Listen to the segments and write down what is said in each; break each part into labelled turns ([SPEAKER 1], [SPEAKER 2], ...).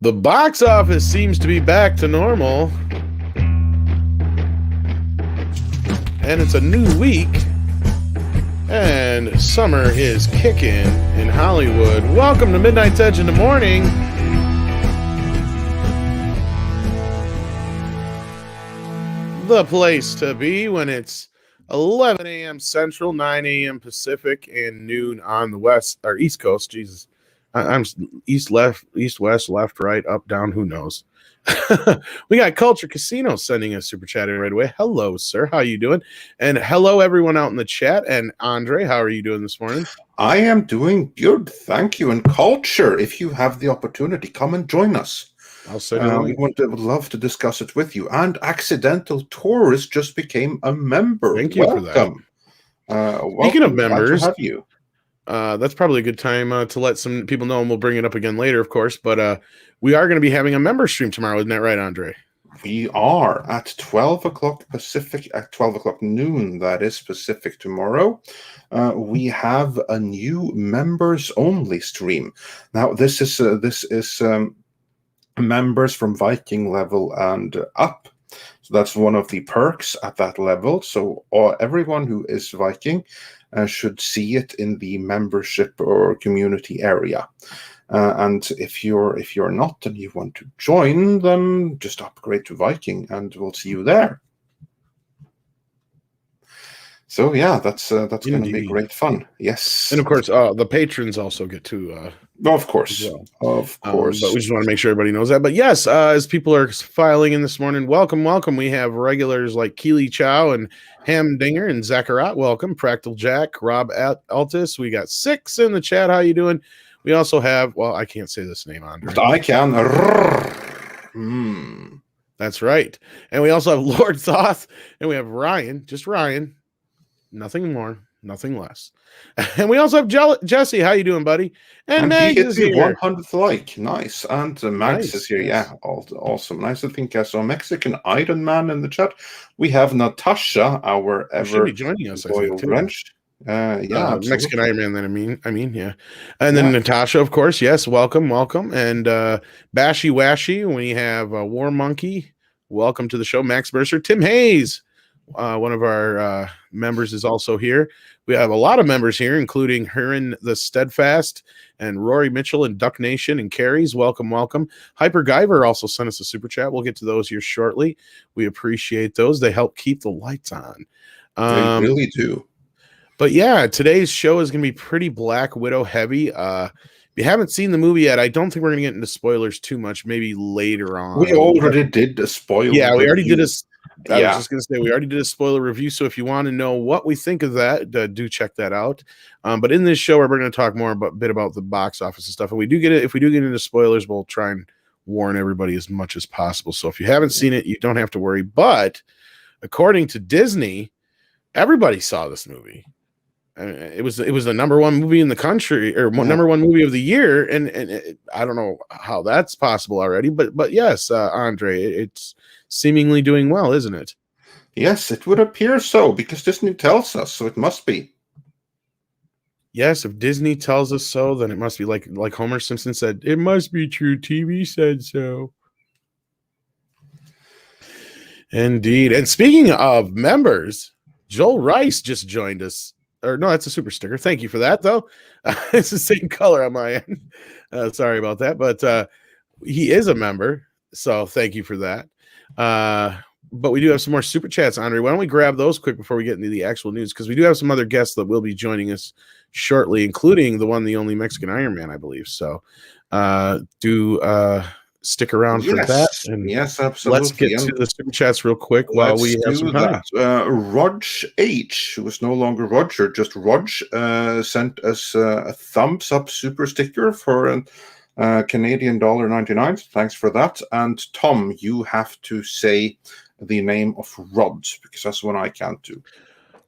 [SPEAKER 1] The box office seems to be back to normal. And it's a new week. And summer is kicking in Hollywood. Welcome to Midnight's Edge in the morning. The place to be when it's 11 a.m. Central, 9 a.m. Pacific, and noon on the West or East Coast. Jesus. I'm east, left, east, west, left, right, up, down. Who knows? We got Culture Casino sending us super chat in right away. Hello, sir. How you doing? And hello, everyone out in the chat. And Andre, how are you doing this morning?
[SPEAKER 2] I am doing good, thank you. And Culture, if you have the opportunity, come and join us.
[SPEAKER 1] I'll send you.
[SPEAKER 2] We would love to discuss it with you. And Accidental Tourist just became a member.
[SPEAKER 1] Thank you for that. Speaking of members,
[SPEAKER 2] glad to have you.
[SPEAKER 1] That's probably a good time to let some people know, and we'll bring it up again later, of course. But we are going to be having a member stream tomorrow, isn't that right, Andre?
[SPEAKER 2] We are at 12 o'clock Pacific, at 12 o'clock noon, that is Pacific tomorrow. We have a new members-only stream. Now, this is members from Viking level and up. So that's one of the perks at that level. So everyone who is Viking should see it in the membership or community area. And if you're not and you want to join, then just upgrade to Viking, and we'll see you there. So yeah, that's going to be great fun. Yes,
[SPEAKER 1] and of course, the patrons also get to.
[SPEAKER 2] Of course, of course.
[SPEAKER 1] But we just want to make sure everybody knows that. But yes, as people are filing in this morning, welcome. We have regulars like Keely Chow and Hamdinger and Zachariah. Welcome, Practical Jack, Rob Altus. We got 6 in the chat. How you doing? We also have, well, I can't say this name, Andre.
[SPEAKER 2] But I can.
[SPEAKER 1] That's right. And we also have Lord Thoth, and we have Ryan, just Ryan. Nothing more, nothing less. And we also have Jesse. How you doing, buddy?
[SPEAKER 2] And Max is here. 100th like. Nice. And Max is here. Nice. Yeah, awesome. Nice. I think I saw Mexican Iron Man in the chat. We have Natasha, our ever
[SPEAKER 1] joining us,
[SPEAKER 2] loyal French. Yeah,
[SPEAKER 1] Mexican Iron Man. Then I mean, yeah. And then Natasha, of course. Yes, welcome. And Bashy Washy. We have War Monkey. Welcome to the show, Max Mercer, Tim Hayes. One of our members is also here. We have a lot of members here, including Huron the Steadfast and Rory Mitchell and Duck Nation and Carries. Welcome. Hyper Guyver also sent us a super chat. We'll get to those here shortly. We appreciate those. They help keep the lights on.
[SPEAKER 2] They really do.
[SPEAKER 1] But yeah, today's show is going to be pretty Black Widow heavy. If you haven't seen the movie yet, I don't think we're going to get into spoilers too much. Maybe later on.
[SPEAKER 2] We already did the spoiler.
[SPEAKER 1] Yeah, we already did was just going to say we already did a spoiler review. So if you want to know what we think of that, do check that out. But in this show, we're going to talk more about the box office and stuff. And if we do get into spoilers, we'll try and warn everybody as much as possible. So if you haven't seen it, you don't have to worry. But according to Disney, everybody saw this movie. It was the number one movie in the country, or number one movie of the year, and I don't know how that's possible already, but yes, Andre, it's seemingly doing well, isn't it?
[SPEAKER 2] Yes, it would appear so, because Disney tells us, so it must be.
[SPEAKER 1] Yes, if Disney tells us so, then it must be like Homer Simpson said, it must be true. TV said so. Indeed. And speaking of members, Joel Rice just joined us. Or no, that's a super sticker. Thank you for that, though. It's the same color on my end. Sorry about that, but he is a member, so thank you for that. But we do have some more super chats, Andre. Why don't we grab those quick before we get into the actual news? Because we do have some other guests that will be joining us shortly, including the one, the only Mexican Iron Man, I believe. So stick around for that. And
[SPEAKER 2] yes, absolutely.
[SPEAKER 1] Let's get to the super chats real quick while we have some time.
[SPEAKER 2] Rog H, who is no longer Roger, just Rog, sent us a thumbs up super sticker for Canadian $1.99. Thanks for that. And Tom, you have to say the name of Rod, because that's one I can't do.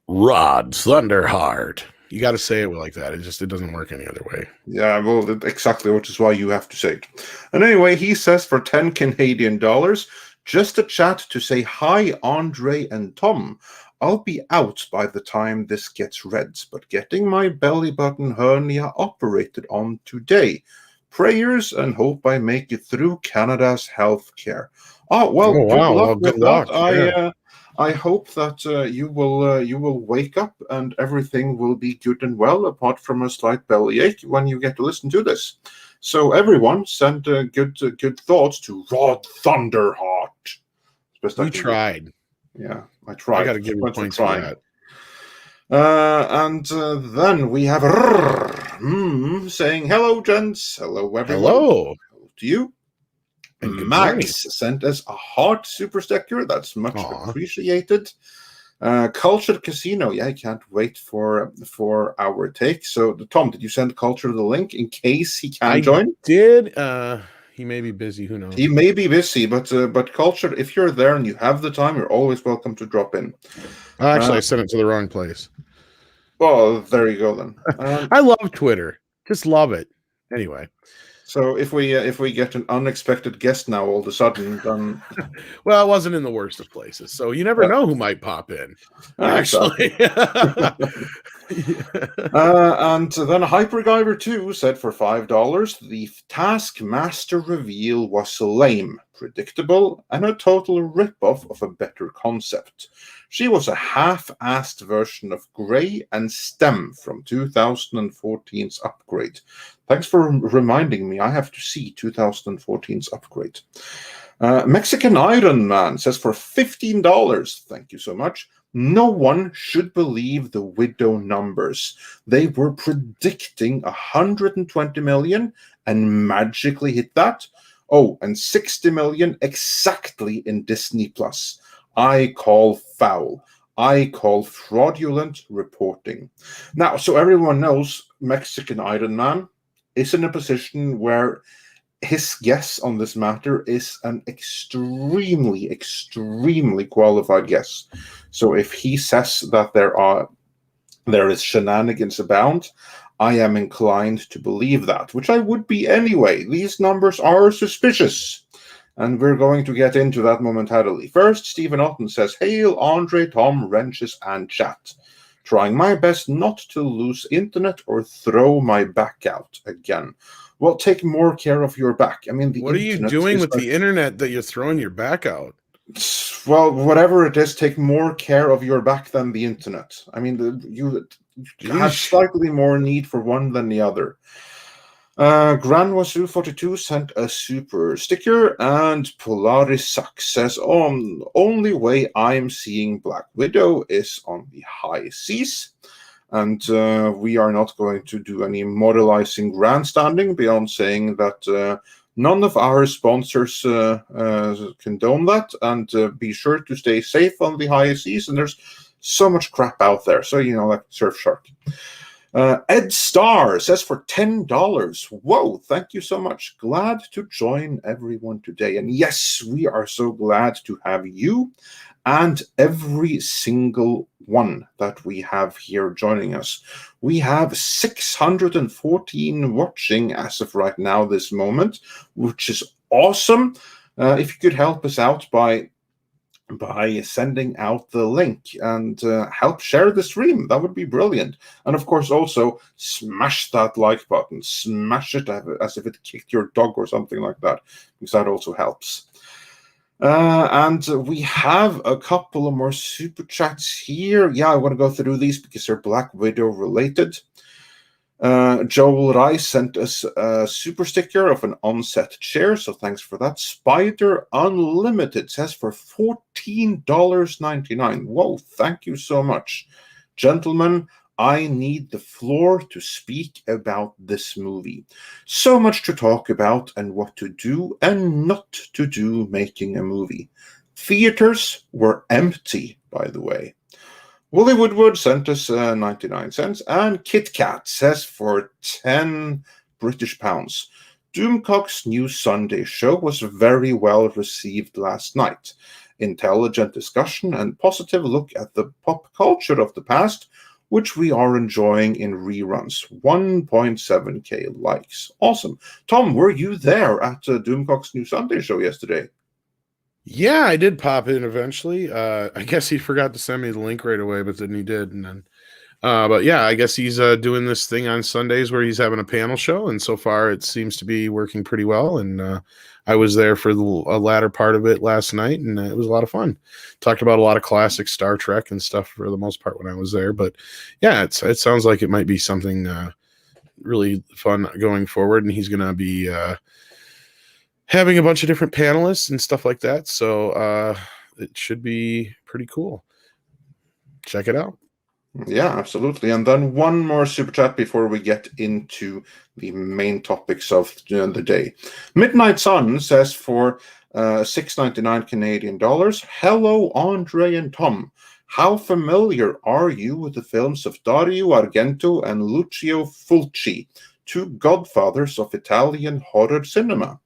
[SPEAKER 1] Rod Thunderheart. You got to say it like that. It doesn't work any other way.
[SPEAKER 2] Yeah, well, exactly, which is why you have to say it. And anyway, he says for 10 Canadian dollars, just a chat to say hi, Andre and Tom. I'll be out by the time this gets read, but getting my belly button hernia operated on today. Prayers and hope I make it through Canada's healthcare. Oh well,
[SPEAKER 1] Oh
[SPEAKER 2] good
[SPEAKER 1] wow!
[SPEAKER 2] luck
[SPEAKER 1] Well,
[SPEAKER 2] with
[SPEAKER 1] good
[SPEAKER 2] that.
[SPEAKER 1] luck. Yeah.
[SPEAKER 2] I hope that you will wake up and everything will be good and well, apart from a slight bellyache when you get to listen to this. So everyone, send good thoughts to Rod Thunderheart. Best I
[SPEAKER 1] You
[SPEAKER 2] can do.
[SPEAKER 1] tried.
[SPEAKER 2] Yeah, I
[SPEAKER 1] I
[SPEAKER 2] tried.
[SPEAKER 1] got to give you
[SPEAKER 2] Points for
[SPEAKER 1] points for
[SPEAKER 2] trying.
[SPEAKER 1] that.
[SPEAKER 2] And then we have saying, hello, gents. Hello, everyone.
[SPEAKER 1] Hello
[SPEAKER 2] Hello to you.
[SPEAKER 1] and good morning.
[SPEAKER 2] Max sent us a heart super sticker. That's much
[SPEAKER 1] Aw.
[SPEAKER 2] appreciated. Culture Casino. Yeah, I can't wait for our take. So, Tom, did you send Culture the link in case he can join?
[SPEAKER 1] Did. He may be busy. Who knows?
[SPEAKER 2] He may be busy, but Culture, if you're there and you have the time, you're always welcome to drop in.
[SPEAKER 1] Actually, I sent it to the wrong place.
[SPEAKER 2] Well, there you go then.
[SPEAKER 1] I love Twitter. Just love it. Anyway.
[SPEAKER 2] So if we get an unexpected guest now all of a sudden, then
[SPEAKER 1] well, it wasn't in the worst of places, so you never know who might pop in. Actually,
[SPEAKER 2] and then Hypergiver 2 said for $5, the Taskmaster reveal was lame, predictable, and a total rip-off of a better concept. She was a half-assed version of Grey and Stem from 2014's upgrade. Thanks for reminding me. I have to see 2014's upgrade. Mexican Iron Man says for $15. Thank you so much. No one should believe the Widow numbers. They were predicting 120 million and magically hit that. Oh, and 60 million exactly in Disney Plus. I call foul. I call fraudulent reporting. Now, so everyone knows Mexican Iron Man is in a position where his guess on this matter is an extremely qualified guess. So if he says that there is shenanigans abound, I am inclined to believe that, which I would be anyway. These numbers are suspicious, and we're going to get into that momentarily. First, Stephen Otten says, "Hail Andre, Tom, Wrenches, and chat. Trying my best not to lose internet or throw my back out again." Well, take more care of your back. I mean,
[SPEAKER 1] what are you doing with the internet that you're throwing your back out?
[SPEAKER 2] Well, whatever it is, take more care of your back than the internet. I mean, you have slightly more need for one than the other. Granwasu42 sent a super sticker, and Polaris Sucks says, only way I'm seeing Black Widow is on the high seas. And we are not going to do any moralizing grandstanding beyond saying that none of our sponsors condone that. And be sure to stay safe on the high seas. And there's so much crap out there. So, like Surfshark. Ed Starr says for $10. Whoa, thank you so much. Glad to join everyone today. And yes, we are so glad to have you and every single one that we have here joining us. We have 614 watching as of right now, this moment, which is awesome. If you could help us out by sending out the link and help share the stream, that would be brilliant. And of course, also smash that like button, smash it as if it kicked your dog or something like that, because that also helps. And we have a couple of more super chats here. Yeah, I want to go through these because they're Black Widow related. Joel Rice sent us a super sticker of an onset chair, so thanks for that. Spider Unlimited says for $14.99. Whoa, thank you so much. Gentlemen, I need the floor to speak about this movie. So much to talk about and what to do and not to do making a movie. Theaters were empty, by the way. Wooly Woodward sent us 99 cents, and Kit Kat says for 10 British pounds. Doomcock's new Sunday show was very well received last night. Intelligent discussion and positive look at the pop culture of the past, which we are enjoying in reruns. 1.7k likes. Awesome. Tom, were you there at Doomcock's new Sunday show yesterday?
[SPEAKER 1] Yeah, I did pop in eventually. I guess he forgot to send me the link right away, but then he did. And then But yeah, I guess he's doing this thing on Sundays where he's having a panel show, and so far it seems to be working pretty well. And I was there for the latter part of it last night, and it was a lot of fun. Talked about a lot of classic Star Trek and stuff for the most part when I was there. But yeah, it sounds like it might be something really fun going forward, and he's going to be having a bunch of different panelists and stuff like that. So it should be pretty cool. Check it out.
[SPEAKER 2] Yeah, absolutely. And then one more super chat before we get into the main topics of the day. Midnight Sun says for $6.99 Canadian dollars, hello, Andre and Tom. How familiar are you with the films of Dario Argento and Lucio Fulci, two godfathers of Italian horror cinema?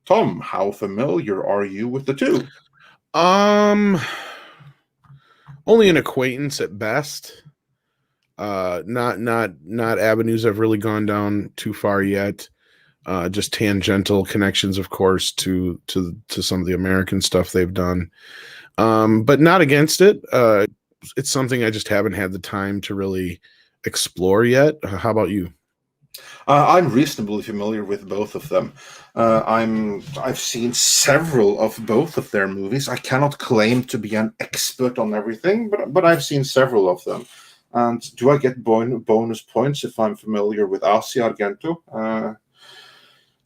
[SPEAKER 2] Tom, how familiar are you with the two?
[SPEAKER 1] Only an acquaintance at best. Not avenues I've really gone down too far yet. Just tangential connections, of course, to some of the American stuff they've done. But not against it. It's something I just haven't had the time to really explore yet. How about you?
[SPEAKER 2] I'm reasonably familiar with both of them. I've seen several of both of their movies. I cannot claim to be an expert on everything, but I've seen several of them. And do I get bonus points if I'm familiar with Asia Argento,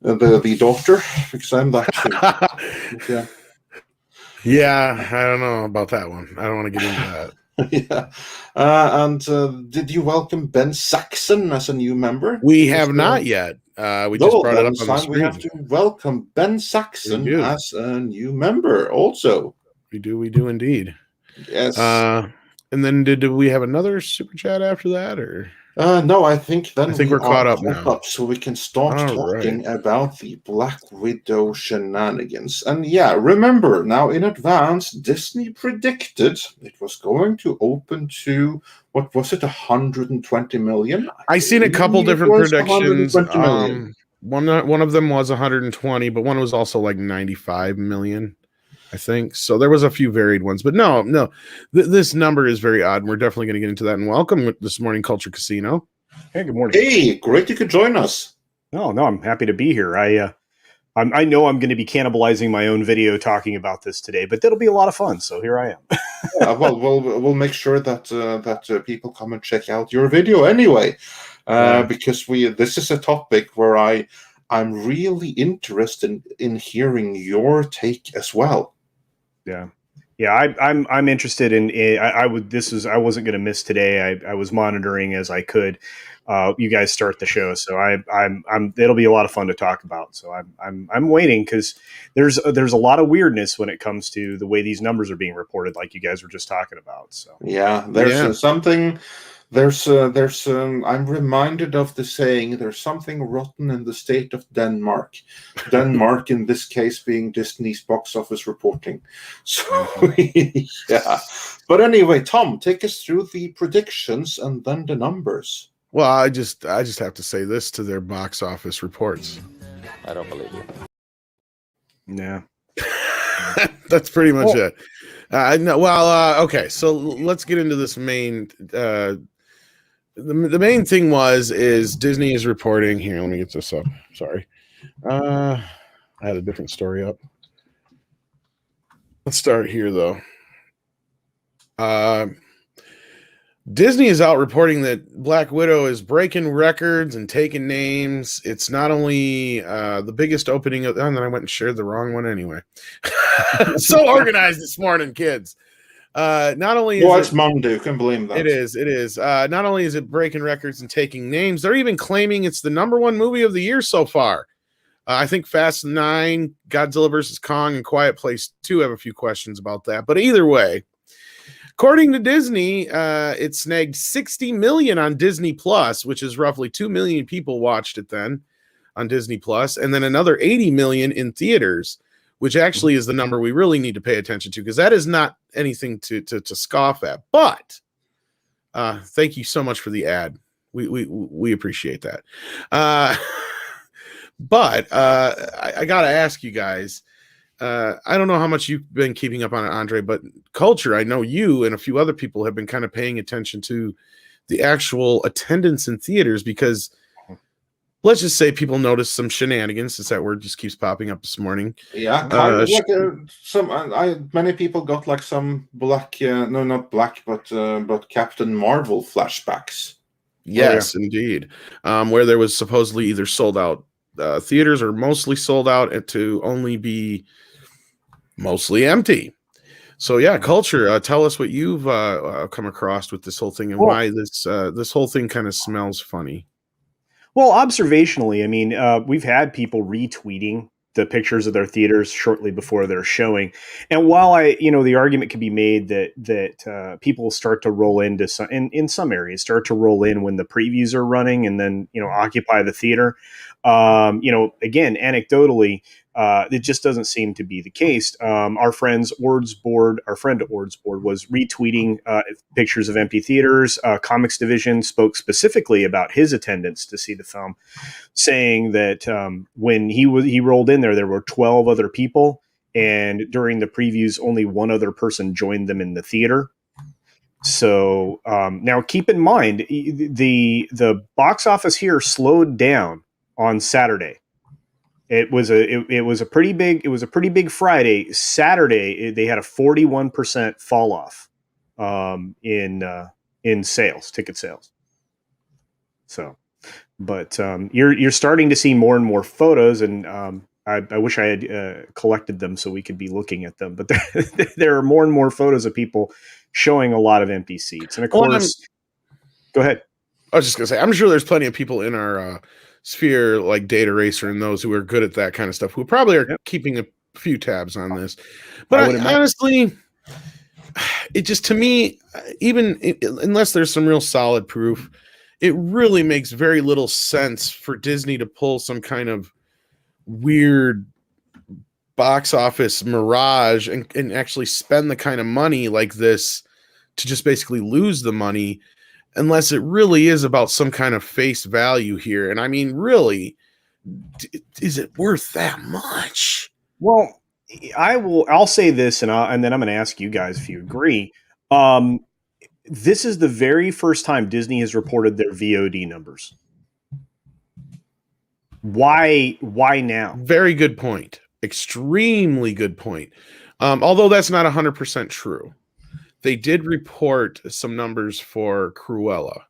[SPEAKER 2] the daughter? Because I'm that too. Yeah.
[SPEAKER 1] Yeah, I don't know about that one. I don't want to get into that.
[SPEAKER 2] Yeah. And did you welcome Ben Saxon as a new member?
[SPEAKER 1] We have not yet. We just brought it up on the screen.
[SPEAKER 2] We have to welcome Ben Saxon as a new member also.
[SPEAKER 1] We do indeed.
[SPEAKER 2] Yes.
[SPEAKER 1] And then did we have another super chat after that, or?
[SPEAKER 2] No, I think
[SPEAKER 1] we're caught up now.
[SPEAKER 2] So we can start talking about the Black Widow shenanigans. And yeah, remember now in advance, Disney predicted it was going to open to, what was it, 120 million?
[SPEAKER 1] I seen a couple different predictions. One of them was 120, but one was also like 95 million. I think so. There was a few varied ones, but no. This number is very odd, and we're definitely going to get into that. And welcome with this morning, Culture Casino.
[SPEAKER 3] Hey, good morning.
[SPEAKER 2] Hey, great you could join us.
[SPEAKER 3] No, I'm happy to be here. I know I'm going to be cannibalizing my own video talking about this today, but that'll be a lot of fun. So here I am.
[SPEAKER 2] Well, we'll make sure that people come and check out your video anyway, because this is a topic where I'm really interested in hearing your take as well.
[SPEAKER 3] Yeah. I'm interested in. I wasn't going to miss today. I was monitoring as I could. You guys start the show, so it'll be a lot of fun to talk about. So I'm waiting because there's a lot of weirdness when it comes to the way these numbers are being reported, like you guys were just talking about. So
[SPEAKER 2] yeah, there's something. I'm reminded of the saying, there's something rotten in the state of Denmark. Denmark, in this case, being Disney's box office reporting. So, yeah. But anyway, Tom, take us through the predictions and then the numbers.
[SPEAKER 1] Well, I just have to say this to their box office reports.
[SPEAKER 4] I don't believe you.
[SPEAKER 3] Yeah.
[SPEAKER 1] That's pretty much it. No, well, okay, so let's get into this main... The main thing is Disney is reporting here. Let me get this up. Sorry. I had a different story up. Let's start here though. Disney is out reporting that Black Widow is breaking records and taking names. It's not only the biggest opening of, and then I went and shared the wrong one anyway. So organized this morning, kids. Not only is
[SPEAKER 2] it's Monday, you can blame that.
[SPEAKER 1] It is. Not only is it breaking records and taking names, they're even claiming it's the #1 movie of the year so far. I think Fast 9, Godzilla vs. Kong, and Quiet Place 2 have a few questions about that. But either way, according to Disney, it snagged 60 million on Disney Plus, which is roughly 2 million people watched it then on Disney Plus, and then another 80 million in theaters, which actually is the number we really need to pay attention to, because that is not anything to scoff at. But thank you so much for the ad. We appreciate that. But I got to ask you guys, I don't know how much you've been keeping up on it, Andre, but Culture, I know you and a few other people have been kind of paying attention to the actual attendance in theaters, because let's just say people notice some shenanigans, since that word just keeps popping up this morning.
[SPEAKER 2] Yeah, kind of like many people got like some black, no, not black, but Captain Marvel flashbacks.
[SPEAKER 1] Yes, indeed. Where there was supposedly either sold out theaters or mostly sold out, and to only be mostly empty. So yeah, culture. Tell us what you've come across with this whole thing, and why this whole thing kind of smells funny.
[SPEAKER 3] Well, observationally, I mean, we've had people retweeting the pictures of their theaters shortly before their showing, and while the argument can be made that people start to roll into some in some areas start to roll in when the previews are running, and then occupy the theater. Again, anecdotally, it just doesn't seem to be the case. Our friend Ord's Board was retweeting pictures of empty theaters. Comics Division spoke specifically about his attendance to see the film, saying that when he rolled in there were 12 other people, and during the previews, only one other person joined them in the theater. So now, keep in mind the box office here slowed down on Saturday. It was a pretty big Friday. Saturday they had a 41% fall off in sales, ticket sales. So, but you're starting to see more and more photos, and I wish I had collected them so we could be looking at them. But there are more and more photos of people showing a lot of empty seats, and of course, go ahead.
[SPEAKER 1] I was just gonna say, I'm sure there's plenty of people in our sphere, like Data Racer and those who are good at that kind of stuff, who probably are keeping a few tabs on this. But honestly, it just, to me, unless there's some real solid proof, it really makes very little sense for Disney to pull some kind of weird box office mirage and actually spend the kind of money like this to just basically lose the money, unless it really is about some kind of face value here. And I mean, really, is it worth that much?
[SPEAKER 3] Well, I'll say this, and then I'm going to ask you guys if you agree. This is the very first time Disney has reported their VOD numbers. Why now?
[SPEAKER 1] Very good point. Extremely good point. Although that's not 100% true. They did report some numbers for Cruella,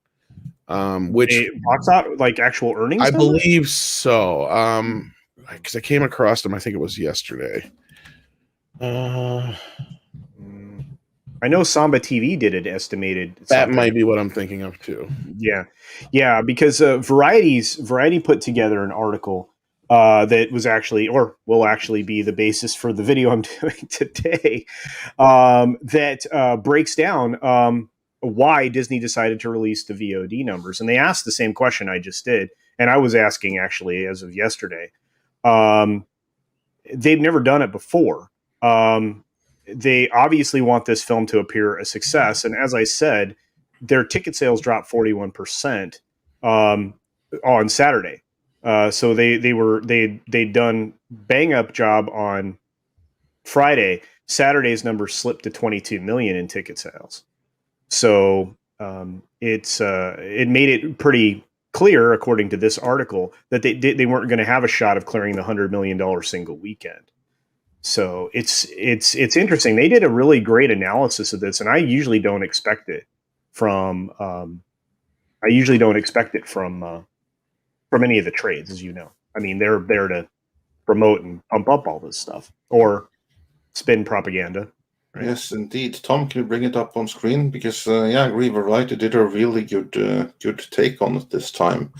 [SPEAKER 1] which
[SPEAKER 3] box out like actual earnings.
[SPEAKER 1] I believe so. Because I came across them, I think it was yesterday.
[SPEAKER 3] I know Samba TV did it estimated.
[SPEAKER 1] That might be what I'm thinking of too.
[SPEAKER 3] Yeah, because Variety put together an article that was actually, or will actually be, the basis for the video I'm doing today, that breaks down why Disney decided to release the VOD numbers. And they asked the same question I just did, and I was asking actually as of yesterday. They've never done it before. They obviously want this film to appear a success, and as I said, their ticket sales dropped 41% on Saturday. So they'd done bang up job on Friday. Saturday's numbers slipped to 22 million in ticket sales. So it made it pretty clear, according to this article, that they weren't going to have a shot of clearing the $100 million single weekend. So it's interesting. They did a really great analysis of this, and I usually don't expect it from any of the trades, as you know. I mean, they're there to promote and pump up all this stuff or spin propaganda.
[SPEAKER 2] Right? Yes, indeed. Tom, can you bring it up on screen? Because I agree. Variety did a really good take on it this time,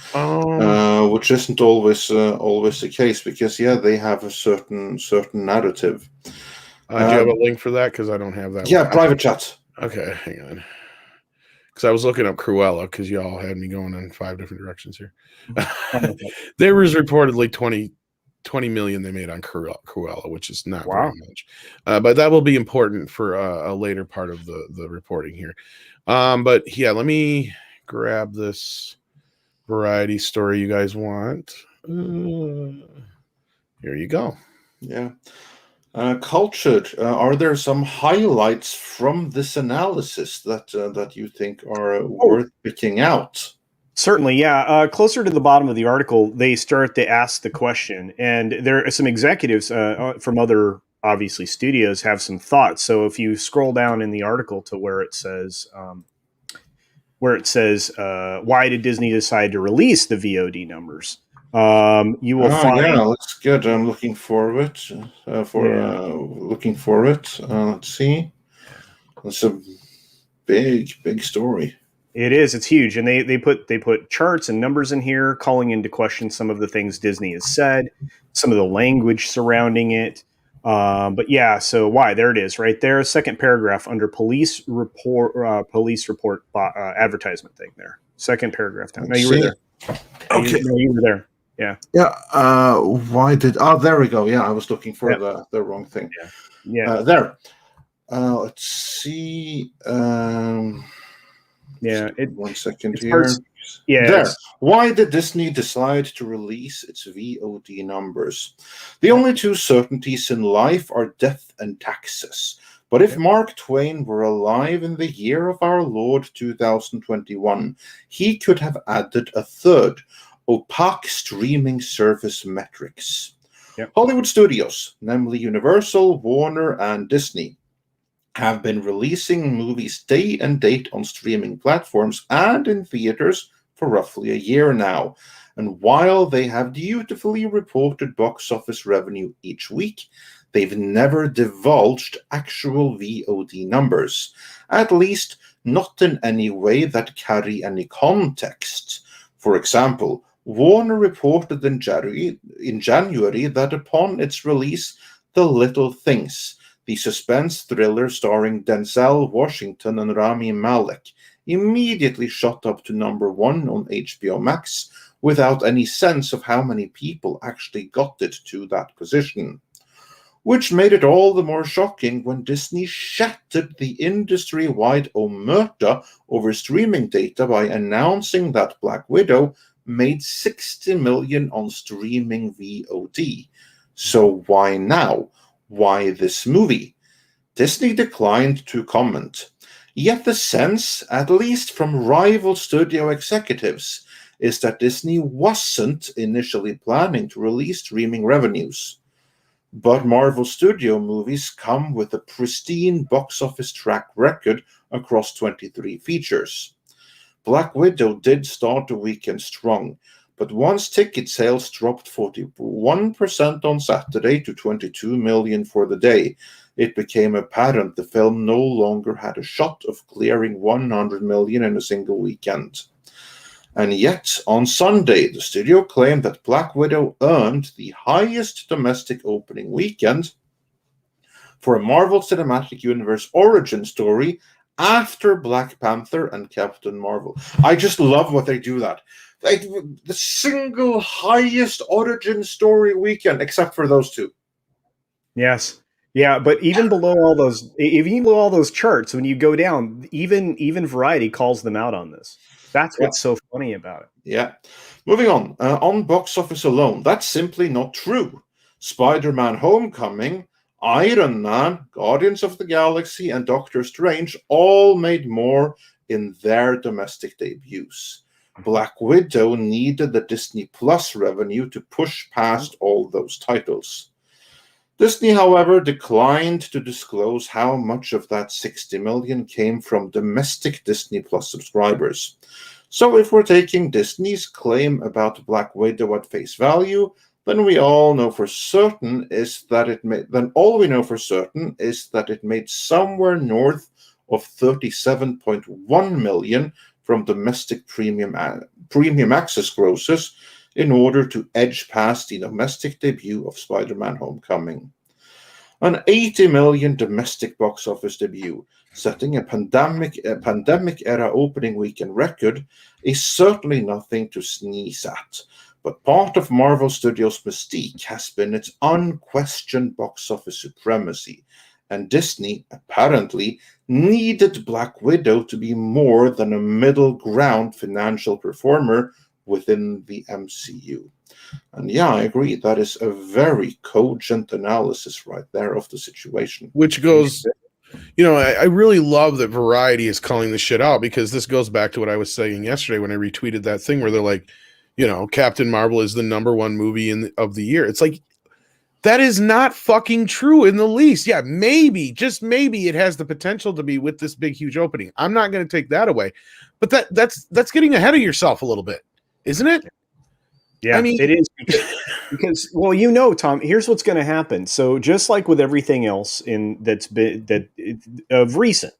[SPEAKER 2] which isn't always the case. Because they have a certain narrative.
[SPEAKER 1] Do you have a link for that? Because I don't have that.
[SPEAKER 2] Yeah, private chat.
[SPEAKER 1] Okay, hang on. Because I was looking up Cruella, because y'all had me going in 5 different directions here. There was reportedly 20 million they made on Cruella, which is not very much. But that will be important for a later part of the reporting here. But yeah, let me grab this Variety story you guys want. Here you go.
[SPEAKER 2] Yeah. Cultured. Are there some highlights from this analysis that you think are
[SPEAKER 3] Oh,
[SPEAKER 2] worth picking out?
[SPEAKER 3] certainly, yeah. Closer to the bottom of the article, they start to ask the question, and there are some executives from other, obviously, studios have some thoughts. So if you scroll down in the article to where it says, why did Disney decide to release the VOD numbers? You will
[SPEAKER 2] Oh yeah,
[SPEAKER 3] find,
[SPEAKER 2] looks good. I'm looking for it.
[SPEAKER 3] yeah,
[SPEAKER 2] Looking for it. Let's see. It's a big story.
[SPEAKER 3] it is. It's huge, and they put charts and numbers in here, calling into question some of the things Disney has said, some of the language surrounding it. But yeah, so why? There it is, right there. Second paragraph under police report advertisement thing there. Second paragraph down. No,
[SPEAKER 2] Let's
[SPEAKER 3] you were
[SPEAKER 2] see.
[SPEAKER 3] there.
[SPEAKER 2] Okay.
[SPEAKER 3] No, you were there. Yeah.
[SPEAKER 2] Yeah. Why did? Oh, there we go. Yeah, I was looking for
[SPEAKER 3] Yeah.
[SPEAKER 2] the wrong thing.
[SPEAKER 3] Yeah.
[SPEAKER 2] There. Let's see.
[SPEAKER 3] Yeah.
[SPEAKER 2] 1 second
[SPEAKER 3] It's hard.
[SPEAKER 2] here.
[SPEAKER 3] Yeah.
[SPEAKER 2] There. Why did Disney decide to release its VOD numbers? The only two certainties in life are death and taxes. But if Mark Twain were alive in the year of our Lord 2021, he could have added a third: opaque streaming service metrics.
[SPEAKER 3] Yep.
[SPEAKER 2] Hollywood studios, namely Universal, Warner, and Disney, have been releasing movies day and date on streaming platforms and in theaters for roughly a year now. And while they have dutifully reported box office revenue each week, they've never divulged actual VOD numbers, at least not in any way that carry any context. For example, Warner reported in January that upon its release, The Little Things, the suspense thriller starring Denzel Washington and Rami Malek, immediately shot up to number one on HBO Max without any sense of how many people actually got it to that position. Which made it all the more shocking when Disney shattered the industry-wide omerta over streaming data by announcing that Black Widow made $60 million on streaming VOD. So why now? Why this movie? Disney declined to comment. Yet the sense, at least from rival studio executives, is that Disney wasn't initially planning to release streaming revenues. But Marvel Studio movies come with a pristine box office track record across 23 features. Black Widow did start the weekend strong, but once ticket sales dropped 41% on Saturday to 22 million for the day, it became apparent the film no longer had a shot of clearing 100 million in a single weekend. And yet, on Sunday, the studio claimed that Black Widow earned the highest domestic opening weekend for a Marvel Cinematic Universe origin story after Black Panther and Captain Marvel. I just love what they do that. The single highest origin story weekend, except for those two.
[SPEAKER 3] Yes. Yeah, but even below all those charts, when you go down, even Variety calls them out on this. That's what's so funny about it.
[SPEAKER 2] Yeah. Moving on box office alone, that's simply not true. Spider-Man Homecoming, Iron Man, Guardians of the Galaxy, and Doctor Strange all made more in their domestic debuts. Black Widow needed the Disney Plus revenue to push past all those titles. Disney, however, declined to disclose how much of that 60 million came from domestic Disney Plus subscribers. So if we're taking Disney's claim about Black Widow at face value, then all we know for certain is that it made somewhere north of 37.1 million from domestic premium access grosses in order to edge past the domestic debut of Spider-Man Homecoming. An 80 million domestic box office debut, setting a pandemic-era opening weekend record, is certainly nothing to sneeze at. But part of Marvel Studios' mystique has been its unquestioned box office supremacy, and Disney apparently needed Black Widow to be more than a middle ground financial performer within the MCU. And yeah, I agree. That is a very cogent analysis right there of the situation.
[SPEAKER 1] Which goes, I really love that Variety is calling this shit out, because this goes back to what I was saying yesterday when I retweeted that thing where they're like, Captain Marvel is the #1 movie of the year. It's like, that is not fucking true in the least. Yeah, maybe, just maybe it has the potential to be with this big, huge opening. I'm not going to take that away. But that's getting ahead of yourself a little bit, isn't it?
[SPEAKER 3] Yeah, I mean, it is because well, Tom, here's what's going to happen. So just like with everything else of recent,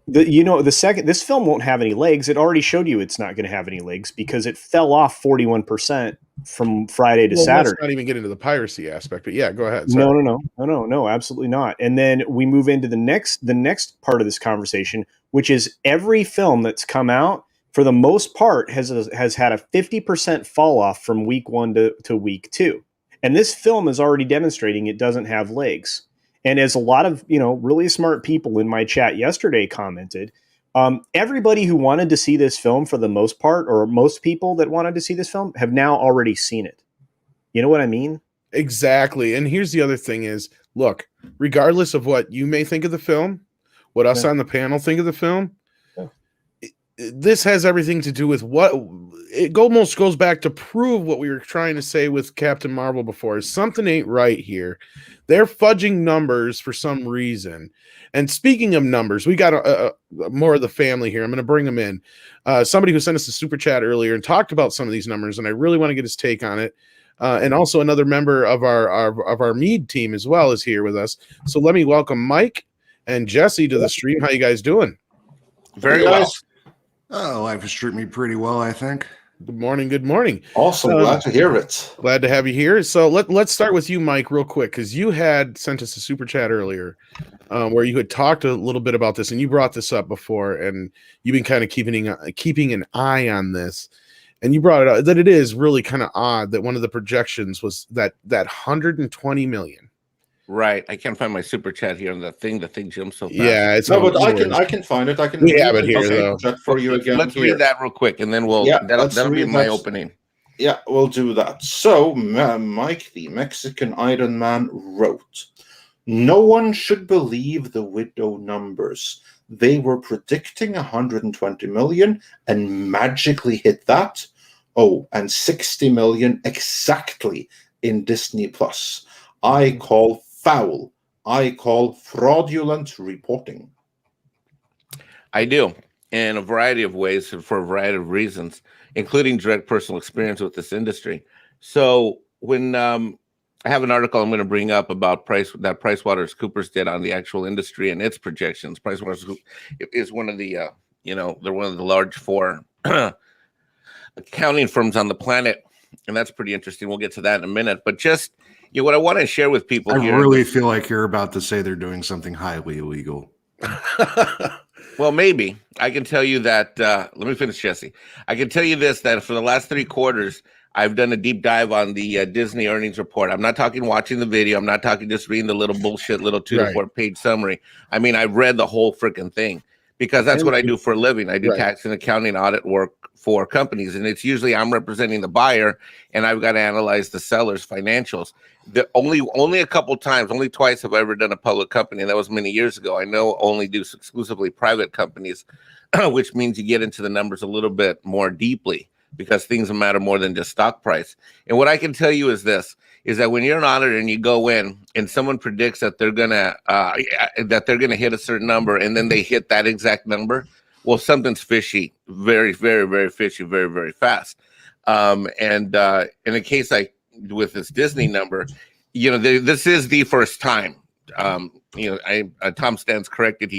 [SPEAKER 3] this film won't have any legs. It already showed you it's not going to have any legs because it fell off 41% from Friday to Saturday.
[SPEAKER 1] Let's not even get into the piracy aspect, but yeah, go ahead. Sorry.
[SPEAKER 3] No, absolutely not. And then we move into the next part of this conversation, which is every film that's come out, for the most part, has had a 50% fall off from week 1 to week 2. And this film is already demonstrating it doesn't have legs. And as a lot of, really smart people in my chat yesterday commented, everybody who wanted to see this film, for the most part, or most people that wanted to see this film, have now already seen it. You know what I mean?
[SPEAKER 1] Exactly. And here's the other thing is, look, regardless of what you may think of the film, what us on the panel think of the film, this has everything to do with what it almost goes back to prove what we were trying to say with Captain Marvel before, is something ain't right here. They're fudging numbers for some reason. And speaking of numbers, we got more of the family here. I'm going to bring them in. Somebody who sent us a super chat earlier and talked about some of these numbers, and I really want to get his take on it. And also another member of our Mead team as well is here with us. So let me welcome Mike and Jesse to the stream. How you guys doing?
[SPEAKER 2] Very well.
[SPEAKER 4] Oh, life has treated me pretty well, I think.
[SPEAKER 1] Good morning. Good morning.
[SPEAKER 2] Awesome. Glad to hear it.
[SPEAKER 1] Glad to have you here. So let's start with you, Mike, real quick, because you had sent us a super chat earlier where you had talked a little bit about this, and you brought this up before, and you've been kind of keeping an eye on this, and you brought it up that it is really kind of odd that one of the projections was that 120 million.
[SPEAKER 5] Right, I can't find my super chat here on the thing. The thing jumps so fast.
[SPEAKER 1] Yeah, it's
[SPEAKER 2] no, but I can find it. I can.
[SPEAKER 1] We have it here though.
[SPEAKER 2] For you again.
[SPEAKER 5] Let's read that real quick, and then that'll be my opening.
[SPEAKER 2] Yeah, we'll do that. So, Mike, the Mexican Iron Man, wrote, "No one should believe the Widow numbers. They were predicting 120 million and magically hit that. Oh, and 60 million exactly in Disney Plus. I call foul. I call fraudulent reporting."
[SPEAKER 5] I do, in a variety of ways and for a variety of reasons, including direct personal experience with this industry. So when I have an article I'm going to bring up about PricewaterhouseCoopers did on the actual industry and its projections. PricewaterhouseCoopers is one of the, they're one of the large 4 accounting firms on the planet, and that's pretty interesting. We'll get to that in a minute, but just what I want to share with people
[SPEAKER 4] I really feel like you're about to say they're doing something highly illegal.
[SPEAKER 5] Well, maybe. I can tell you that, let me finish, Jesse. I can tell you this, that for the last 3 quarters, I've done a deep dive on the Disney earnings report. I'm not talking watching the video. I'm not talking just reading the little bullshit, little 2 to 4 page summary. I mean, I've read the whole freaking thing because that's what I do for a living. I do tax and accounting audit work for companies, and it's usually I'm representing the buyer, and I've got to analyze the seller's financials. Only a couple times, only twice have I ever done a public company, and that was many years ago. I know only do exclusively private companies, which means you get into the numbers a little bit more deeply because things matter more than just stock price. And what I can tell you is this, is that when you're an auditor and you go in and someone predicts that they're gonna hit a certain number and then they hit that exact number, well, something's fishy, very, very, very fishy, very, very fast. And in a case like with this Disney number, this is the first time. Tom Stans corrected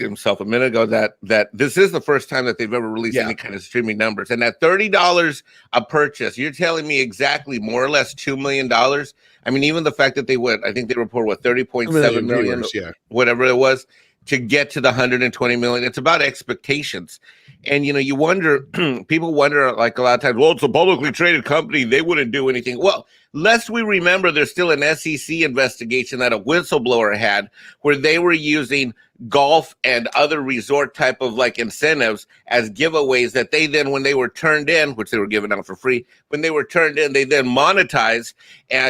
[SPEAKER 5] himself a minute ago that this is the first time that they've ever released any kind of streaming numbers. And at $30 a purchase, you're telling me exactly more or less $2 million. I mean, even the fact that I think they report 30.7 million, whatever it was. to get to the 120 million. It's about expectations. And, you wonder, people wonder, like a lot of times, well, it's a publicly traded company. They wouldn't do anything. Well, lest we remember, there's still an SEC investigation that a whistleblower had where they were using golf and other resort type of like incentives as giveaways that they then, when they were turned in, which they were given out for free, when they were turned in, they then monetized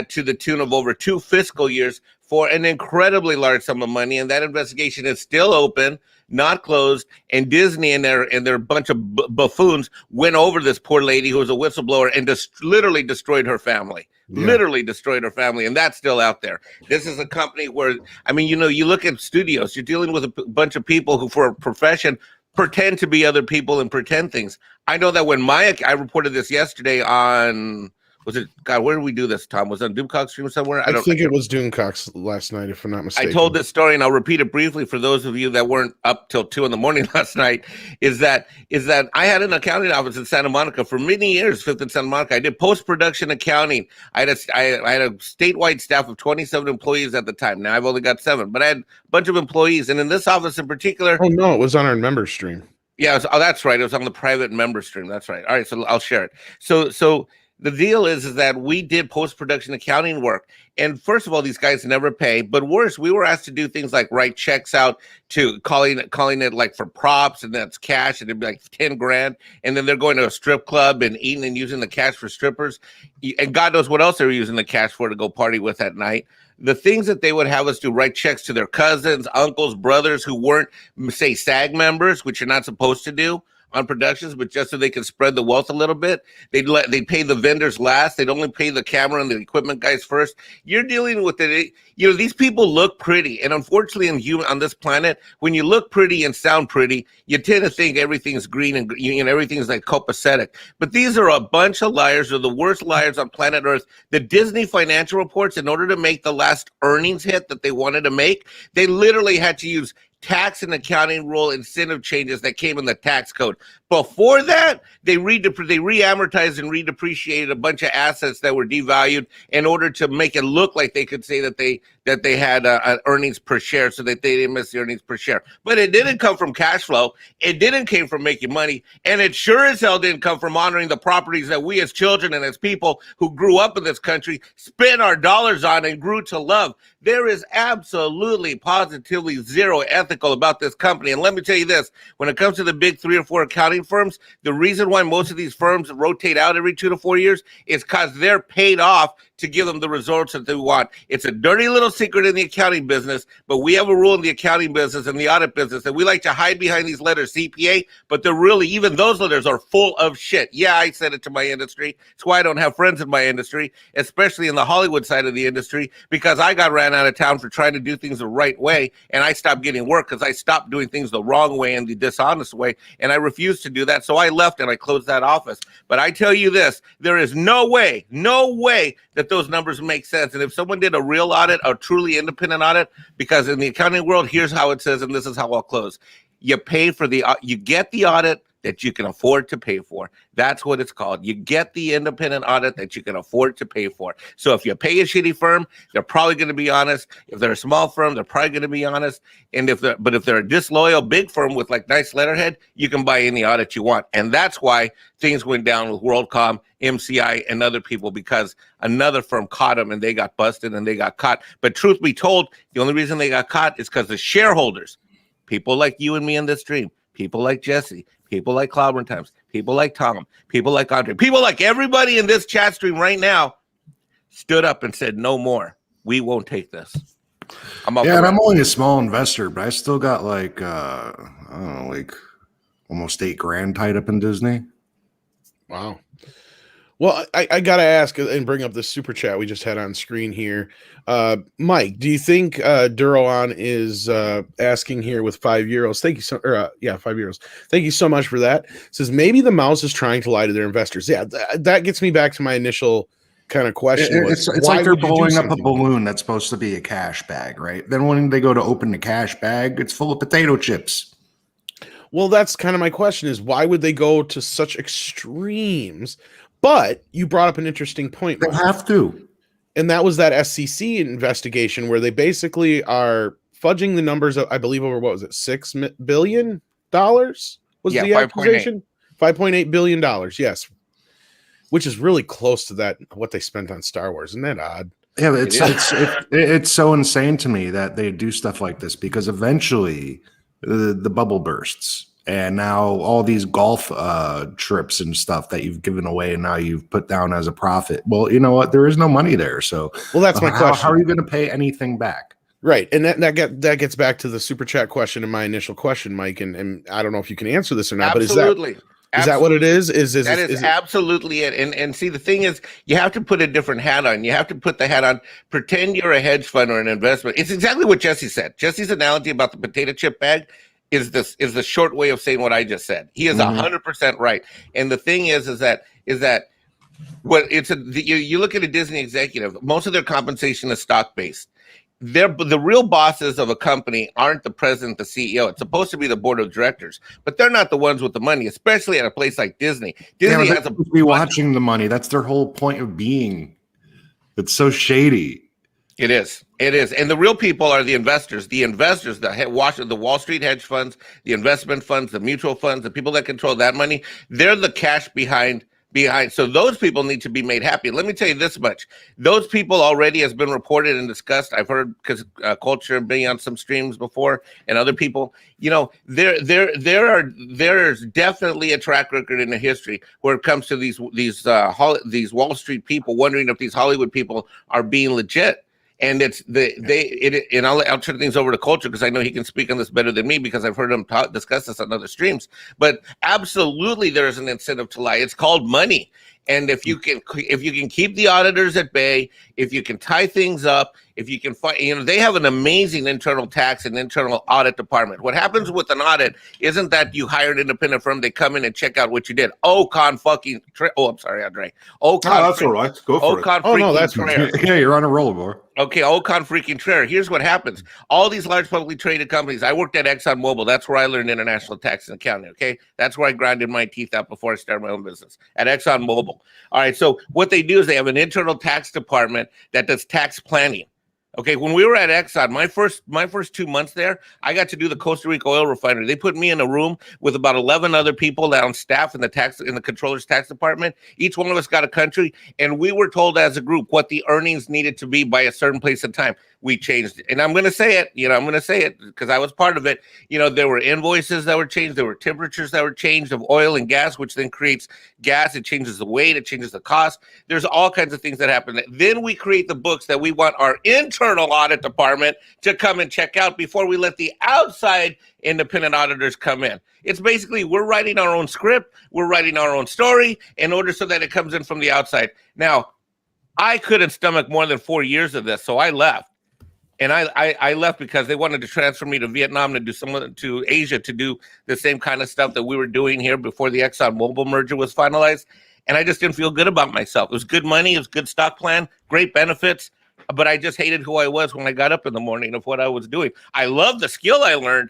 [SPEAKER 5] to the tune of over 2 fiscal years for an incredibly large sum of money. And that investigation is still open, not closed. And Disney and their bunch of buffoons went over this poor lady who was a whistleblower and literally destroyed her family. Literally destroyed her family, and that's still out there. This is a company where, I mean, you look at studios, you're dealing with a bunch of people who, for a profession, pretend to be other people and pretend things. I know that when I reported this yesterday on, was it, God, where did we do this, Tom? Was it on Doomcock stream somewhere?
[SPEAKER 1] I think it was Doomcock's last night, if I'm not mistaken.
[SPEAKER 5] I told this story, and I'll repeat it briefly for those of you that weren't up till 2 a.m. last night, is that I had an accounting office in Santa Monica for many years, 5th and Santa Monica. I did post-production accounting. I had a statewide staff of 27 employees at the time. Now I've only got 7, but I had a bunch of employees. And in this office in particular.
[SPEAKER 1] Oh, no, it was on our member stream.
[SPEAKER 5] Yeah, that's right. It was on the private member stream. That's right. All right, so I'll share it. So the deal is that we did post-production accounting work. And first of all, these guys never pay. But worse, we were asked to do things like write checks out to calling it like for props, and that's cash, and it'd be like 10 grand. And then they're going to a strip club and eating and using the cash for strippers. And God knows what else they were using the cash for to go party with at night. The things that they would have us do, write checks to their cousins, uncles, brothers who weren't, say, SAG members, which you're not supposed to do on productions, but just so they can spread the wealth a little bit. They'd pay the vendors last. They'd only pay the camera and the equipment guys first. You're dealing with it. These people look pretty. And unfortunately, on this planet, when you look pretty and sound pretty, you tend to think everything's green and everything's like copacetic. But these are a bunch of liars. They're the worst liars on planet Earth. The Disney financial reports, in order to make the last earnings hit that they wanted to make, they literally had to use tax and accounting rule incentive changes that came in the tax code. Before that, they re-amortized and redepreciated a bunch of assets that were devalued in order to make it look like they could say that they had earnings per share, so that they didn't miss the earnings per share. But it didn't come from cash flow. It didn't come from making money. And it sure as hell didn't come from honoring the properties that we as children and as people who grew up in this country spent our dollars on and grew to love. There is absolutely, positively zero ethical about this company. And let me tell you this, when it comes to the big 3 or 4 accounting firms, the reason why most of these firms rotate out every 2 to 4 years is because they're paid off to give them the results that they want. It's a dirty little secret in the accounting business, but we have a rule in the accounting business and the audit business that we like to hide behind these letters CPA, but they're really, even those letters are full of shit. Yeah, I said it to my industry. It's why I don't have friends in my industry, especially in the Hollywood side of the industry, because I got ran out of town for trying to do things the right way, and I stopped getting work because I stopped doing things the wrong way and the dishonest way, and I refused to do that, so I left and I closed that office. But I tell you this, there is no way that those numbers make sense. And if someone did a real audit, a truly independent audit, because in the accounting world, here's how it says, and this is how I'll close. You pay for you get the audit that you can afford to pay for. That's what it's called. You get the independent audit that you can afford to pay for. So if you pay a shitty firm, they're probably going to be honest. If they're a small firm, they're probably going to be honest. And if they're a disloyal big firm with like nice letterhead, you can buy any audit you want. And that's why things went down with WorldCom, MCI, and other people, because another firm caught them and they got busted and they got caught. But truth be told, the only reason they got caught is because the shareholders, people like you and me in this stream, people like Jesse, people like Cloudburn Times, people like Tom, people like Andre, people like everybody in this chat stream right now stood up and said, no more. We won't take this.
[SPEAKER 4] And I'm only a small investor, but I still got like, I don't know, like almost $8,000 tied up in Disney.
[SPEAKER 1] Wow. Well, I got to ask and bring up this super chat we just had on screen here. Mike, do you think Duroan is asking here with €5? Thank you. €5. Thank you so much for that. Says maybe the mouse is trying to lie to their investors. Yeah, that gets me back to my initial kind of question.
[SPEAKER 4] It's like they're blowing up a balloon that's supposed to be a cash bag, right? Then when they go to open the cash bag, it's full of potato chips.
[SPEAKER 1] Well, that's kind of my question, is why would they go to such extremes? But you brought up an interesting point.
[SPEAKER 4] They have to.
[SPEAKER 1] And that was that SEC investigation where they basically are fudging the numbers. I believe over what was it, $6 billion was the accusation? $5.8 billion. Yes, which is really close to that what they spent on Star Wars. Isn't that odd?
[SPEAKER 4] Yeah, it's so insane to me that they do stuff like this because eventually the bubble bursts. And now all these golf trips and stuff that you've given away and now you've put down as a profit. Well, you know what? There is no money there. So
[SPEAKER 1] that's my question.
[SPEAKER 4] How are you going to pay anything back?
[SPEAKER 1] Right. And that gets back to the super chat question and my initial question, Mike. And I don't know if you can answer this or not,
[SPEAKER 5] Absolutely.
[SPEAKER 1] But is that what it is?
[SPEAKER 5] That is absolutely it. And see, the thing is, you have to put a different hat on. You have to put the hat on, pretend you're a hedge fund or an investment. It's exactly what Jesse said. Jesse's analogy about the potato chip bag is the short way of saying what I just said. He is 100% right. And the thing is that what you look at a Disney executive, most of their compensation is stock based. The real bosses of a company aren't the president, the CEO. It's supposed to be the board of directors, but they're not the ones with the money, especially at a place like Disney. Disney has to
[SPEAKER 4] be watching the money. That's their whole point of being. It's so shady.
[SPEAKER 5] It is. And the real people are the investors, the Wall Street hedge funds, the investment funds, the mutual funds, the people that control that money. They're the cash behind. So those people need to be made happy. Let me tell you this much. Those people already has been reported and discussed. I've heard because Culture and being on some streams before and other people, there's definitely a track record in the history where it comes to these Wall Street people wondering if these Hollywood people are being legit. And I'll turn things over to Culture because I know he can speak on this better than me because I've heard him discuss this on other streams. But absolutely, there is an incentive to lie. It's called money. And if you can keep the auditors at bay, if you can tie things up, if you can find, they have an amazing internal tax and internal audit department. What happens with an audit isn't that you hire an independent firm, they come in and check out what you did. I'm sorry, Andre.
[SPEAKER 2] That's all right. Go for it.
[SPEAKER 1] No, that's right.
[SPEAKER 4] Yeah, you're on a roll, boy.
[SPEAKER 5] Okay, freaking Traer. Here's what happens. All these large publicly traded companies, I worked at ExxonMobil. That's where I learned international tax and accounting, okay? That's where I grinded my teeth out before I started my own business, at ExxonMobil. All right, so what they do is they have an internal tax department that does tax planning. Okay, when we were at Exxon, my first 2 months there, I got to do the Costa Rica oil refinery. They put me in a room with about 11 other people on staff in the controller's tax department. Each one of us got a country, and we were told as a group what the earnings needed to be by a certain place in time. We changed it. And I'm going to say it, because I was part of it. There were invoices that were changed. There were temperatures that were changed of oil and gas, which then creates gas. It changes the weight. It changes the cost. There's all kinds of things that happen. Then we create the books that we want our internal audit department to come and check out before we let the outside independent auditors come in. It's basically we're writing our own script. We're writing our own story in order so that it comes in from the outside. Now, I couldn't stomach more than 4 years of this, so I left. And I left because they wanted to transfer me to Vietnam to Asia to do the same kind of stuff that we were doing here before the ExxonMobil merger was finalized. And I just didn't feel good about myself. It was good money. It was good stock plan, great benefits. But I just hated who I was when I got up in the morning of what I was doing. I loved the skill I learned,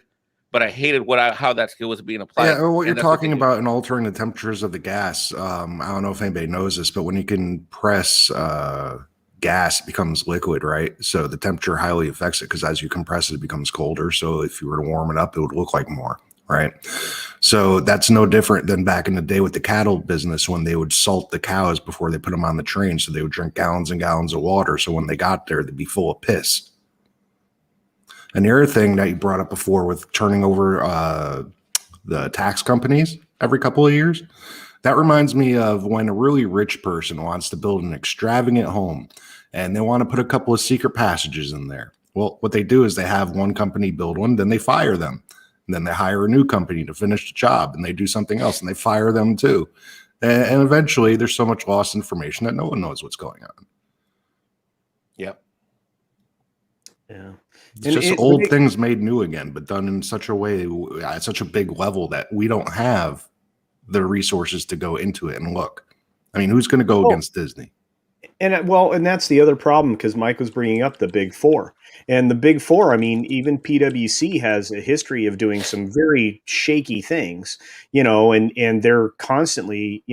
[SPEAKER 5] but I hated how that skill was being applied.
[SPEAKER 4] Yeah, what you're talking about in altering the temperatures of the gas. I don't know if anybody knows this, but when you can press gas, it becomes liquid, right? So the temperature highly affects it because as you compress it, it becomes colder. So if you were to warm it up, it would look like more, right? So that's no different than back in the day with the cattle business when they would salt the cows before they put them on the train. So they would drink gallons and gallons of water. So when they got there, they'd be full of piss. And the other thing that you brought up before with turning over the tax companies every couple of years, that reminds me of when a really rich person wants to build an extravagant home and they want to put a couple of secret passages in there. Well, what they do is they have one company build one, then they fire them. And then they hire a new company to finish the job and they do something else and they fire them too. And eventually there's so much lost information that no one knows what's going on.
[SPEAKER 5] Yep.
[SPEAKER 3] Yeah.
[SPEAKER 4] It's just old things made new again, but done in such a way, at such a big level that we don't have the resources to go into it and look. I mean, who's going to go against Disney?
[SPEAKER 3] And that's the other problem, because Mike was bringing up the Big Four, and the Big Four. I mean, even PwC has a history of doing some very shaky things, and they're constantly,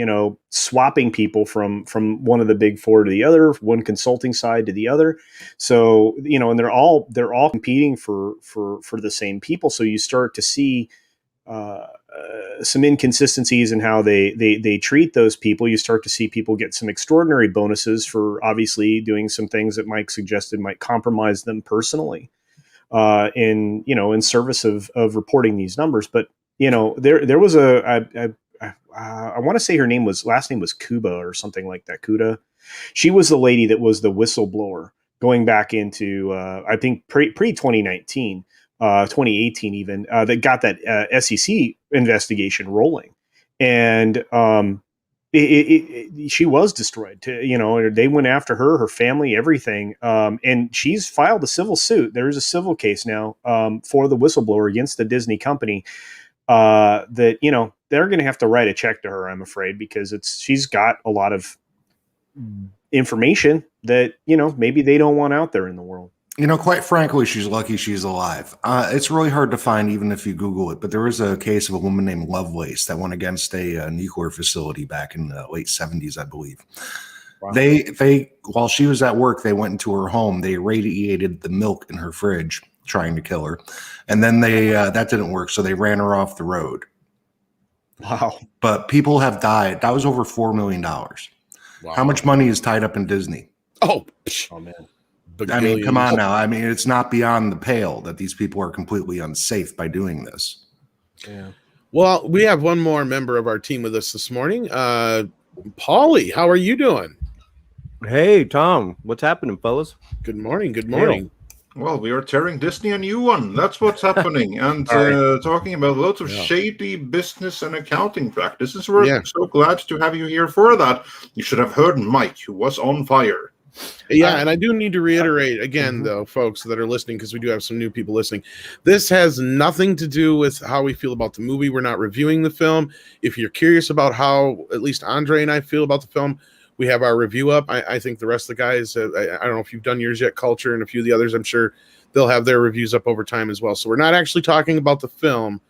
[SPEAKER 3] swapping people from one of the Big Four to the other, one consulting side to the other. So, and they're all competing for the same people. So you start to see some inconsistencies in how they treat those people. You start to see people get some extraordinary bonuses for obviously doing some things that Mike suggested might compromise them personally, in service of reporting these numbers. But there was I want to say her last name was Kuba or something like that. Kuda. She was the lady that was the whistleblower going back into I think pre 2019. 2018 even, that got that SEC investigation rolling, and she was destroyed. They went after her family, everything, and she's filed a civil suit. There is a civil case now for the whistleblower against the Disney company. That they're going to have to write a check to her, I'm afraid, because she's got a lot of information that maybe they don't want out there in the world.
[SPEAKER 4] Quite frankly, she's lucky she's alive. It's really hard to find, even if you Google it. But there was a case of a woman named Lovelace that went against a nuclear facility back in the late 70s, I believe. Wow. They while she was at work, they went into her home. They irradiated the milk in her fridge, trying to kill her, and then that didn't work, so they ran her off the road.
[SPEAKER 3] Wow!
[SPEAKER 4] But people have died. That was over $4 million. Wow. How much money is tied up in Disney?
[SPEAKER 1] Oh man.
[SPEAKER 4] I mean, come on now. I mean, it's not beyond the pale that these people are completely unsafe by doing this.
[SPEAKER 1] Yeah. Well, we have one more member of our team with us this morning. Paulie, how are you doing?
[SPEAKER 6] Hey, Tom. What's happening, fellas?
[SPEAKER 1] Good morning. Good morning.
[SPEAKER 2] Well, we are tearing Disney a new one. That's what's happening. And talking about lots of shady business and accounting practices. We're so glad to have you here for that. You should have heard Mike, who was on fire.
[SPEAKER 1] Yeah, and I do need to reiterate again, though, folks that are listening, because we do have some new people listening. This has nothing to do with how we feel about the movie. We're not reviewing the film. If you're curious about how at least Andre and I feel about the film, we have our review up. I think the rest of the guys, I don't know if you've done yours yet, Culture, and a few of the others, I'm sure they'll have their reviews up over time as well. So we're not actually talking about the film.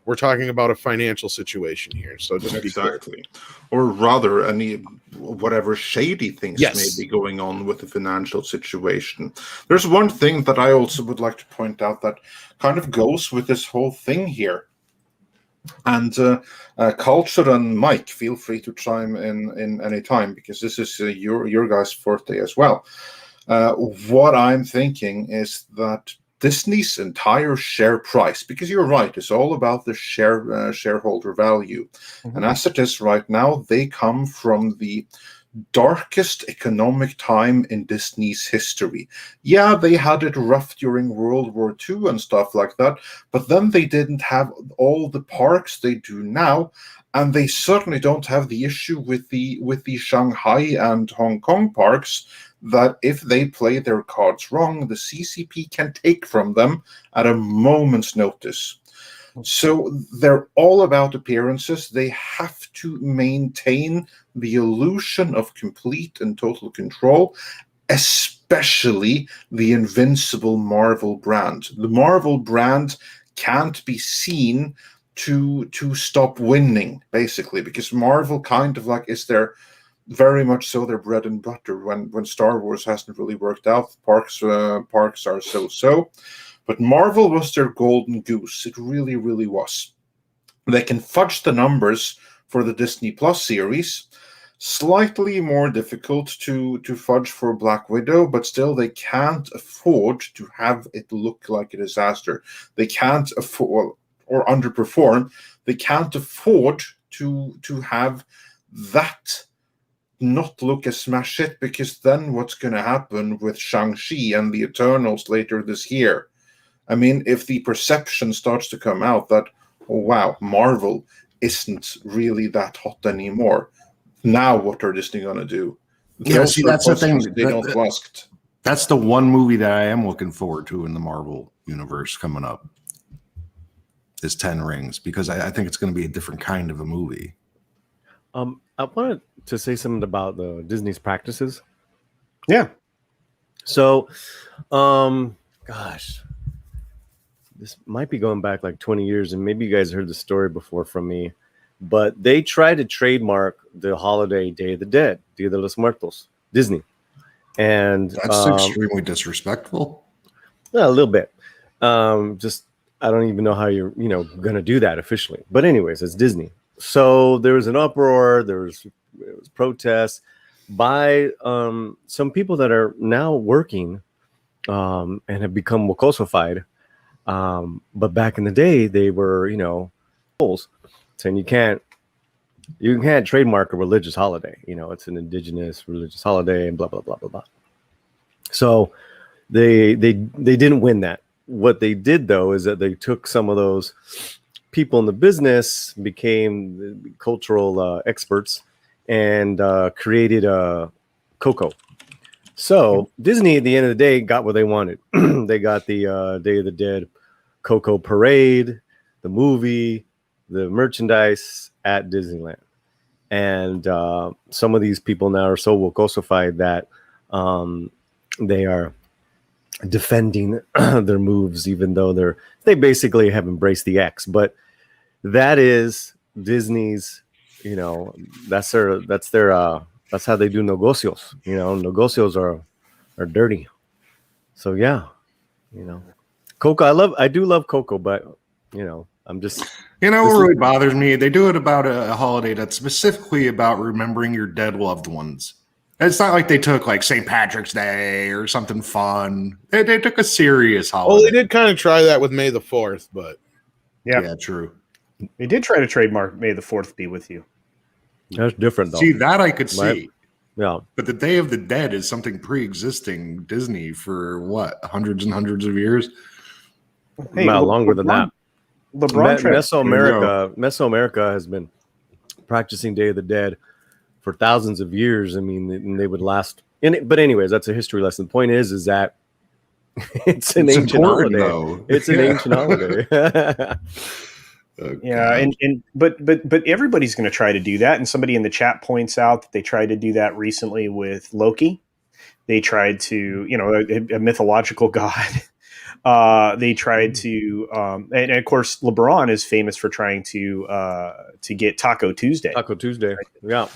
[SPEAKER 1] We're talking about a financial situation here. So just
[SPEAKER 2] exactly. Or rather, any whatever shady things may be going on with the financial situation. There's one thing that I also would like to point out that kind of goes with this whole thing here. And Culture and Mike, feel free to chime in any time, because this is your guys' forte as well. What I'm thinking is that Disney's entire share price, because you're right, it's all about the shareholder value. Mm-hmm. And as it is right now, they come from the darkest economic time in Disney's history. Yeah, they had it rough during World War II and stuff like that, but then they didn't have all the parks they do now, and they certainly don't have the issue with the Shanghai and Hong Kong parks, that if they play their cards wrong, the CCP can take from them at a moment's notice. So they're all about appearances. They have to maintain the illusion of complete and total control, especially the invincible Marvel brand. The Marvel brand can't be seen to stop winning, basically, because Marvel kind of like is their very much so their bread and butter. When Star Wars hasn't really worked out, parks are so. But Marvel was their golden goose. It really, really was. They can fudge the numbers for the Disney Plus series. Slightly more difficult to fudge for Black Widow, but still they can't afford to have it look like a disaster. They can't afford or underperform. They can't afford to have that not look a smash hit, because then what's going to happen with Shang-Chi and the Eternals later this year? I mean, if the perception starts to come out that, oh, wow, Marvel isn't really that hot anymore, now what are Disney going to do?
[SPEAKER 4] That's the thing.
[SPEAKER 2] They don't ask.
[SPEAKER 4] That's the one movie that I am looking forward to in the Marvel universe coming up is 10 Rings, because I think it's going to be a different kind of a movie.
[SPEAKER 6] I wanted to say something about the Disney's practices.
[SPEAKER 3] Yeah.
[SPEAKER 6] So, gosh, this might be going back like 20 years, and maybe you guys heard the story before from me, but they tried to trademark the holiday Day of the Dead, Dia de los Muertos, Disney. And
[SPEAKER 4] that's extremely disrespectful.
[SPEAKER 6] a little bit. Just I don't even know how you're, going to do that officially. But anyways, it's Disney. So there was an uproar. There was protests by some people that are now working and have become Wokosified. But back in the day, they were, saying you can't trademark a religious holiday. It's an indigenous religious holiday and blah, blah, blah, blah, blah. So they didn't win that. What they did, though, is that they took some of those people in the business, became cultural experts, and created Coco. So Disney, at the end of the day, got what they wanted. They got the Day of the Dead Coco parade, the movie, the merchandise at Disneyland. And some of these people now are so Wokosified that they are defending their moves, even though they basically have embraced the X. But that is Disney's, that's how they do negocios. Negocios are dirty. So yeah, Coco. I do love Coco, but I'm just.
[SPEAKER 4] What really bothers me? They do it about a holiday that's specifically about remembering your dead loved ones. It's not like they took like St. Patrick's Day or something fun. They took a serious holiday.
[SPEAKER 1] Well, they did kind of try that with May the 4th, but
[SPEAKER 4] yeah, true.
[SPEAKER 3] They did try to trademark May the 4th be with you.
[SPEAKER 6] That's different, though.
[SPEAKER 4] See, that I could see.
[SPEAKER 6] Right? Yeah.
[SPEAKER 4] But the Day of the Dead is something pre-existing Disney for what, hundreds and hundreds of years?
[SPEAKER 6] Hey, longer than that.
[SPEAKER 3] Mesoamerica
[SPEAKER 6] Mesoamerica has been practicing Day of the Dead for thousands of years. I mean, they would last. But anyways, that's a history lesson. The point is that it's an ancient holiday.
[SPEAKER 4] Though.
[SPEAKER 6] It's an ancient holiday.
[SPEAKER 3] Yeah, but everybody's going to try to do that. And somebody in the chat points out that they tried to do that recently with Loki. They tried to, a mythological god. They tried to, and of course, LeBron is famous for trying to get Taco Tuesday.
[SPEAKER 6] Taco Tuesday,
[SPEAKER 3] yeah.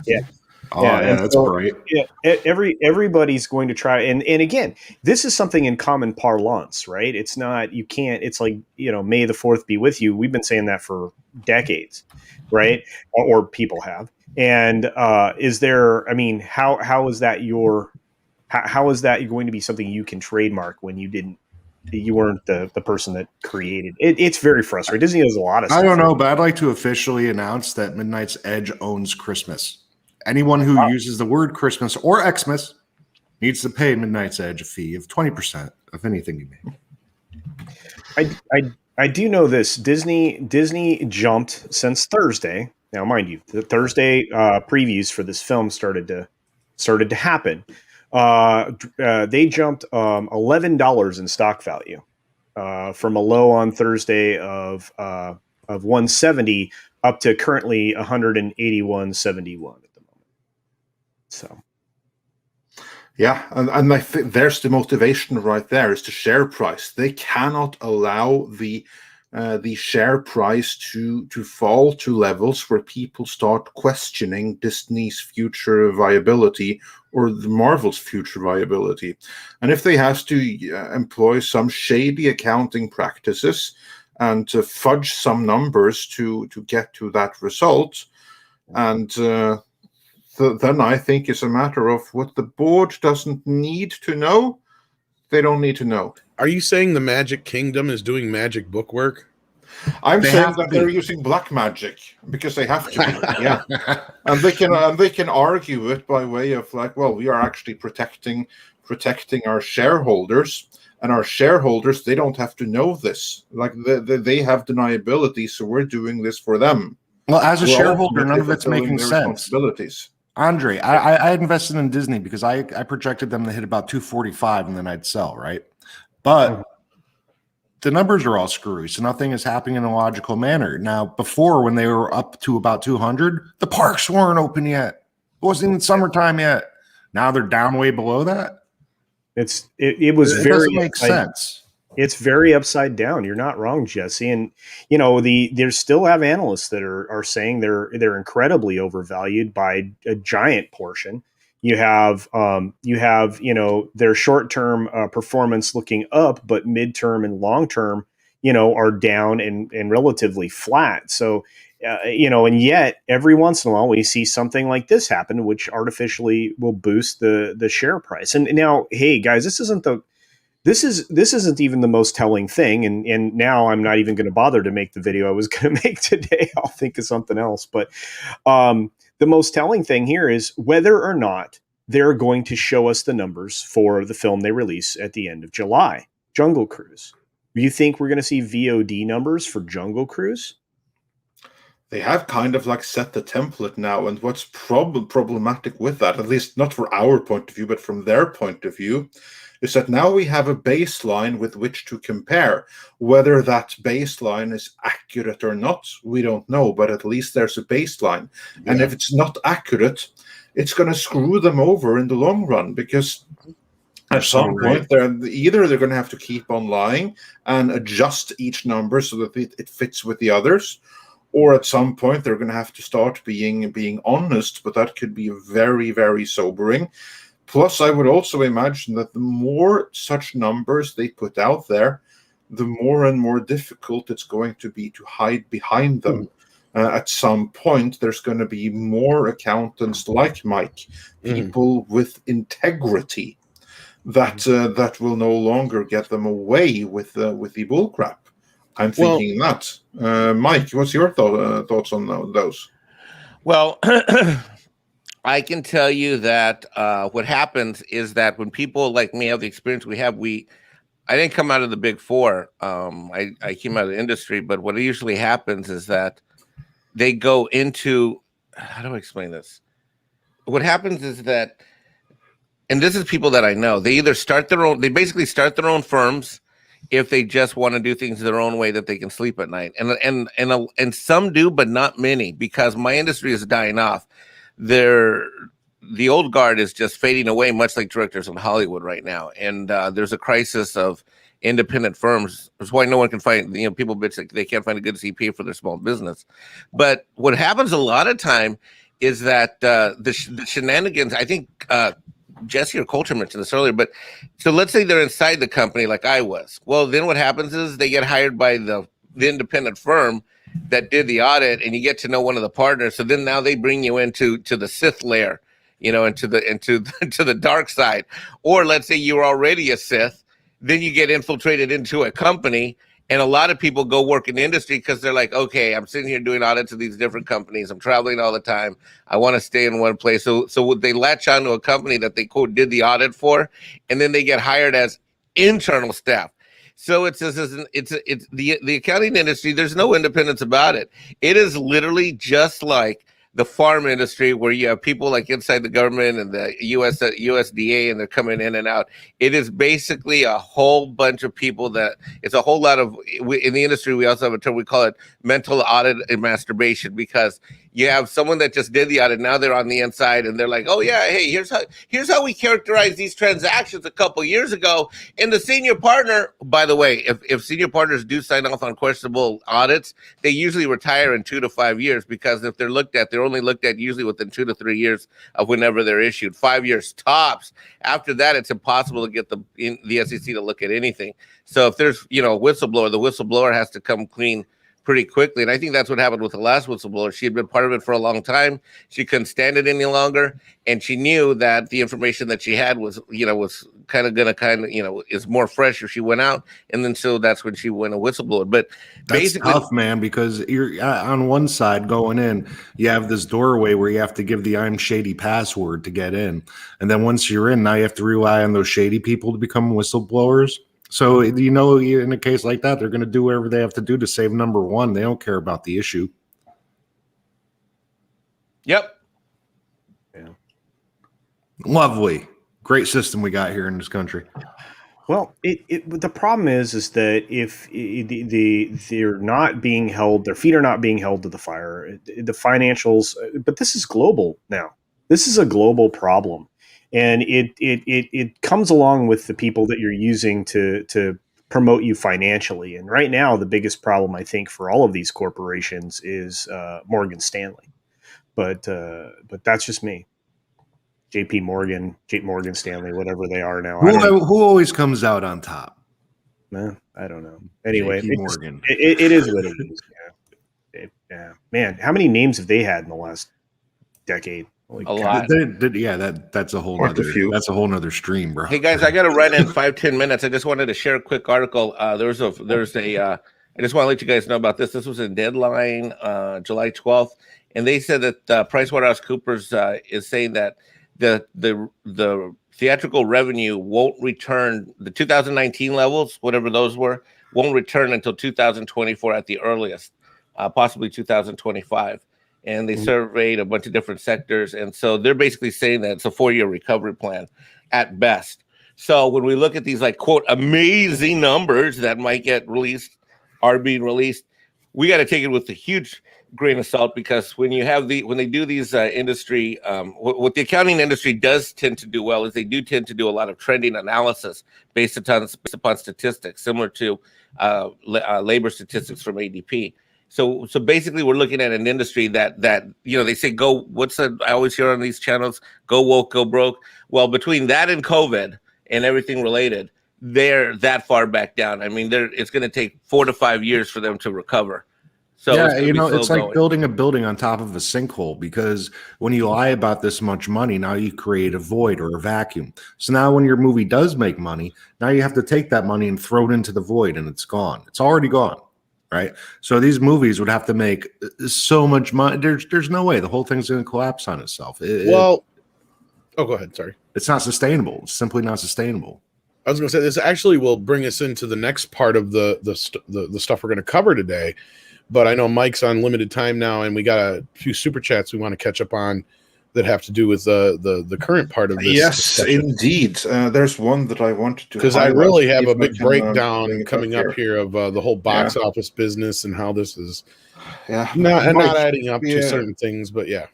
[SPEAKER 4] Oh, yeah, that's great.
[SPEAKER 3] Yeah, everybody's going to try, and again, this is something in common parlance, right? It's not it's like May the 4th be with you. We've been saying that for decades, right? Or people have. And is there? I mean, how is that how is that going to be something you can trademark when you weren't the person that created it? It's very frustrating. Disney does a lot of stuff.
[SPEAKER 4] I don't know, but I'd like to officially announce that Midnight's Edge owns Christmas. Anyone who uses the word Christmas or Xmas needs to pay Midnight's Edge a fee of 20% of anything you
[SPEAKER 3] make. I do know this. Disney jumped since Thursday. Now, mind you, the Thursday previews for this film started to happen. They jumped $11 in stock value from a low on Thursday of $170 up to currently $181.71. So,
[SPEAKER 2] yeah, and I think there's the motivation right there is the share price. They cannot allow the share price to fall to levels where people start questioning Disney's future viability or the Marvel's future viability. And if they have to employ some shady accounting practices and to fudge some numbers to get to that result, and then I think it's a matter of what the board doesn't need to know. They don't need to know.
[SPEAKER 1] Are you saying the Magic Kingdom is doing magic book work?
[SPEAKER 2] I'm saying that they're using black magic because they have to be. Yeah, and they can argue it by way of like, well, we are actually protecting our shareholders, and our shareholders, they don't have to know this. Like they have deniability, so we're doing this for them.
[SPEAKER 4] Well, as a shareholder, none of it's making sense. Andre, I invested in Disney because I projected them to hit about 245 and then I'd sell, right? But the numbers are all screwy, so nothing is happening in a logical manner. Now, before, when they were up to about 200, the parks weren't open yet. It wasn't even summertime yet. Now they're down way below that.
[SPEAKER 3] It was
[SPEAKER 4] It
[SPEAKER 3] very
[SPEAKER 4] doesn't make sense.
[SPEAKER 3] It's very upside down. You're not wrong, Jesse. And you know, there's still have analysts that are saying they're incredibly overvalued by a giant portion. You have you know, their short term performance looking up, but midterm and long term, you know, are down and relatively flat. So you know, and yet every once in a while we see something like this happen, which artificially will boost the share price. And now, hey guys, this isn't even the most telling thing, and now I'm not even going to bother to make the video I was going to make today. I'll think of something else. But the most telling thing here is whether or not they're going to show us the numbers for the film they release at the end of July, Jungle Cruise. Do you think we're going to see VOD numbers for Jungle Cruise?
[SPEAKER 2] They have kind of like set the template now, and what's problematic with that, at least not for our point of view, but from their point of view, is that now we have a baseline with which to compare. Whether that baseline is accurate or not, we don't know, but at least there's a baseline. Yeah. And if it's not accurate, it's going to screw them over in the long run, because at some point they're going to have to keep on lying and adjust each number so that it fits with the others. Or at some point, they're going to have to start being honest, but that could be very, very sobering. Plus, I would also imagine that the more such numbers they put out there, the more and more difficult it's going to be to hide behind them. At some point, there's going to be more accountants like Mike, people with integrity, that will no longer get them away with the bullcrap. I'm thinking that. Mike, what's your thoughts on those?
[SPEAKER 5] Well, I can tell you that what happens is that when people like me have the experience we have, I didn't come out of the Big Four. I came out of the industry, but what usually happens is that they go into, how do I explain this? What happens is that, and this is people that I know, they basically start their own firms if they just want to do things their own way, that they can sleep at night. And some do, but not many, because my industry is dying off. The old guard is just fading away, much like directors in Hollywood right now. And there's a crisis of independent firms. That's why no one can find, people bitch that they can't find a good CPA for their small business. But what happens a lot of time is that the shenanigans, I think, Jesse or Coulter mentioned this earlier, but so let's say they're inside the company like I was. Well, then what happens is they get hired by the independent firm that did the audit, and you get to know one of the partners. So then now they bring you into the Sith lair, into the dark side. Or let's say you're already a Sith, then you get infiltrated into a company. And a lot of people go work in the industry because they're like, okay, I'm sitting here doing audits of these different companies. I'm traveling all the time. I want to stay in one place. So they latch onto a company that they quote did the audit for, and then they get hired as internal staff. So it's the accounting industry. There's no independence about it. It is literally just like the farm industry, where you have people like inside the government and the USDA, and they're coming in and out. It is basically a whole bunch of people that it's a whole lot of, in the industry, we also have a term, we call it mental audit and masturbation, because you have someone that just did the audit. Now they're on the inside and they're like, oh yeah, hey, here's how we characterize these transactions a couple years ago. And the senior partner, by the way, if senior partners do sign off on questionable audits, they usually retire in 2 to 5 years, because if they're only looked at usually within 2 to 3 years of whenever they're issued. 5 years tops. After that, it's impossible to get the SEC to look at anything. So if there's a whistleblower, the whistleblower has to come clean pretty quickly. And I think that's what happened with the last whistleblower. She had been part of it for a long time. She couldn't stand it any longer. And she knew that the information that she had was is more fresh if she went out. And then so that's when she went a whistleblower. But
[SPEAKER 4] that's
[SPEAKER 5] basically
[SPEAKER 4] tough, man, because you're on one side going in, you have this doorway where you have to give the I'm shady password to get in. And then once you're in, now you have to rely on those shady people to become whistleblowers. So, in a case like that, they're going to do whatever they have to do to save number one. They don't care about the issue.
[SPEAKER 5] Yep.
[SPEAKER 3] Yeah.
[SPEAKER 4] Lovely. Great system we got here in this country.
[SPEAKER 3] Well, the problem is that if they're not being held, their feet are not being held to the fire, the financials, but this is global now. This is a global problem. and it comes along with the people that you're using to promote you financially. And right now, the biggest problem, I think, for all of these corporations is Morgan Stanley. But that's just me. JP Morgan Stanley, whatever they are now.
[SPEAKER 4] Who always comes out on top?
[SPEAKER 3] I don't know. Anyway,
[SPEAKER 4] JP Morgan.
[SPEAKER 3] It is what it is. Yeah. Man, how many names have they had in the last decade?
[SPEAKER 5] A lot.
[SPEAKER 4] That's a whole nother stream, bro.
[SPEAKER 5] Hey guys, I got to run in 5-10 minutes. I just wanted to share a quick article. I just want to let you guys know about this. This was in Deadline, July 12th, and they said that PricewaterhouseCoopers is saying that the theatrical revenue won't return, the 2019 levels, whatever those were, won't return until 2024 at the earliest, possibly 2025. And they surveyed a bunch of different sectors, and so they're basically saying that it's a 4-year recovery plan at best. So when we look at these, like, quote, amazing numbers that might get released, are being released, we got to take it with a huge grain of salt, because when they do these industry, what the accounting industry does tend to do well is they do tend to do a lot of trending analysis based upon statistics, similar to labor statistics from ADP. So basically, we're looking at an industry that they say I always hear on these channels, go woke, go broke. Well, between that and COVID and everything related, they're that far back down. I mean, it's going to take 4 to 5 years for them to recover. So
[SPEAKER 4] it's like building a building on top of a sinkhole, because when you lie about this much money, now you create a void or a vacuum. So now when your movie does make money, now you have to take that money and throw it into the void, and it's gone. It's already gone, right? So these movies would have to make so much money. There's no way the whole thing's going to collapse on itself.
[SPEAKER 1] Go ahead. Sorry.
[SPEAKER 4] It's not sustainable. It's simply not sustainable.
[SPEAKER 1] I was going to say, this actually will bring us into the next part of the stuff we're going to cover today. But I know Mike's on limited time now, and we got a few super chats we want to catch up on that have to do with the current part of this.
[SPEAKER 2] Yes,
[SPEAKER 1] discussion.
[SPEAKER 2] Indeed. There's one that I wanted to,
[SPEAKER 1] because I really have a big breakdown coming up here of the whole box office business and how this is not adding up to certain things. But
[SPEAKER 2] yeah,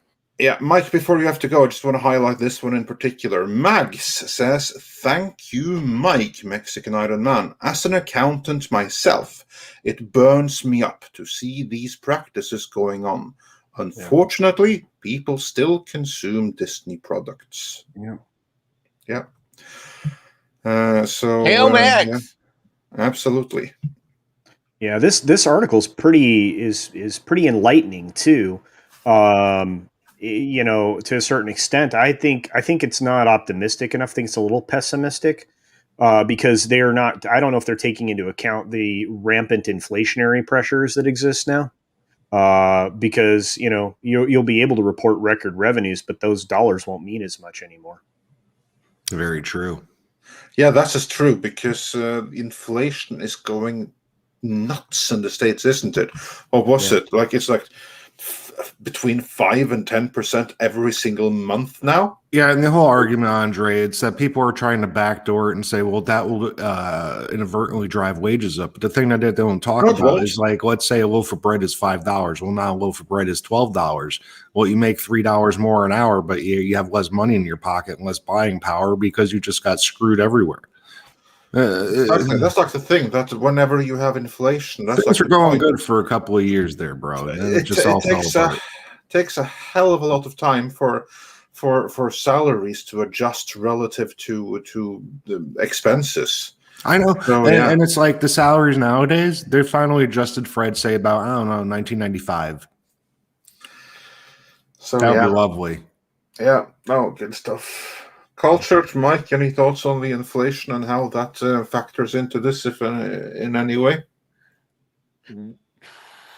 [SPEAKER 2] Mike, before you have to go, I just want to highlight this one in particular. Mags says, "Thank you, Mike, Mexican Iron Man. As an accountant myself, it burns me up to see these practices going on. Unfortunately, people still consume Disney products." Yeah.
[SPEAKER 5] Hail Max!
[SPEAKER 2] Absolutely.
[SPEAKER 3] Yeah, this article is pretty enlightening too. To a certain extent, I think it's not optimistic enough. I think it's a little pessimistic, because they're not. I don't know if they're taking into account the rampant inflationary pressures that exist now. Because you'll be able to report record revenues, but those dollars won't mean as much anymore.
[SPEAKER 4] Very true.
[SPEAKER 2] Yeah, that's just true, because inflation is going nuts in the States, isn't it? Or was it? It's like between 5 and 10% every single month now.
[SPEAKER 4] Yeah, and the whole argument, Andre, it's that people are trying to backdoor it and say, well, that will inadvertently drive wages up. But the thing that they don't talk about is, like, let's say a loaf of bread is $5. Well, now a loaf of bread is $12. Well, you make $3 more an hour, but you have less money in your pocket and less buying power because you just got screwed everywhere.
[SPEAKER 2] That's like the thing, that whenever you have inflation,
[SPEAKER 4] things are going good for a couple of years there, bro.
[SPEAKER 2] It takes a hell of a lot of time for salaries to adjust relative to the expenses.
[SPEAKER 4] I know, and it's like the salaries nowadays, they're finally adjusted for, I'd say, about 1995. So that would be lovely.
[SPEAKER 2] Yeah, no, good stuff. Cultured Mike, any thoughts on the inflation and how that factors into this, if in any way?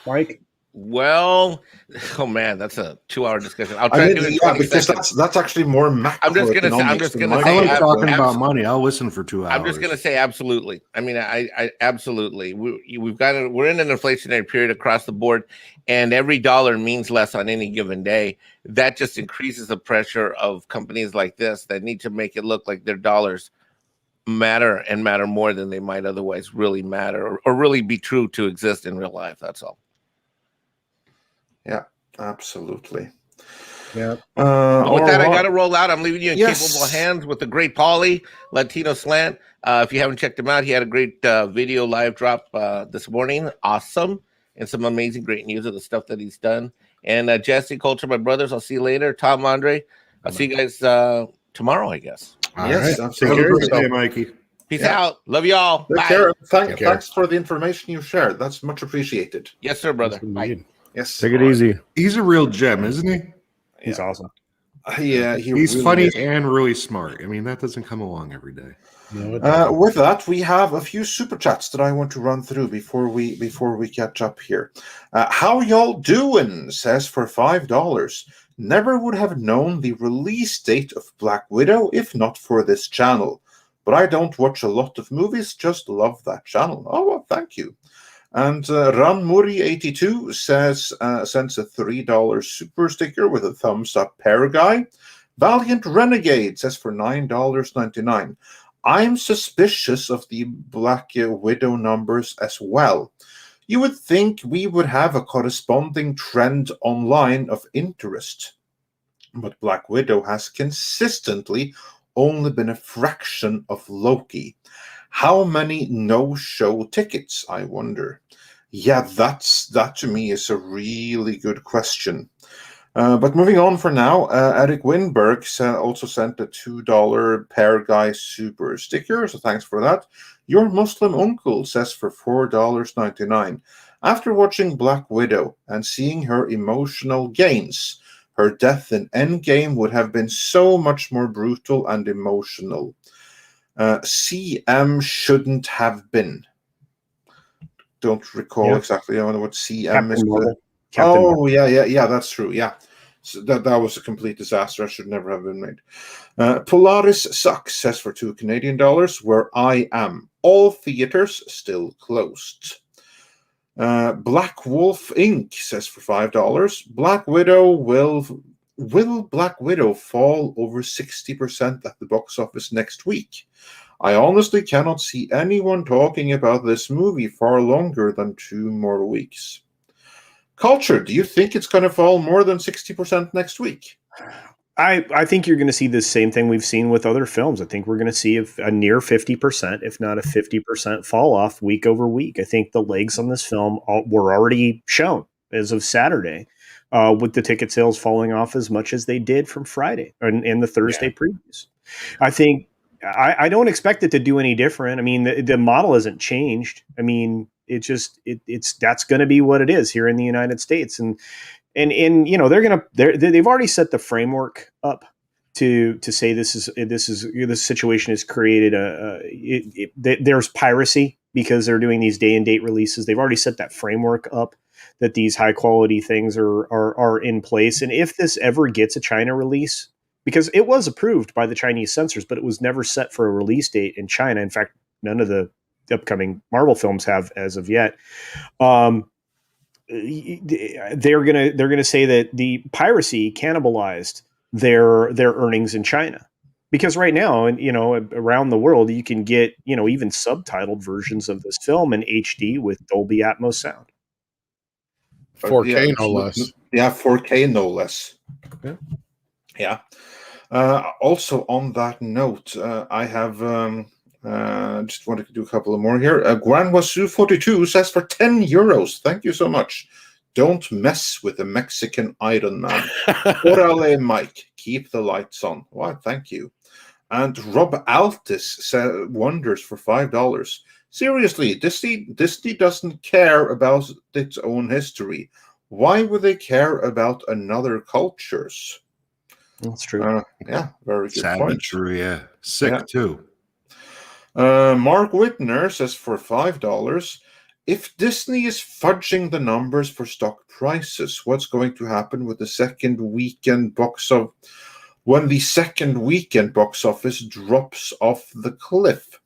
[SPEAKER 3] Mike?
[SPEAKER 5] Well, oh man, that's a 2-hour discussion. I'll try to do it in 20 seconds.
[SPEAKER 2] That's actually more macro.
[SPEAKER 5] I'm just gonna say
[SPEAKER 4] I like talking about money. I'll listen for 2 hours.
[SPEAKER 5] I'm just gonna say absolutely. I mean, I absolutely. We're in an inflationary period across the board, and every dollar means less on any given day. That just increases the pressure of companies like this that need to make it look like their dollars matter, and matter more than they might otherwise really matter, or really be true to exist in real life. That's all.
[SPEAKER 2] Yeah, absolutely.
[SPEAKER 3] Yeah.
[SPEAKER 5] Well, with that, I
[SPEAKER 2] all
[SPEAKER 5] got
[SPEAKER 2] right.
[SPEAKER 5] to roll out. I'm leaving you in
[SPEAKER 2] Yes.
[SPEAKER 5] capable hands with the great Paulie, Latino Slant. If you haven't checked him out, he had a great video live drop this morning. Awesome. And some amazing, great news of the stuff that he's done. And Jesse, Culture, my brothers, I'll see you later. Tom, Andre, I'll see you guys tomorrow, I guess.
[SPEAKER 1] All
[SPEAKER 2] Yes,
[SPEAKER 1] right.
[SPEAKER 2] absolutely.
[SPEAKER 1] Take care of
[SPEAKER 4] Have a great
[SPEAKER 1] yourself.
[SPEAKER 4] day, Mikey.
[SPEAKER 5] Peace
[SPEAKER 2] Yeah.
[SPEAKER 5] out. Love you all.
[SPEAKER 2] Take
[SPEAKER 5] Bye.
[SPEAKER 2] care.
[SPEAKER 1] Take care.
[SPEAKER 2] Thanks for the information you shared. That's much appreciated.
[SPEAKER 5] Yes, sir, brother.
[SPEAKER 1] Yes,
[SPEAKER 5] Bye.
[SPEAKER 1] indeed.
[SPEAKER 2] Yes.
[SPEAKER 6] Take it
[SPEAKER 2] all right.
[SPEAKER 6] easy.
[SPEAKER 4] He's a real gem, isn't he?
[SPEAKER 3] He's awesome.
[SPEAKER 2] He's
[SPEAKER 4] He's funny
[SPEAKER 2] is.
[SPEAKER 4] and really smart. I mean, that doesn't come along every day.
[SPEAKER 1] No, it doesn't.
[SPEAKER 2] With that, we have a few super chats that I want to run through before we catch up here. How y'all doing? Says for $5. Never would have known the release date of Black Widow if not for this channel. But I don't watch a lot of movies, just love that channel. Oh, well, thank you. And Ranmuri82 says, sends a $3 super sticker with a thumbs up pair guy. Valiant Renegade says for $9.99. I'm suspicious of the Black Widow numbers as well. You would think we would have a corresponding trend online of interest. But Black Widow has consistently only been a fraction of Loki. How many no-show tickets, I wonder? Yeah, that to me is a really good question. But moving on for now, Eric Winberg also sent a $2 pair guy super sticker, so thanks for that. Your Muslim uncle says for $4.99. After watching Black Widow and seeing her emotional gains, her death in Endgame would have been so much more brutal and emotional. CM shouldn't have been. Don't recall exactly what CM
[SPEAKER 3] Captain
[SPEAKER 2] is.
[SPEAKER 3] Marvel. Captain Marvel.
[SPEAKER 2] Yeah, that's true. Yeah. So that was a complete disaster. I should never have been made. Polaris Sucks says for $2 Canadian, where I am. All theaters still closed. Black Wolf Inc. says for $5. Black Widow will Black Widow fall over 60% at the box office next week? I honestly cannot see anyone talking about this movie far longer than 2 more weeks. Culture, do you think it's going to fall more than 60% next week?
[SPEAKER 3] I think you're going to see the same thing we've seen with other films. I think we're going to see a near 50%, if not a 50% fall off week over week. I think the legs on this film were already shown as of Saturday, with the ticket sales falling off as much as they did from Friday and the Thursday previews. I think I don't expect it to do any different. I mean, the model hasn't changed. I mean, it's that's going to be what it is here in the United States. And you know, they've already set the framework up to say this situation has created there's piracy because they're doing these day and date releases. They've already set that framework up that these high quality things are in place. And if this ever gets a China release, because it was approved by the Chinese censors, but it was never set for a release date in China. In fact, none of the upcoming Marvel films have as of yet. They're gonna say that the piracy cannibalized their earnings in China, because right now, and you know, around the world, you can get, you know, even subtitled versions of this film in HD with Dolby Atmos sound.
[SPEAKER 1] 4K, no less.
[SPEAKER 2] Yeah, 4K, no less. Yeah. Also, on that note, I have just wanted to do a couple of more here. Guanwasu42 says for €10. Thank you so much. Don't mess with the Mexican Iron Man. Orale Mike, keep the lights on. Why, thank you. And Rob Altis wonders for $5. Seriously, Disney doesn't care about its own history. Why would they care about another culture's?
[SPEAKER 3] That's true.
[SPEAKER 2] Yeah, very good
[SPEAKER 4] Sad
[SPEAKER 2] point.
[SPEAKER 4] but true, yeah. Sick too.
[SPEAKER 2] Mark Whitner says for $5, if Disney is fudging the numbers for stock prices, what's going to happen with the second weekend box of when the second weekend box office drops off the cliff?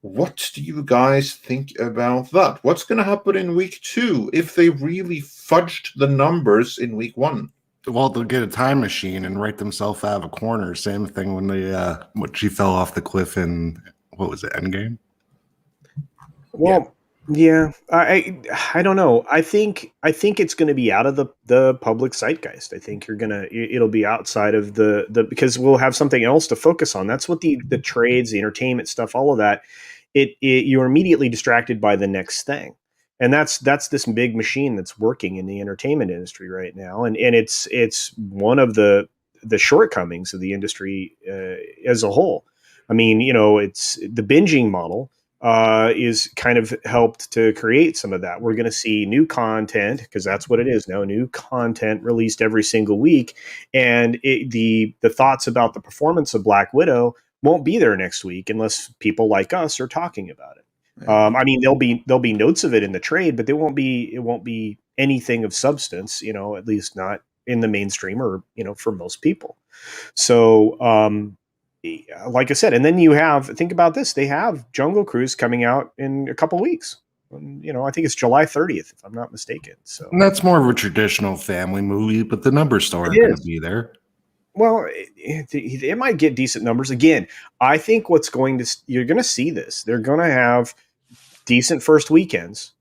[SPEAKER 2] What do you guys think about that? What's going to happen in week 2 if they really fudged the numbers in week 1?
[SPEAKER 4] Well, they'll get a time machine and write themselves out of a corner. Same thing when when she fell off the cliff in, what was it, Endgame?
[SPEAKER 3] Well, Yeah, I don't know. I think it's going to be out of the public zeitgeist. I think it'll be outside of the because we'll have something else to focus on. That's what the trades, the entertainment stuff, all of that. You're immediately distracted by the next thing, and that's this big machine that's working in the entertainment industry right now, and it's one of the shortcomings of the industry as a whole. I mean, it's the binging model is kind of helped to create some of that. We're going to see new content because that's what it is now. New content released every single week, and the thoughts about the performance of Black Widow won't be there next week unless people like us are talking about it. I mean, there'll be notes of it in the trade, but it won't be anything of substance. At least not in the mainstream or for most people. So like I said, and then think about this. They have Jungle Cruise coming out in a couple weeks. I think it's July 30th, if I'm not mistaken. So
[SPEAKER 4] And that's more of a traditional family movie, but the numbers still aren't going to be there.
[SPEAKER 3] Well, it might get decent numbers. Again, I think you're going to see this. They're going to have decent first weekends,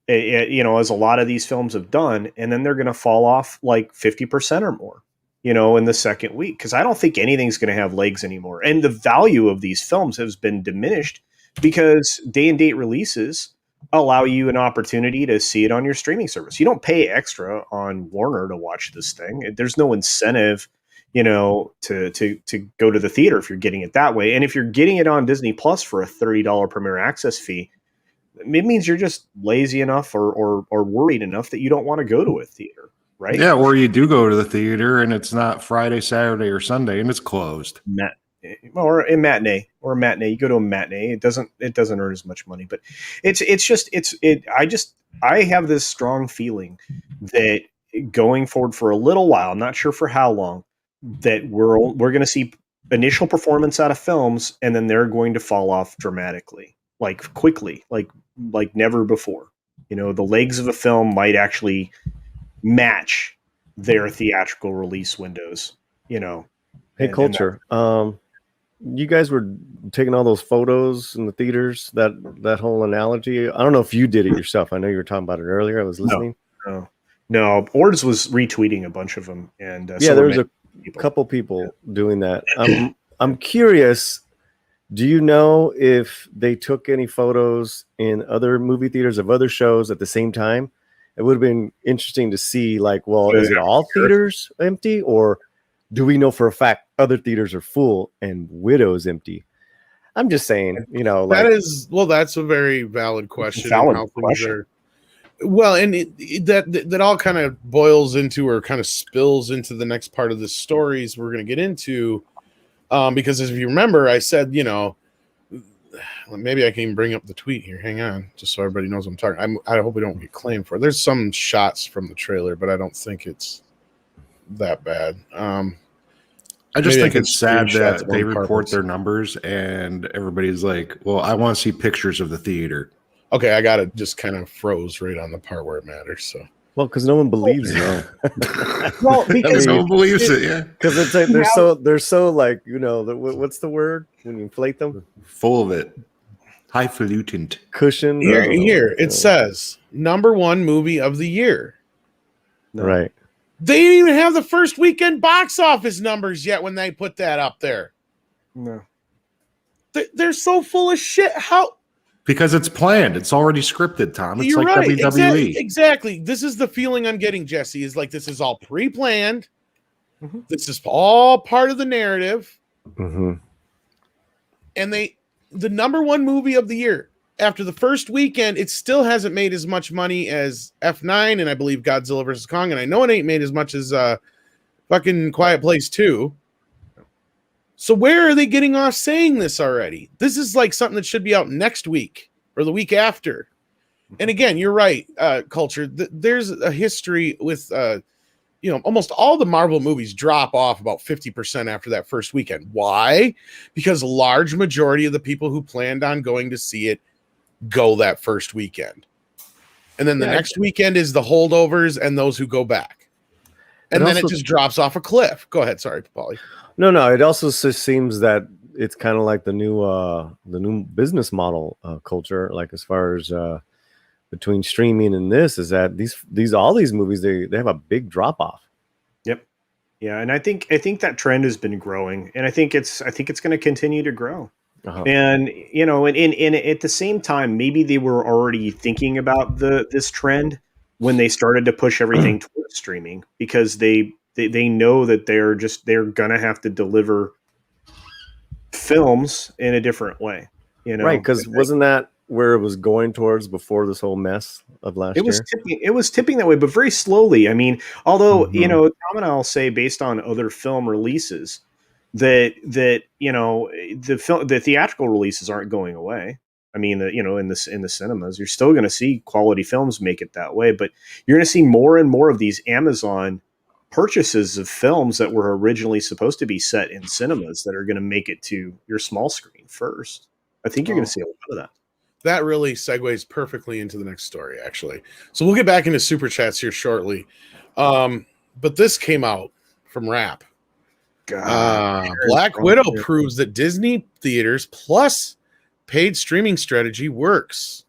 [SPEAKER 3] as a lot of these films have done, and then they're going to fall off like 50% or more. In the second week, because I don't think anything's going to have legs anymore. And the value of these films has been diminished because day and date releases allow you an opportunity to see it on your streaming service. You don't pay extra on Warner to watch this thing. There's no incentive, to go to the theater if you're getting it that way. And if you're getting it on Disney Plus for a $30 Premier Access fee, it means you're just lazy enough or worried enough that you don't want to go to a theater. Right?
[SPEAKER 4] Yeah, or you do go to the theater and it's not Friday, Saturday, or Sunday, and it's closed.
[SPEAKER 3] Or a matinee. You go to a matinee. It doesn't earn as much money, but I have this strong feeling that going forward for a little while, I'm not sure for how long, that we're going to see initial performance out of films, and then they're going to fall off dramatically, like quickly, like never before. The legs of a film might actually match their theatrical release windows,
[SPEAKER 6] Hey, Culture, you guys were taking all those photos in the theaters, that whole analogy. I don't know if you did it yourself. I know you were talking about it earlier. I was listening.
[SPEAKER 3] No. Ords was retweeting a bunch of them, and
[SPEAKER 6] there was a couple people doing that. I'm curious, do you know if they took any photos in other movie theaters of other shows at the same time? It would have been interesting to see, is it all theaters empty, or do we know for a fact other theaters are full and Widow's empty? I'm just saying,
[SPEAKER 1] that's a very valid question. Well, and that all kind of boils into or kind of spills into the next part of the stories we're going to get into, because if you remember, I said, maybe I can even bring up the tweet here. Hang on, just so everybody knows what I'm talking. I hope we don't get claimed for it. There's some shots from the trailer, but I don't think it's that bad.
[SPEAKER 4] I just think it's sad that they report their numbers and everybody's like, well, I want to see pictures of the theater.
[SPEAKER 1] Okay, I got it. Just kind of froze right on the part where it matters. So,
[SPEAKER 6] well, because no one believes it.
[SPEAKER 3] Well, because
[SPEAKER 4] no one believes it. Yeah,
[SPEAKER 6] because it's like they're so like what's the word when you inflate them?
[SPEAKER 4] Full of it. Highfalutin.
[SPEAKER 6] Cushion.
[SPEAKER 1] Here it says #1 movie of the year.
[SPEAKER 6] No. Right.
[SPEAKER 1] They didn't even have the first weekend box office numbers yet when they put that up there.
[SPEAKER 3] No.
[SPEAKER 1] They're so full of shit. How?
[SPEAKER 4] Because it's planned. It's already scripted, Tom. It's
[SPEAKER 1] You're
[SPEAKER 4] like
[SPEAKER 1] right.
[SPEAKER 4] WWE.
[SPEAKER 1] Exactly. This is the feeling I'm getting, Jesse, is like this is all pre-planned. Mm-hmm. This is all part of the narrative.
[SPEAKER 6] Mm-hmm.
[SPEAKER 1] And the #1 movie of the year, after the first weekend, it still hasn't made as much money as F9 and I believe Godzilla vs. Kong. And I know it ain't made as much as fucking Quiet Place 2. So where are they getting off saying this already? This is like something that should be out next week or the week after. And again, you're right, Culture. There's a history with, almost all the Marvel movies drop off about 50% after that first weekend. Why? Because a large majority of the people who planned on going to see it go that first weekend. And then the next weekend is the holdovers and those who go back. And then it just drops off a cliff. Go ahead. Sorry, Paulie.
[SPEAKER 6] No. It also just seems that it's kind of like the new business model culture, like as far as between streaming and this, is that these all these movies, they have a big drop off.
[SPEAKER 3] Yep. Yeah, and I think that trend has been growing, and I think it's going to continue to grow. And and at the same time, maybe they were already thinking about this trend when they started to push everything towards streaming, because they know that they're gonna have to deliver films in a different way.
[SPEAKER 6] Right? Because wasn't that where it was going towards before this whole mess of last year?
[SPEAKER 3] It was tipping that way, but very slowly. I mean, although Tom and I'll say, based on other film releases, that the theatrical releases aren't going away. I mean, in the cinemas, you're still going to see quality films make it that way, but you're going to see more and more of these Amazon purchases of films that were originally supposed to be set in cinemas that are going to make it to your small screen first. I think you're going to see a lot of that.
[SPEAKER 1] That really segues perfectly into the next story, actually. So we'll get back into super chats here shortly. But this came out from Rap. Black Widow proves that Disney theaters plus paid streaming strategy works.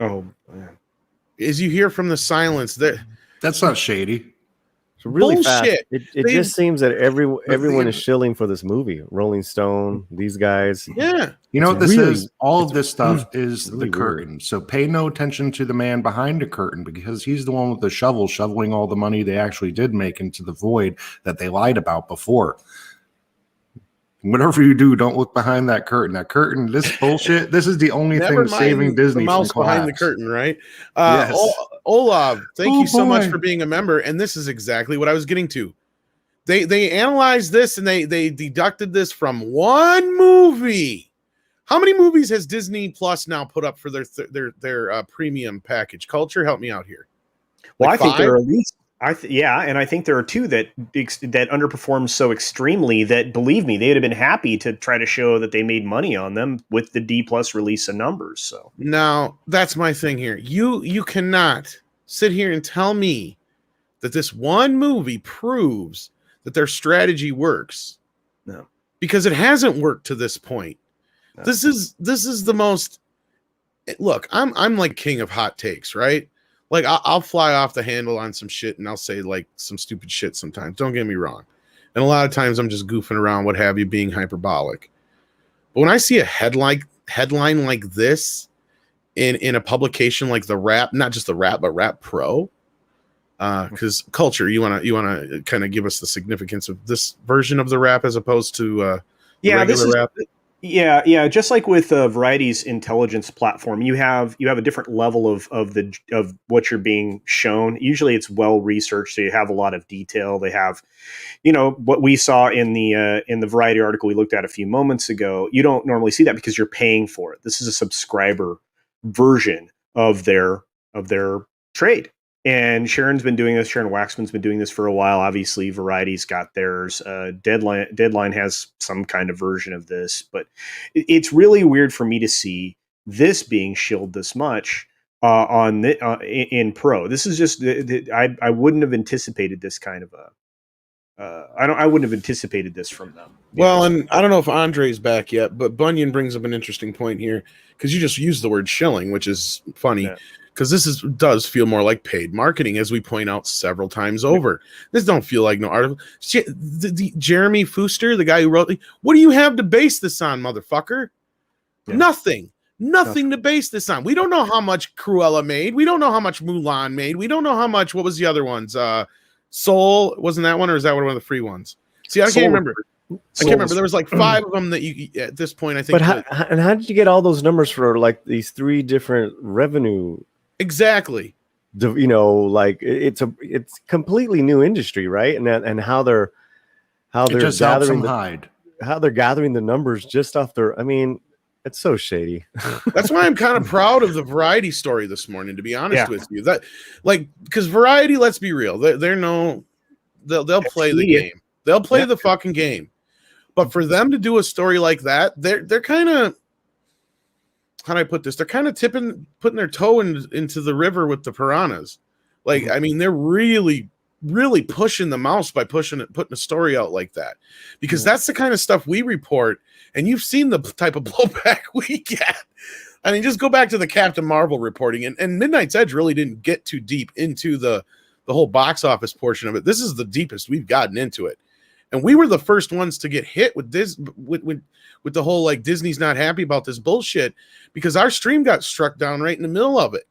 [SPEAKER 3] Oh, man.
[SPEAKER 1] As you hear from the silence,
[SPEAKER 4] that's not shady.
[SPEAKER 6] So really
[SPEAKER 1] bullshit.
[SPEAKER 6] Fast. It just seems that everyone is shilling for this movie. Rolling Stone, these guys.
[SPEAKER 1] Yeah.
[SPEAKER 4] You know what this is? All of this stuff is really the curtain. Weird. So pay no attention to the man behind the curtain, because he's the one with the shovel shoveling all the money they actually did make into the void that they lied about before. Whatever you do, don't look behind that curtain. That curtain, this bullshit, this is the only thing saving Disney
[SPEAKER 1] from collapse. Behind the curtain, right? Yes. Olav, thank you so much for being a member. And this is exactly what I was getting to. They analyzed this and they deducted this from one movie. How many movies has Disney Plus now put up for their premium package? Culture, help me out here.
[SPEAKER 3] Well, I think there are at least. And I think there are two that underperformed so extremely that, believe me, they'd have been happy to try to show that they made money on them with the D Plus release of numbers. So
[SPEAKER 1] now that's my thing here. You cannot sit here and tell me that this one movie proves that their strategy works.
[SPEAKER 3] No,
[SPEAKER 1] because it hasn't worked to this point. No. This is the most. Look, I'm like king of hot takes, right? Like I'll fly off the handle on some shit and I'll say like some stupid shit sometimes. Don't get me wrong. And a lot of times I'm just goofing around, what have you, being hyperbolic. But when I see a headline like this in a publication like the Wrap, not just the Wrap, but Wrap Pro, because Culture, you wanna kind of give us the significance of this version of the Wrap as opposed to regular Wrap.
[SPEAKER 3] Yeah. Just like with Variety's intelligence platform, you have a different level of what you're being shown. Usually, it's well researched, so you have a lot of detail. They have, what we saw in the Variety article we looked at a few moments ago. You don't normally see that because you're paying for it. This is a subscriber version of their trade. And Sharon's been doing this. Sharon Waxman's been doing this for a while. Obviously, Variety's got theirs. Deadline has some kind of version of this. But it's really weird for me to see this being shilled this much in Pro. This is just I wouldn't have anticipated this kind of I wouldn't have anticipated this from them.
[SPEAKER 1] Well, and I don't know if Andre's back yet, but Bunyan brings up an interesting point here, because you just used the word shilling, which is funny. Yeah. Because this does feel more like paid marketing, as we point out several times over. This don't feel like no article. The Jeremy Fooster, the guy who wrote, what do you have to base this on, motherfucker? Yeah. Nothing to base this on. We don't know how much Cruella made. We don't know how much Mulan made. We don't know how much. What was the other ones? Soul, wasn't that one, or is that one of the free ones? See, I can't remember. There was like 5 of them that you at this point. I think.
[SPEAKER 6] But how did you get all those numbers for like these 3 different revenue?
[SPEAKER 1] Exactly.
[SPEAKER 6] Like it's completely new industry, right? And how they're gathering the numbers just off their. I mean, it's so shady.
[SPEAKER 1] That's why I'm kind of proud of the Variety story this morning, to be honest with you. That because Variety, let's be real, they'll play the game. They'll play the fucking game. But for them to do a story like that, they're kind of. How do I put this? They're kind of putting their toe into the river with the piranhas. Like, I mean, they're really really pushing the mouse by putting a story out like that, because that's the kind of stuff we report, and you've seen the type of blowback we get. I mean, just go back to the Captain Marvel reporting, and Midnight's Edge really didn't get too deep into the whole box office portion of it. This is the deepest we've gotten into it, and we were the first ones to get hit with this, with the whole like Disney's not happy about this bullshit, because our stream got struck down right in the middle of it.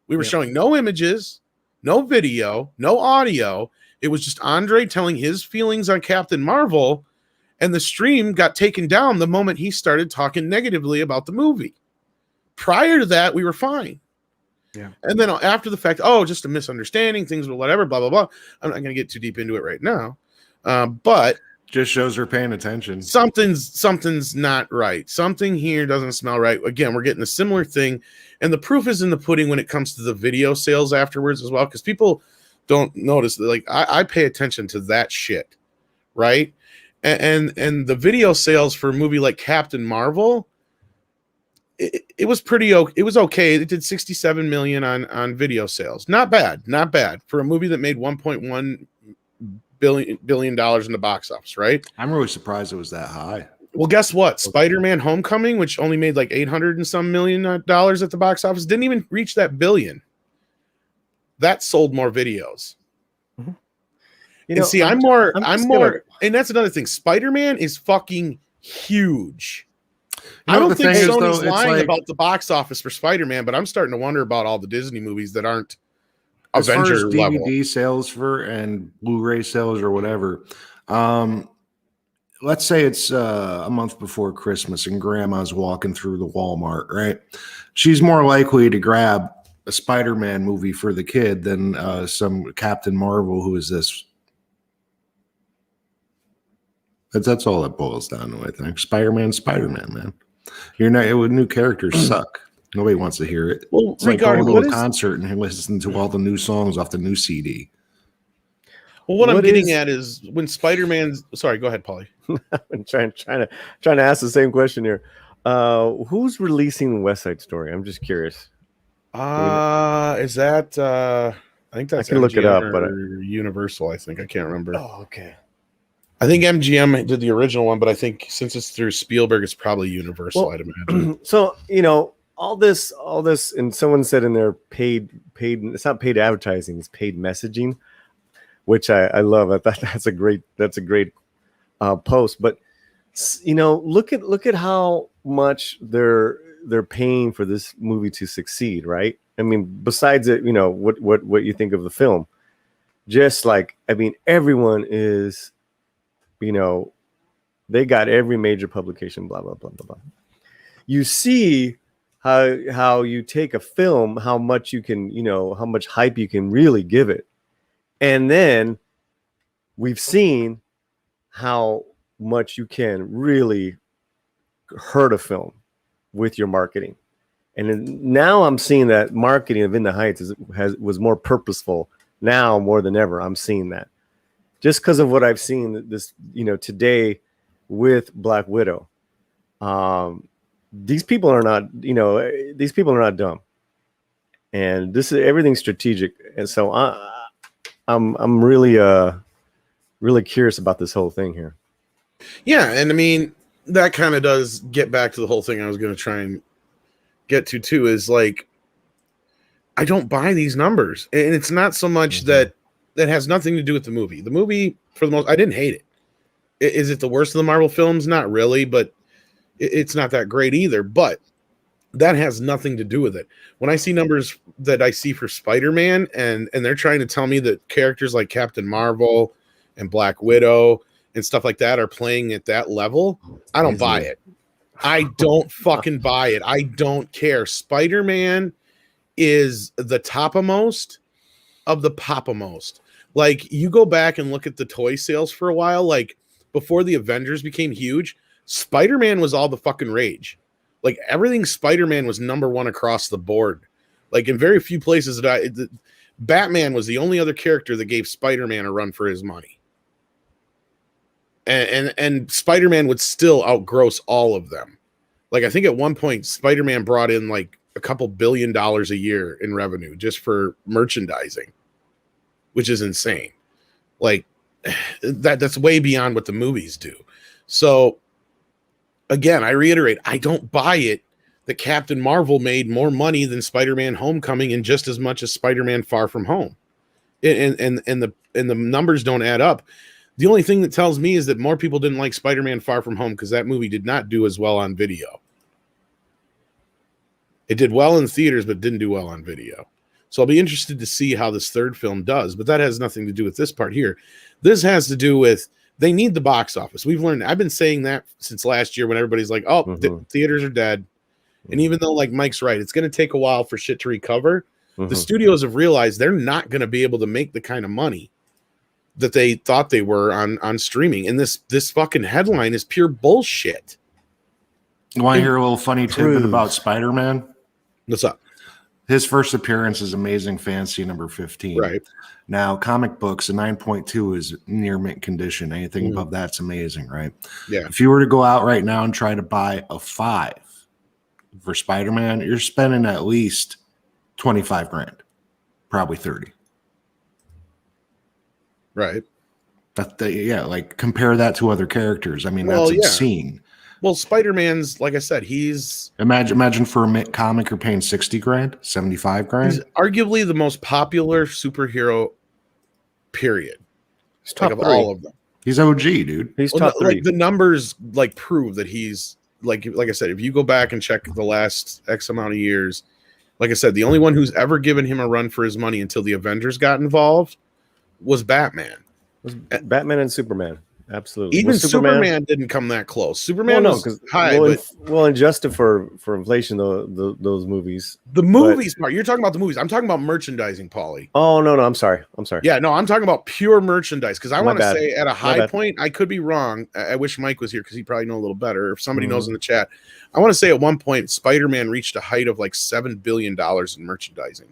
[SPEAKER 1] We were showing no images, no video, no audio. It was just Andre telling his feelings on Captain Marvel, and the stream got taken down the moment he started talking negatively about the movie. Prior to that, we were fine.
[SPEAKER 3] Yeah.
[SPEAKER 1] And then after the fact, oh, just a misunderstanding, things were whatever, blah, blah, blah. I'm not going to get too deep into it right now. But
[SPEAKER 4] just shows her paying attention.
[SPEAKER 1] Something's not right. Something here doesn't smell right. Again, we're getting a similar thing. And the proof is in the pudding when it comes to the video sales afterwards as well, because people don't notice that, like, I pay attention to that shit, right? And the video sales for a movie like Captain Marvel, it was it was okay. It did 67 million on video sales. Not bad for a movie that made 1.1 billion dollars in the box office, right?
[SPEAKER 4] I'm really surprised it was that high.
[SPEAKER 1] Well, guess what? Spider-Man Homecoming, which only made like 800 and some million dollars at the box office, didn't even reach that billion. That sold more videos.
[SPEAKER 6] Mm-hmm.
[SPEAKER 1] And see, I'm more, and that's another thing. Spider-Man is fucking huge. I don't think Sony's lying about the box office for Spider-Man, but I'm starting to wonder about all the Disney movies that aren't Avenger level.
[SPEAKER 4] DVD sales for and Blu-ray sales or whatever. Let's say it's a month before Christmas and Grandma's walking through the Walmart, right? She's more likely to grab a Spider-Man movie for the kid than some Captain Marvel. Who is this? That's all it boils down to, I think. Spider-Man, man. You're not. New characters suck. Nobody wants to hear it.
[SPEAKER 1] Well,
[SPEAKER 4] it's like going to a concert and listen to all the new songs off the new CD.
[SPEAKER 1] Well, what I'm getting at is when Spider-Man's. Sorry, go ahead, Paulie.
[SPEAKER 6] I'm trying to ask the same question here. Who's releasing West Side Story? I'm just curious.
[SPEAKER 1] Is that? I think that's.
[SPEAKER 6] I can look it up, but
[SPEAKER 1] Universal. I think I can't remember.
[SPEAKER 6] Oh, okay.
[SPEAKER 1] I think MGM did the original one, but I think since it's through Spielberg, it's probably Universal. I'd imagine.
[SPEAKER 6] So all this, and someone said in there, paid. It's not paid advertising; it's paid messaging, which I love. I thought that's a great post. But look at how much they're paying for this movie to succeed, right? I mean, besides it, what you think of the film, just like, I mean, everyone is. They got every major publication, blah, blah, blah, blah, blah. You see how you take a film, how much you can, how much hype you can really give it. And then we've seen how much you can really hurt a film with your marketing. And now I'm seeing that marketing of In the Heights was more purposeful now more than ever. I'm seeing that. Just because of what I've seen this, today with Black Widow, these people are not dumb, and this is everything's strategic. And so I'm really curious about this whole thing here.
[SPEAKER 1] Yeah, and I mean that kind of does get back to the whole thing I was going to try and get to too. Is like I don't buy these numbers, and it's not so much that has nothing to do with the movie. The movie, for the most, I didn't hate it. Is it the worst of the Marvel films? Not really, but it's not that great either. But that has nothing to do with it. When I see numbers that I see for Spider-Man, and they're trying to tell me that characters like Captain Marvel and Black Widow and stuff like that are playing at that level, I don't buy it. I don't fucking buy it. I don't care. Spider-Man is the topmost of the popmost. Like, you go back and look at the toy sales for a while, like before the Avengers became huge, Spider-Man was all the fucking rage. Like, everything Spider-Man was number one across the board. Like, in very few places Batman was the only other character that gave Spider-Man a run for his money. And Spider-Man would still outgross all of them. Like, I think at one point Spider-Man brought in like a couple $1 billion a year in revenue just for merchandising, which is insane. Like that's way beyond what the movies do. So again, I reiterate, I don't buy it that Captain Marvel made more money than Spider-Man Homecoming and just as much as Spider-Man Far From Home. And the numbers don't add up. The only thing that tells me is that more people didn't like Spider-Man Far From Home because that movie did not do as well on video. It did well in theaters, but didn't do well on video. So I'll be interested to see how this third film does, but that has nothing to do with this part here. This has to do with they need the box office. We've learned, I've been saying that since last year when everybody's like, oh, theaters are dead. And even though, like Mike's right, it's going to take a while for shit to recover, the studios have realized they're not going to be able to make the kind of money that they thought they were on streaming. And this fucking headline is pure bullshit.
[SPEAKER 4] You want to hear a little funny tidbit about Spider-Man?
[SPEAKER 1] What's up?
[SPEAKER 4] His first appearance is Amazing Fantasy number 15.
[SPEAKER 1] Right.
[SPEAKER 4] Now, comic books, a 9.2 is near mint condition. Anything above that's amazing, right?
[SPEAKER 1] Yeah.
[SPEAKER 4] If you were to go out right now and try to buy a 5 for Spider-Man, you're spending at least 25 grand, probably 30.
[SPEAKER 1] Right.
[SPEAKER 4] Like compare that to other characters. I mean, that's insane.
[SPEAKER 1] Well, Spider-Man's, like I said, he's
[SPEAKER 4] imagine for a comic you're paying 60 grand, 75 grand.
[SPEAKER 1] He's arguably the most popular superhero, period.
[SPEAKER 6] He's top
[SPEAKER 1] of
[SPEAKER 6] 3.
[SPEAKER 1] all of them.
[SPEAKER 4] He's OG, dude.
[SPEAKER 6] He's top 3.
[SPEAKER 1] Like the numbers like prove that he's like I said, if you go back and check the last X amount of years, like I said, the only one who's ever given him a run for his money until the Avengers got involved was Batman.
[SPEAKER 6] Batman and Superman. Absolutely.
[SPEAKER 1] Even Superman didn't come that close. Superman was high,
[SPEAKER 6] but adjusted for inflation, those movies.
[SPEAKER 1] The movies part. You're talking about the movies. I'm talking about merchandising, Paulie.
[SPEAKER 6] Oh no, I'm sorry.
[SPEAKER 1] Yeah, no, I'm talking about pure merchandise because I want to say at a high point, I could be wrong. I wish Mike was here because he probably know a little better. If somebody knows in the chat, I want to say at one point Spider-Man reached a height of like $7 billion in merchandising.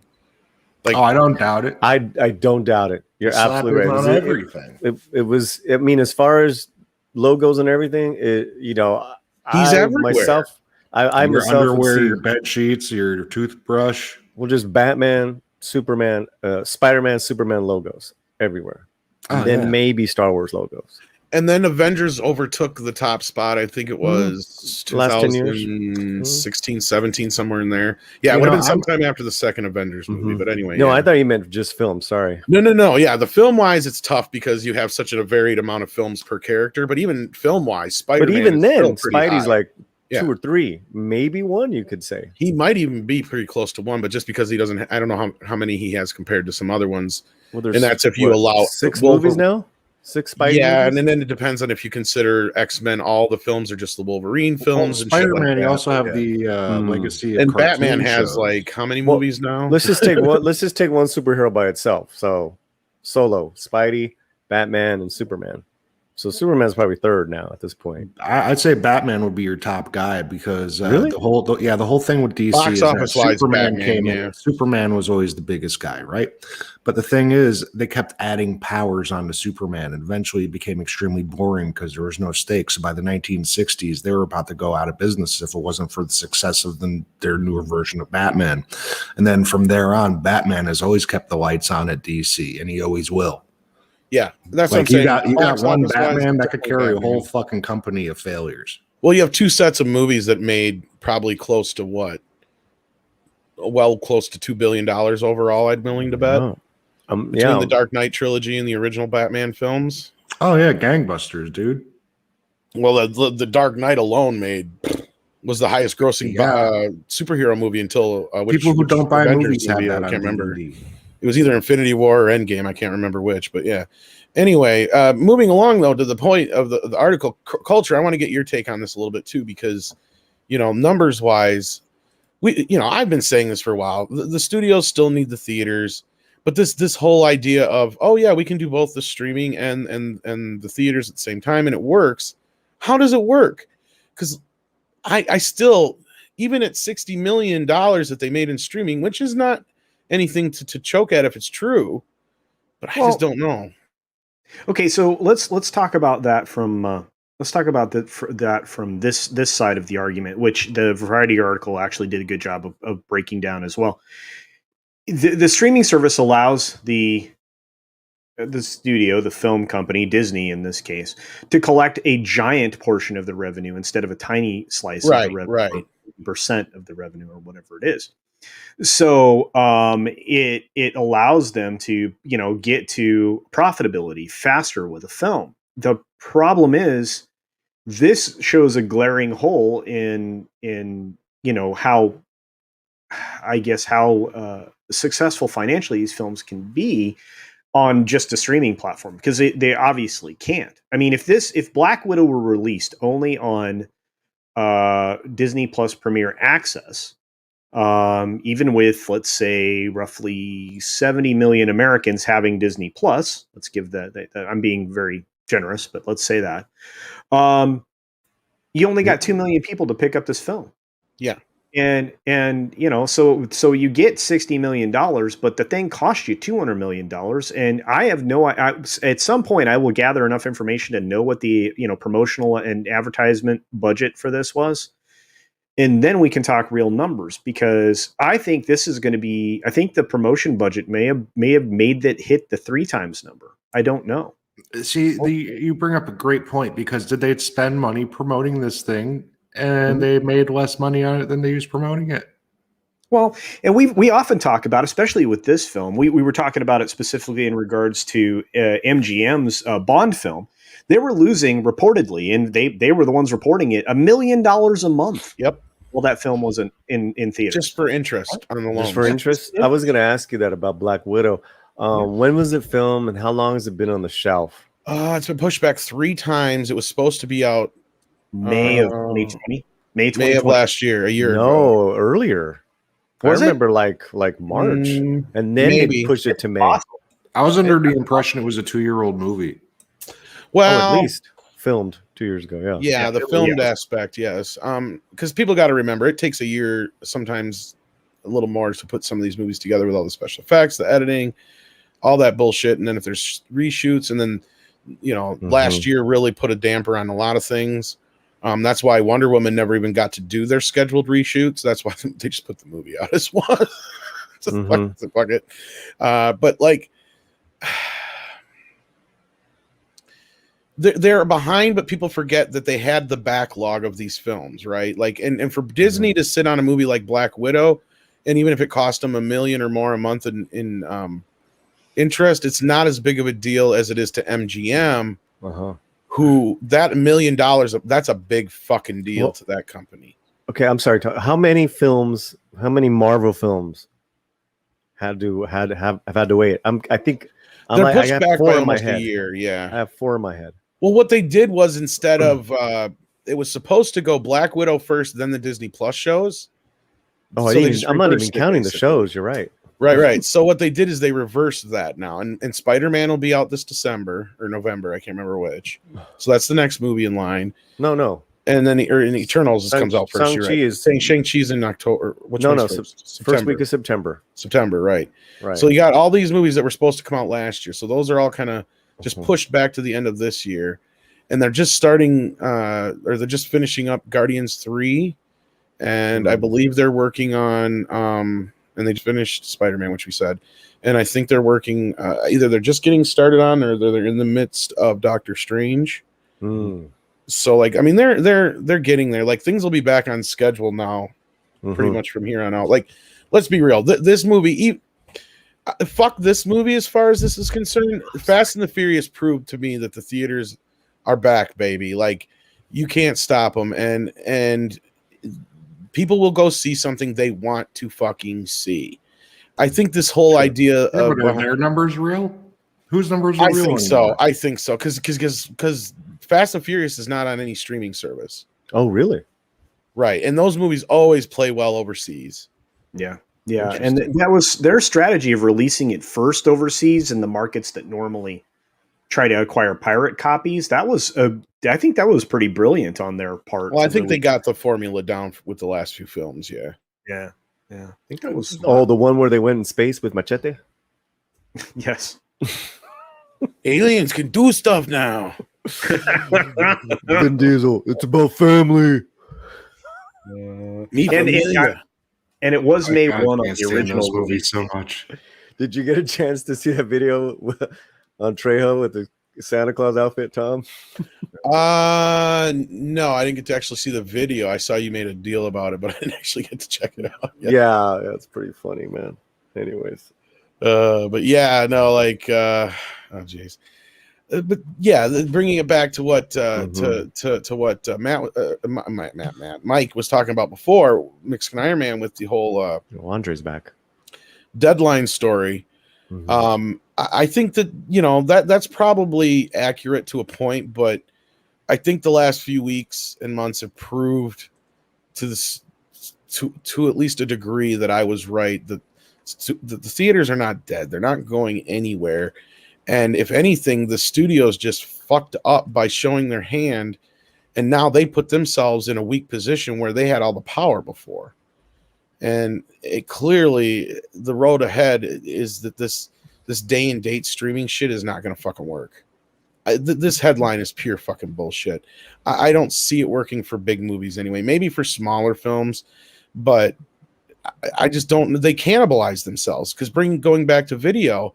[SPEAKER 1] Like,
[SPEAKER 4] I don't doubt it.
[SPEAKER 6] I don't doubt it. You're absolutely right.
[SPEAKER 4] On everything.
[SPEAKER 6] It was. I mean, as far as logos and everything, he's
[SPEAKER 1] everywhere.
[SPEAKER 6] Myself, I
[SPEAKER 4] your
[SPEAKER 6] myself
[SPEAKER 4] underwear, your bed sheets, your toothbrush.
[SPEAKER 6] Well, just Batman, Superman, Spider-Man, Superman logos everywhere. And then maybe Star Wars logos.
[SPEAKER 1] And then Avengers overtook the top spot. I think it was 2016, 17, somewhere in there. Yeah, it would have been sometime after the second Avengers movie. But anyway.
[SPEAKER 6] No, I thought you meant just film. Sorry.
[SPEAKER 1] No. Yeah, the film-wise, it's tough because you have such a varied amount of films per character. But even film-wise, Spider-Man.
[SPEAKER 6] But even then,
[SPEAKER 1] high.
[SPEAKER 6] Spidey's like 2 or 3, maybe 1. You could say
[SPEAKER 1] he might even be pretty close to 1. But just because he doesn't, I don't know how many he has compared to some other ones. Well, and that's if you allow
[SPEAKER 6] 6 movies now. 6 Spidey movies?
[SPEAKER 1] And then it depends on if you consider X-Men. All the films are just the Wolverine films.
[SPEAKER 4] Well, Spider-Man, you also have the legacy of
[SPEAKER 1] and Batman has like how many movies now?
[SPEAKER 6] Let's just take one. Let's just take one superhero by itself. So, Solo, Spidey, Batman, and Superman. So Superman's probably 3rd now at this point.
[SPEAKER 4] I'd say Batman would be your top guy because
[SPEAKER 6] really?
[SPEAKER 4] the whole thing with DC
[SPEAKER 1] box
[SPEAKER 4] is
[SPEAKER 1] office
[SPEAKER 4] that Superman
[SPEAKER 1] Batman,
[SPEAKER 4] came in. Superman was always the biggest guy, right? But the thing is, they kept adding powers onto Superman, and eventually it became extremely boring because there was no stakes. So by the 1960s, they were about to go out of business if it wasn't for the success of their newer version of Batman. And then from there on, Batman has always kept the lights on at DC, and he always will.
[SPEAKER 1] Yeah, that's
[SPEAKER 4] like
[SPEAKER 1] what I'm saying.
[SPEAKER 4] You got one Batman that could carry a whole fucking company of failures.
[SPEAKER 1] Well, you have 2 sets of movies that made probably close to close to $2 billion overall. I'd be willing to bet between the Dark Knight trilogy and the original Batman films.
[SPEAKER 4] Oh yeah, gangbusters, dude.
[SPEAKER 1] Well, the Dark Knight alone was the highest grossing superhero movie until
[SPEAKER 4] people who don't buy movies have that.
[SPEAKER 1] I can't remember. It was either Infinity War or Endgame. I can't remember which, but yeah. Anyway, moving along though to the point of the article culture, I want to get your take on this a little bit too, because numbers wise, I've been saying this for a while. The studios still need the theaters, but this whole idea of we can do both the streaming and the theaters at the same time, and it works. How does it work? Because I still, even at $60 million that they made in streaming, which is not anything to choke at if it's true, but I just don't know.
[SPEAKER 3] Okay, so let's talk about that from that from this side of the argument, which the Variety article actually did a good job of breaking down as well. The streaming service allows the the studio, the film company, Disney in this case, to collect a giant portion of the revenue instead of a tiny slice of the revenue,
[SPEAKER 1] right.
[SPEAKER 3] percent of the revenue, or whatever it is. So it allows them to, get to profitability faster with a film. The problem is this shows a glaring hole in how, I guess, how successful financially these films can be on just a streaming platform, because they obviously can't. I mean, if Black Widow were released only on Disney Plus Premier Access, even with, let's say, roughly 70 million Americans having Disney Plus, let's give that I'm being very generous, but let's say that, you only got 2 million people to pick up this film.
[SPEAKER 1] Yeah.
[SPEAKER 3] And so you get $60 million, but the thing cost you $200 million. And I have at some point I will gather enough information to know what the, promotional and advertisement budget for this was. And then we can talk real numbers, because I think this is going to be, I think the promotion budget may have made that hit the 3 times number. I don't know.
[SPEAKER 4] See, you bring up a great point, because did they spend money promoting this thing and they made less money on it than they used promoting it?
[SPEAKER 3] Well, and we often talk about, especially with this film, we were talking about it specifically in regards to MGM's Bond film. They were losing, reportedly, and they were the ones reporting it, $1 million a month.
[SPEAKER 1] Yep.
[SPEAKER 3] Well, that film wasn't in theaters.
[SPEAKER 1] Just for interest on the loan.
[SPEAKER 6] Just for interest? I was going to ask you that about Black Widow. When was it filmed, and how long has it been on the shelf?
[SPEAKER 1] It's been pushed back 3 times. It was supposed to be out
[SPEAKER 3] May of 2020. May
[SPEAKER 1] of last year, a year ago.
[SPEAKER 6] No, earlier.
[SPEAKER 3] Was
[SPEAKER 6] I remember like March, and then they pushed it to May.
[SPEAKER 3] Possible.
[SPEAKER 4] I was under the impression it was a 2-year-old movie.
[SPEAKER 1] Well,
[SPEAKER 6] at least filmed 2 years ago.
[SPEAKER 1] Yeah, the filmed aspect, yes. Because people got to remember, it takes a year, sometimes a little more, to put some of these movies together with all the special effects, the editing, all that bullshit. And then if there's reshoots, and then last year really put a damper on a lot of things. That's why Wonder Woman never even got to do their scheduled reshoots. That's why they just put the movie out as one. Fuck it. But like, they're behind, but people forget that they had the backlog of these films, right? Like, and for Disney to sit on a movie like Black Widow, and even if it cost them $1 million or more a month in interest, it's not as big of a deal as it is to MGM. Who that $1 million, that's a big fucking deal to that company.
[SPEAKER 6] Okay, I'm sorry. How many Marvel films have had to wait? I think
[SPEAKER 1] they're pushed back by almost a year. Yeah,
[SPEAKER 6] I have 4 in my head.
[SPEAKER 1] Well, what they did was, instead of it was supposed to go Black Widow first, then the Disney Plus shows.
[SPEAKER 6] Oh, I'm not even counting the shows. You're right.
[SPEAKER 1] Right. So what they did is they reversed that now, and Spider-Man will be out this December or November. I can't remember which. So that's the next movie in line.
[SPEAKER 6] No.
[SPEAKER 1] And then in Eternals comes out first. Shang-Chi's in October.
[SPEAKER 6] First week of September.
[SPEAKER 1] September, right. So you got all these movies that were supposed to come out last year. So those are all kind of just pushed back to the end of this year, and they're just starting, or they're just finishing up Guardians 3, and I believe they're working on. And they just finished Spider-Man, which we said, and I think they're working. Either they're just getting started on, or they're in the midst of Doctor Strange. So, like, I mean, they're getting there. Like, things will be back on schedule now, pretty much from here on out. Like, let's be real. This movie, fuck this movie. As far as this is concerned, Fast and the Furious proved to me that the theaters are back, baby. Like, you can't stop them, and people will go see something they want to fucking see. I think this whole idea of
[SPEAKER 4] their numbers real? Whose numbers are real?
[SPEAKER 1] I think so. Because Fast and Furious is not on any streaming service.
[SPEAKER 6] Oh, really?
[SPEAKER 1] Right. And those movies always play well overseas.
[SPEAKER 3] Yeah. And that was their strategy of releasing it first overseas in the markets that normally try to acquire pirate copies. I think that was pretty brilliant on their part.
[SPEAKER 1] Well, I think they got the formula down with the last few films. Yeah.
[SPEAKER 3] I think that was
[SPEAKER 6] the one where they went in space with Machete.
[SPEAKER 3] Yes.
[SPEAKER 1] Aliens can do stuff now.
[SPEAKER 6] Vin Diesel. It's about family.
[SPEAKER 3] And it was made one on the original movie
[SPEAKER 4] so much.
[SPEAKER 6] Did you get a chance to see that video on Trejo with the Santa Claus outfit, Tom?
[SPEAKER 1] No, I didn't get to actually see the video. I saw you made a deal about it, but I didn't actually get to check it out yet.
[SPEAKER 6] Yeah, that's pretty funny, man. Anyways,
[SPEAKER 1] but yeah, no, like, oh jeez. But yeah, bringing it back to what to what Mike was talking about before, Mexican Iron Man with the whole
[SPEAKER 6] Andre's back.
[SPEAKER 1] Deadline story.
[SPEAKER 6] Mm-hmm.
[SPEAKER 1] I think that that's probably accurate to a point, but I think the last few weeks and months have proved to this to at least a degree that I was right, that the theaters are not dead. They're not going anywhere. And if anything, the studios just fucked up by showing their hand, and now they put themselves in a weak position where they had all the power before. And it clearly, the road ahead is that this day and date streaming shit is not going to fucking work. This headline is pure fucking bullshit. I don't see it working for big movies anyway. Maybe for smaller films, but I just don't. They cannibalize themselves because going back to video,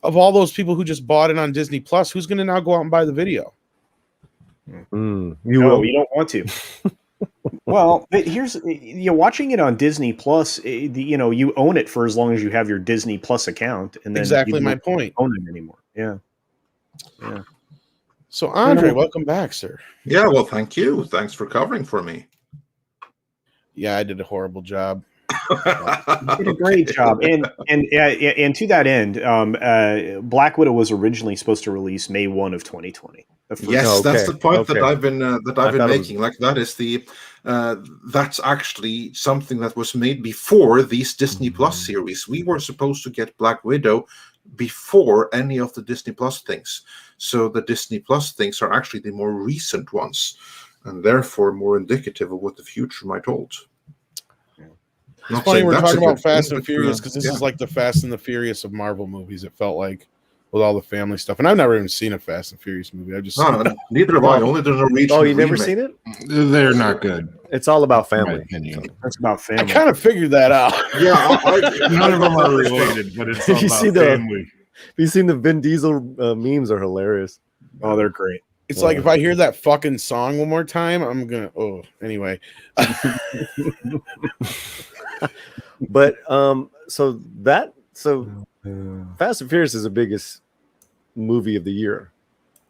[SPEAKER 1] of all those people who just bought it on Disney Plus, who's going to now go out and buy the video?
[SPEAKER 3] You don't want to. Well, here's watching it on Disney Plus. You own it for as long as you have your Disney Plus account, and then
[SPEAKER 1] exactly
[SPEAKER 3] you
[SPEAKER 1] my point.
[SPEAKER 3] Own it anymore? Yeah.
[SPEAKER 1] So Andre, welcome back, sir.
[SPEAKER 2] Yeah, well, thank you. Thanks for covering for me.
[SPEAKER 1] Yeah, I did a horrible job.
[SPEAKER 3] You did a great job, and to that end, Black Widow was originally supposed to release May 1 of 2020.
[SPEAKER 2] Yes, that's the point that I've been making. Like that is that's actually something that was made before these Disney Plus series. We were supposed to get Black Widow before any of the Disney Plus things. So the Disney Plus things are actually the more recent ones, and therefore more indicative of what the future might hold.
[SPEAKER 1] It's funny we're talking about Fast and Furious because this is like the Fast and the Furious of Marvel movies. It felt like with all the family stuff, and I've never even seen a Fast and Furious movie. I've just
[SPEAKER 2] neither have I. Only the Norwegian.
[SPEAKER 6] Oh, you never seen it?
[SPEAKER 4] They're not good.
[SPEAKER 6] It's all about family.
[SPEAKER 3] That's about family.
[SPEAKER 1] I kind of figured that out.
[SPEAKER 2] Yeah,
[SPEAKER 4] none of them are related, but it's all about family.
[SPEAKER 6] Have you seen the Vin Diesel memes? Are hilarious.
[SPEAKER 3] Oh, they're great.
[SPEAKER 1] It's like if I hear that fucking song one more time, I'm gonna. Oh, anyway.
[SPEAKER 6] But so Fast and Furious is the biggest movie of the year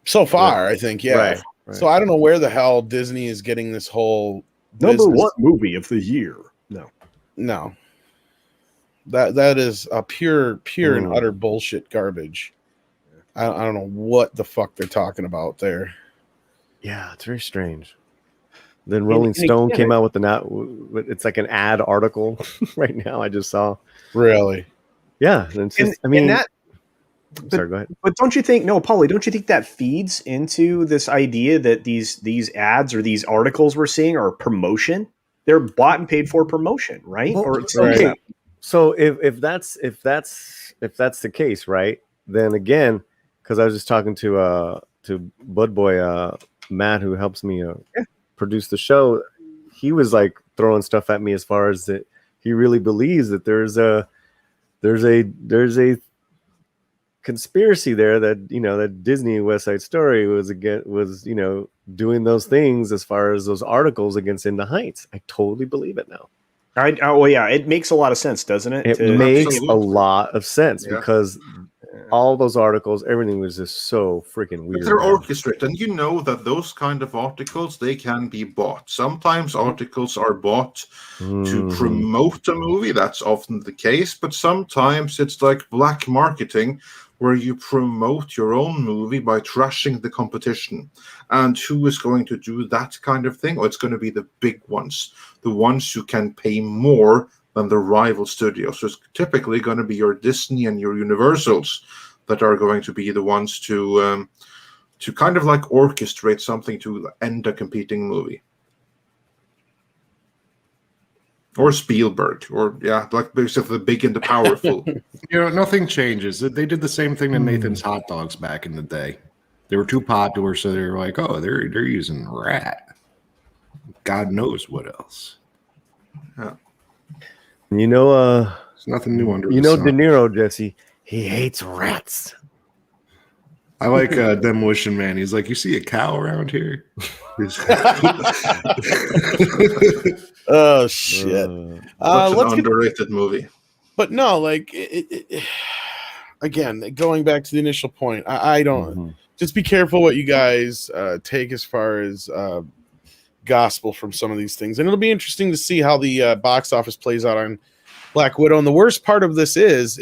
[SPEAKER 1] so far. I think, yeah.
[SPEAKER 6] Right.
[SPEAKER 1] So I don't know where the hell Disney is getting this whole
[SPEAKER 3] number one movie of the year.
[SPEAKER 1] No. That is a pure and utter bullshit garbage. I don't know what the fuck they're talking about there.
[SPEAKER 6] Yeah, it's very strange. Then Rolling Stone came out with it's like an ad article right now. I just saw.
[SPEAKER 1] Really?
[SPEAKER 6] Yeah. Sorry, go ahead.
[SPEAKER 3] But don't you think, Paulie, don't you think that feeds into this idea that these ads or these articles we're seeing are promotion? They're bought and paid for promotion, right?
[SPEAKER 6] Well, okay. So if that's the case, right? Then again, because I was just talking to Bud Boy Matt, who helps me produce the show, he was like throwing stuff at me as far as that he really believes that there's a conspiracy there that that Disney West Side Story was doing those things as far as those articles against In the Heights. I totally believe it now.
[SPEAKER 3] It makes a lot of sense, doesn't it?
[SPEAKER 6] It makes a lot of sense because all those articles, everything was just so freaking weird.
[SPEAKER 2] They're orchestrated, and you know that those kind of articles, they can be bought. Sometimes articles are bought to promote a movie. That's often the case, but sometimes it's like black marketing, where you promote your own movie by trashing the competition. And who is going to do that kind of thing? Oh, it's going to be the big ones, the ones who can pay more than the rival studios. So it's typically going to be your Disney and your Universals that are going to be the ones to kind of like orchestrate something to end a competing movie. Or Spielberg, or like basically the big and the powerful.
[SPEAKER 4] Nothing changes. They did the same thing to Nathan's hot dogs back in the day. They were too popular, so they were like, "Oh, they're using rat." God knows what else.
[SPEAKER 6] Yeah. There's
[SPEAKER 4] nothing new under.
[SPEAKER 6] De Niro, Jesse. He hates rats.
[SPEAKER 4] I like Demolition Man. He's like, you see a cow around here?
[SPEAKER 1] Oh shit!
[SPEAKER 2] Such an
[SPEAKER 1] Let's get,
[SPEAKER 2] underrated movie.
[SPEAKER 1] but no, like again, going back to the initial point, I don't just be careful what you guys take as far as gospel from some of these things, and it'll be interesting to see how the box office plays out on Black Widow. And the worst part of this is,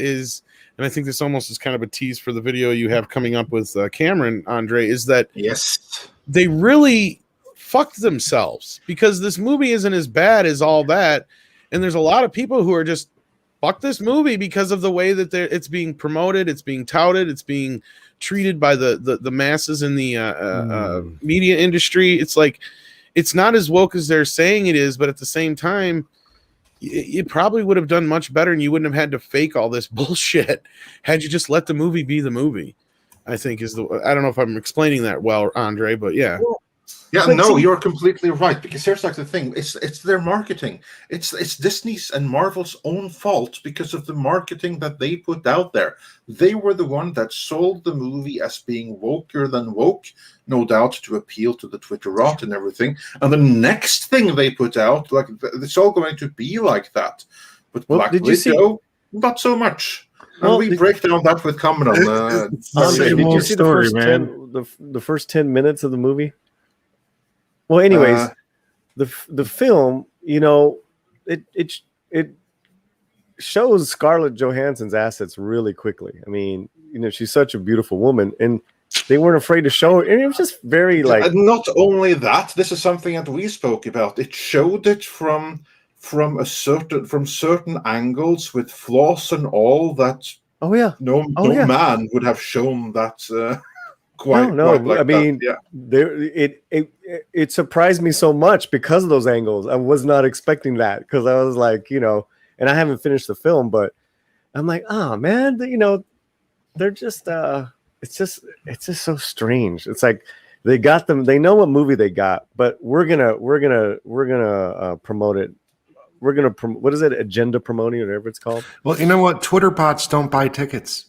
[SPEAKER 1] and I think this almost is kind of a tease for the video you have coming up with Cameron, Andre, is that
[SPEAKER 2] Yes,
[SPEAKER 1] they really fucked themselves, because this movie isn't as bad as all that, and there's a lot of people who are just fuck this movie because of the way that it's being promoted, it's being touted, it's being treated by the masses in the media industry. It's like, it's not as woke as they're saying it is, but at the same time, it probably would have done much better, and you wouldn't have had to fake all this bullshit had you just let the movie be the movie. I think I don't know if I'm explaining that well, Andre, but yeah.
[SPEAKER 2] Yeah, no, you're completely right. Because here's like the thing: it's their marketing. It's Disney's and Marvel's own fault because of the marketing that they put out there. They were the one that sold the movie as being woker than woke, no doubt, to appeal to the Twitterati and everything. And the next thing they put out, like, it's all going to be like that. But Black Widow, not so much. And we break down that with Cameron.
[SPEAKER 6] Did you see the first 10 minutes of the movie? Well, anyways, the film, you know, it shows Scarlett Johansson's assets really quickly. I mean, you know, she's such a beautiful woman, and they weren't afraid to show her. And it was just very like.
[SPEAKER 2] Not only that, this is something that we spoke about. It showed it from certain angles with flaws and all that.
[SPEAKER 6] Oh yeah,
[SPEAKER 2] no man would have shown that. Quite like
[SPEAKER 6] I mean, it surprised me so much because of those angles. I was not expecting that, because I was like, you know, and I haven't finished the film, but I'm like, oh man, you know, they're just it's just so strange. It's like they got them, they know what movie they got, but we're gonna promote it. We're gonna what is it, agenda promoting, or whatever it's called.
[SPEAKER 4] Well, you know what, Twitter bots don't buy tickets.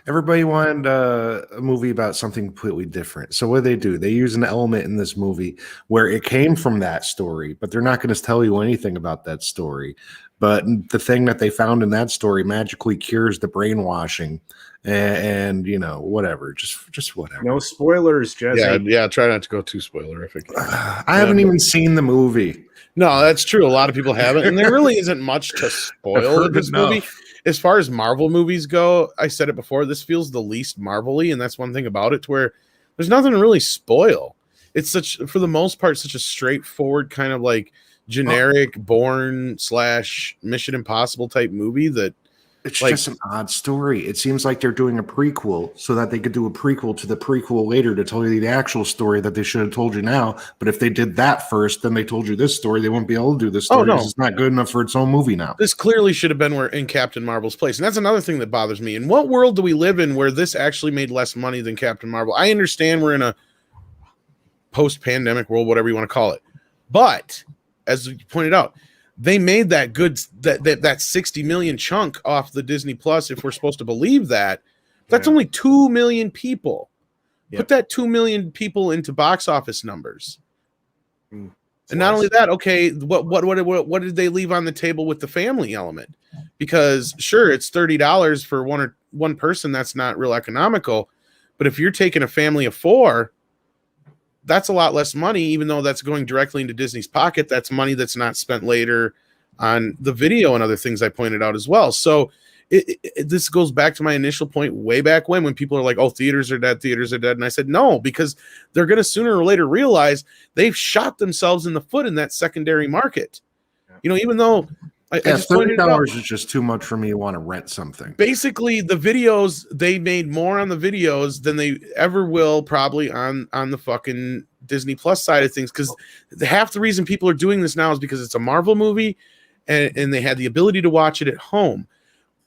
[SPEAKER 4] Everybody wanted a movie about something completely different. So what do? They use an element in this movie where it came from that story, but they're not going to tell you anything about that story. But the thing that they found in that story magically cures the brainwashing, and you know, whatever, just whatever.
[SPEAKER 3] No spoilers, Jesse.
[SPEAKER 1] Yeah. Try not to go too spoilerific.
[SPEAKER 4] I haven't even seen the movie.
[SPEAKER 1] No, that's true. A lot of people haven't, and there really isn't much to spoil in this movie. As far as Marvel movies go, I said it before, this feels the least Marvel-y, and that's one thing about it, to where there's nothing to really spoil. It's for the most part, such a straightforward kind of like generic Bourne / Mission Impossible type movie that
[SPEAKER 4] it's like, just an odd story. It seems like they're doing a prequel so that they could do a prequel to the prequel later to tell you the actual story that they should have told you now. But if they did that first, then they told you this story, they won't be able to do this story because it's not good enough for its own movie now.
[SPEAKER 1] This clearly should have been in Captain Marvel's place. And that's another thing that bothers me. In what world do we live in where this actually made less money than Captain Marvel? I understand we're in a post-pandemic world, whatever you want to call it. But as you pointed out, they made that good that 60 million chunk off the Disney Plus, if we're supposed to believe that. That's only 2 million people. Put that 2 million people into box office numbers. And not only that, okay, what did they leave on the table with the family element? Because sure, it's $30 for one person, that's not real economical. But if you're taking a family of 4, that's a lot less money, even though that's going directly into Disney's pocket. That's money that's not spent later on the video and other things I pointed out as well. So this goes back to my initial point way back when people are like, oh, theaters are dead. And I said, no, because they're going to sooner or later realize they've shot themselves in the foot in that secondary market. You know, even though I just
[SPEAKER 4] $30 is just too much for me to want to rent something.
[SPEAKER 1] Basically, the videos, they made more on the videos than they ever will probably on the fucking Disney Plus side of things, because half the reason people are doing this now is because it's a Marvel movie and they had the ability to watch it at home.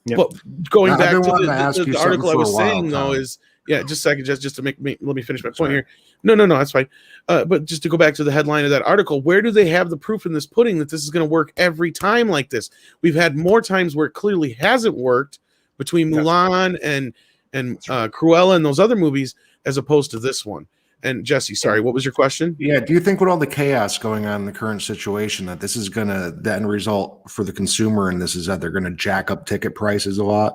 [SPEAKER 1] Yep. But going back to the article I was saying, though, is Yeah, just a second, just to let me finish my point here. No, that's fine. But just to go back to the headline of that article, where do they have the proof in this pudding that this is going to work every time like this? We've had more times where it clearly hasn't worked between Mulan and Cruella and those other movies, as opposed to this one. And Jesse, sorry, what was your question?
[SPEAKER 4] Yeah, do you think with all the chaos going on in the current situation that this is going to, the end result for the consumer and this is that they're going to jack up ticket prices a lot?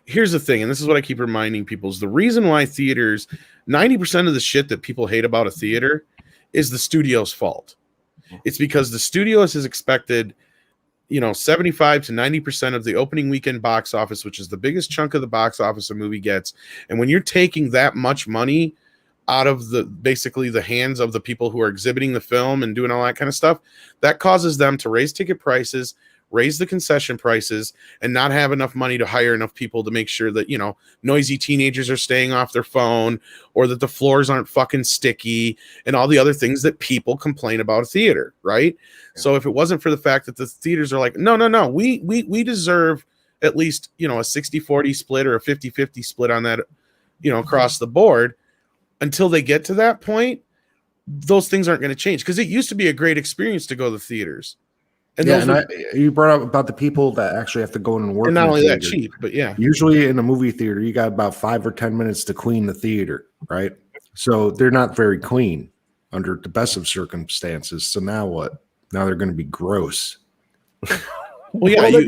[SPEAKER 1] Here's the thing, and this is what I keep reminding people, is the reason why theaters, 90% of the shit that people hate about a theater is the studio's fault. It's because the studio has expected 75 to 90% of the opening weekend box office, which is the biggest chunk of the box office a movie gets. And when you're taking that much money out of basically the hands of the people who are exhibiting the film and doing all that kind of stuff, that causes them to raise ticket prices, raise the concession prices, and not have enough money to hire enough people to make sure that, noisy teenagers are staying off their phone, or that the floors aren't fucking sticky, and all the other things that people complain about a theater, right? Yeah. So if it wasn't for the fact that the theaters are like, no, we deserve at least, a 60-40 split or a 50-50 split on that, across the board, until they get to that point, those things aren't going to change. Because it used to be a great experience to go to the theaters. And
[SPEAKER 4] you brought up about the people that actually have to go in and work.
[SPEAKER 1] And not only that cheap, but yeah.
[SPEAKER 4] Usually in a movie theater, you got about 5 or 10 minutes to clean the theater, right? So they're not very clean under the best of circumstances. So now what? Now they're going to be gross.
[SPEAKER 1] Well, yeah,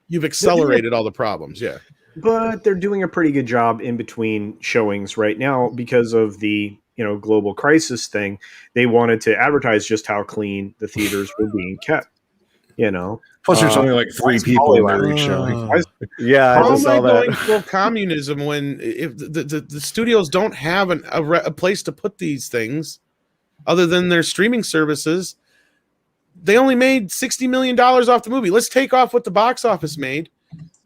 [SPEAKER 1] you've accelerated all the problems, yeah.
[SPEAKER 3] But they're doing a pretty good job in between showings right now because of the global crisis thing. They wanted to advertise just how clean the theaters were being kept.
[SPEAKER 4] Plus there's only like 3 people in every showing.
[SPEAKER 6] Yeah, I just saw that.
[SPEAKER 1] Going full communism when if the studios don't have a place to put these things other than their streaming services. They only made $60 million off the movie. Let's take off what the box office made.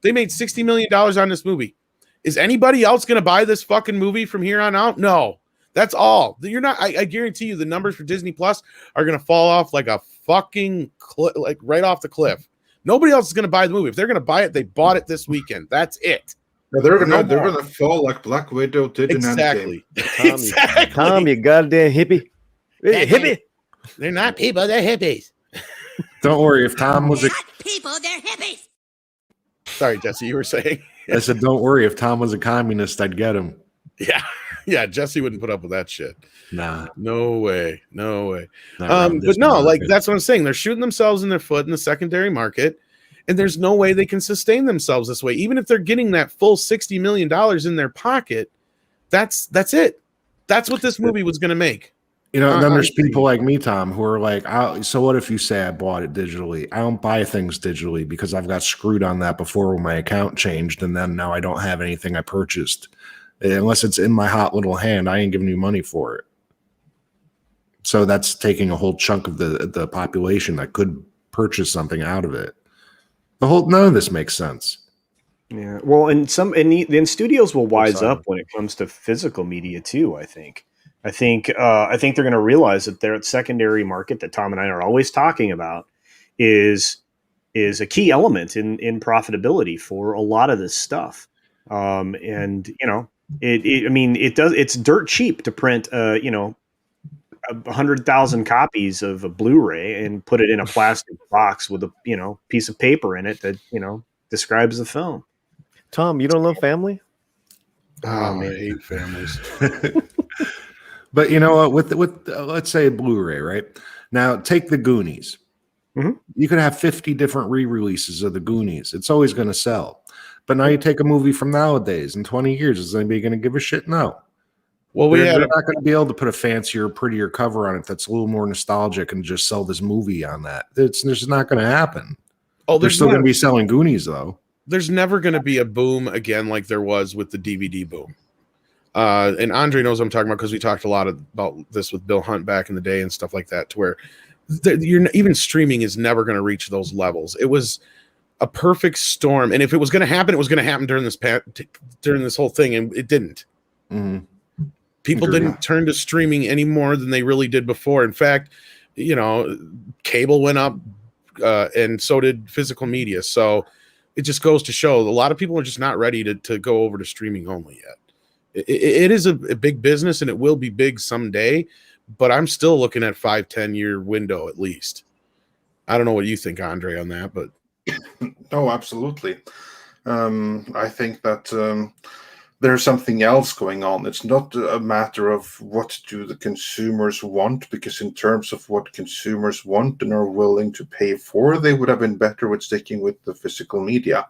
[SPEAKER 1] They made $60 million on this movie. Is anybody else going to buy this fucking movie from here on out? No. That's all. You're not. I guarantee you the numbers for Disney Plus are going to fall off like a fucking like right off the cliff. Nobody else is going to buy the movie. If they're going to buy it, they bought it this weekend. That's it.
[SPEAKER 2] No, they're gonna fall like Black Widow did in Endgame.
[SPEAKER 1] Exactly.
[SPEAKER 6] Tom, you goddamn hippie. Hippie.
[SPEAKER 1] They're not people. They're hippies.
[SPEAKER 4] Don't worry. If Tom was
[SPEAKER 7] people, they're hippies.
[SPEAKER 1] Sorry, Jesse, you were saying.
[SPEAKER 4] I said, don't worry. If Tom was a communist, I'd get him.
[SPEAKER 1] Yeah. Jesse wouldn't put up with that shit.
[SPEAKER 4] Nah.
[SPEAKER 1] No way. But no, like that's what I'm saying. They're shooting themselves in their foot in the secondary market, and there's no way they can sustain themselves this way. Even if they're getting that full $60 million in their pocket, that's it. That's what this movie was going to make.
[SPEAKER 4] Then there's people like me, Tom, who are like, so what if you say I bought it digitally? I don't buy things digitally because I've got screwed on that before when my account changed, and then now I don't have anything I purchased. Unless it's in my hot little hand, I ain't giving you money for it. So that's taking a whole chunk of the population that could purchase something out of it. None of this makes sense.
[SPEAKER 3] Yeah, well, and studios will wise up when it comes to physical media too. I think they're going to realize that their secondary market that Tom and I are always talking about is a key element in profitability for a lot of this stuff. It's dirt cheap to print 100,000 copies of a Blu-ray and put it in a plastic box with a piece of paper in it that describes the film.
[SPEAKER 6] Tom, you don't love family?
[SPEAKER 1] I hate families.
[SPEAKER 4] But you know what? With let's say a Blu-ray, right? Now take the Goonies.
[SPEAKER 3] Mm-hmm.
[SPEAKER 4] You could have 50 different re-releases of the Goonies. It's always going to sell. But now you take a movie from nowadays, in 20 years, is anybody going to give a shit? No.
[SPEAKER 1] Well,
[SPEAKER 4] they're not going to be able to put a fancier, prettier cover on it that's a little more nostalgic and just sell this movie on that. It's just not going to happen.
[SPEAKER 1] Oh,
[SPEAKER 4] they're still going to be selling Goonies, though.
[SPEAKER 1] There's never going to be a boom again like there was with the DVD boom. And Andre knows what I'm talking about because we talked a lot about this with Bill Hunt back in the day and stuff like that, to where even streaming is never going to reach those levels. It was a perfect storm, and if it was going to happen, it was going to happen during this whole thing, and it didn't.
[SPEAKER 4] Mm-hmm.
[SPEAKER 1] People didn't turn to streaming any more than they really did before. In fact, cable went up, and so did physical media. So it just goes to show a lot of people are just not ready to go over to streaming only yet. It is a big business, and it will be big someday, but I'm still looking at 5-10 year window at least. I don't know what you think, Andre, on that, but
[SPEAKER 2] no, absolutely. I think that there's something else going on. It's not a matter of what do the consumers want, because in terms of what consumers want and are willing to pay for, they would have been better with sticking with the physical media.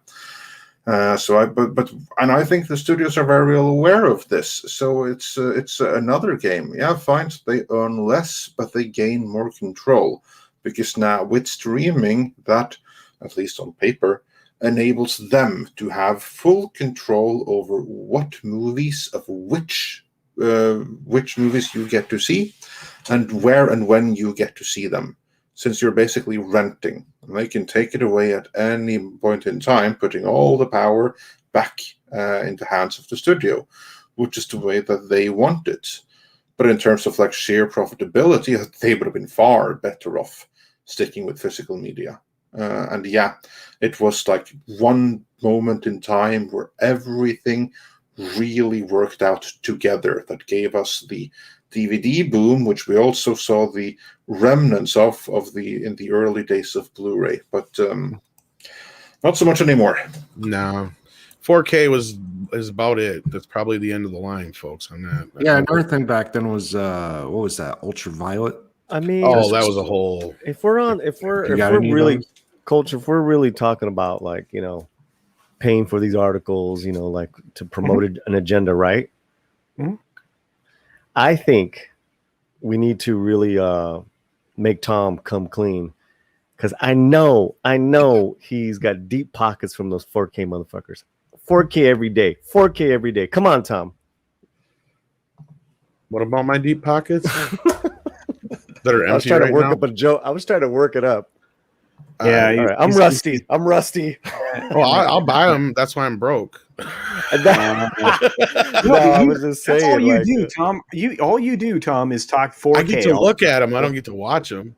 [SPEAKER 2] And I think the studios are very well aware of this. So it's another game. Yeah, fine. So they earn less, but they gain more control, because now with streaming, that, at least on paper, enables them to have full control over what movies of which movies you get to see, and where and when you get to see them. Since you're basically renting, and they can take it away at any point in time, putting all the power back into hands of the studio, which is the way that they want it. But in terms of like sheer profitability, they would have been far better off sticking with physical media. And yeah, it was like one moment in time where everything really worked out together that gave us the DVD boom, which we also saw the remnants of in the early days of Blu-ray, but not so much anymore.
[SPEAKER 1] No, 4K is about it. That's probably the end of the line, folks, on that.
[SPEAKER 4] Yeah, another thing back then was what was that? Ultraviolet.
[SPEAKER 6] I mean,
[SPEAKER 1] that was a whole.
[SPEAKER 6] If we're really culture, if we're really talking about like, you know, paying for these articles, you know, like to promote an agenda, right?
[SPEAKER 3] Mm-hmm.
[SPEAKER 6] I think we need to really make Tom come clean, because I know he's got deep pockets from those 4K motherfuckers. 4K every day. 4K every day. Come on, Tom.
[SPEAKER 1] What about my deep pockets that are empty?
[SPEAKER 6] I was trying to work
[SPEAKER 1] now?
[SPEAKER 6] up a joke. I was trying to work it up.
[SPEAKER 3] Yeah,
[SPEAKER 6] all right. I'm rusty.
[SPEAKER 1] Well, I'll buy them. That's why I'm broke.
[SPEAKER 6] No, I was just saying.
[SPEAKER 3] That's all you
[SPEAKER 6] like,
[SPEAKER 3] do, Tom. All you do, Tom, is talk 4K.
[SPEAKER 1] I get to look at them. I don't get to watch them.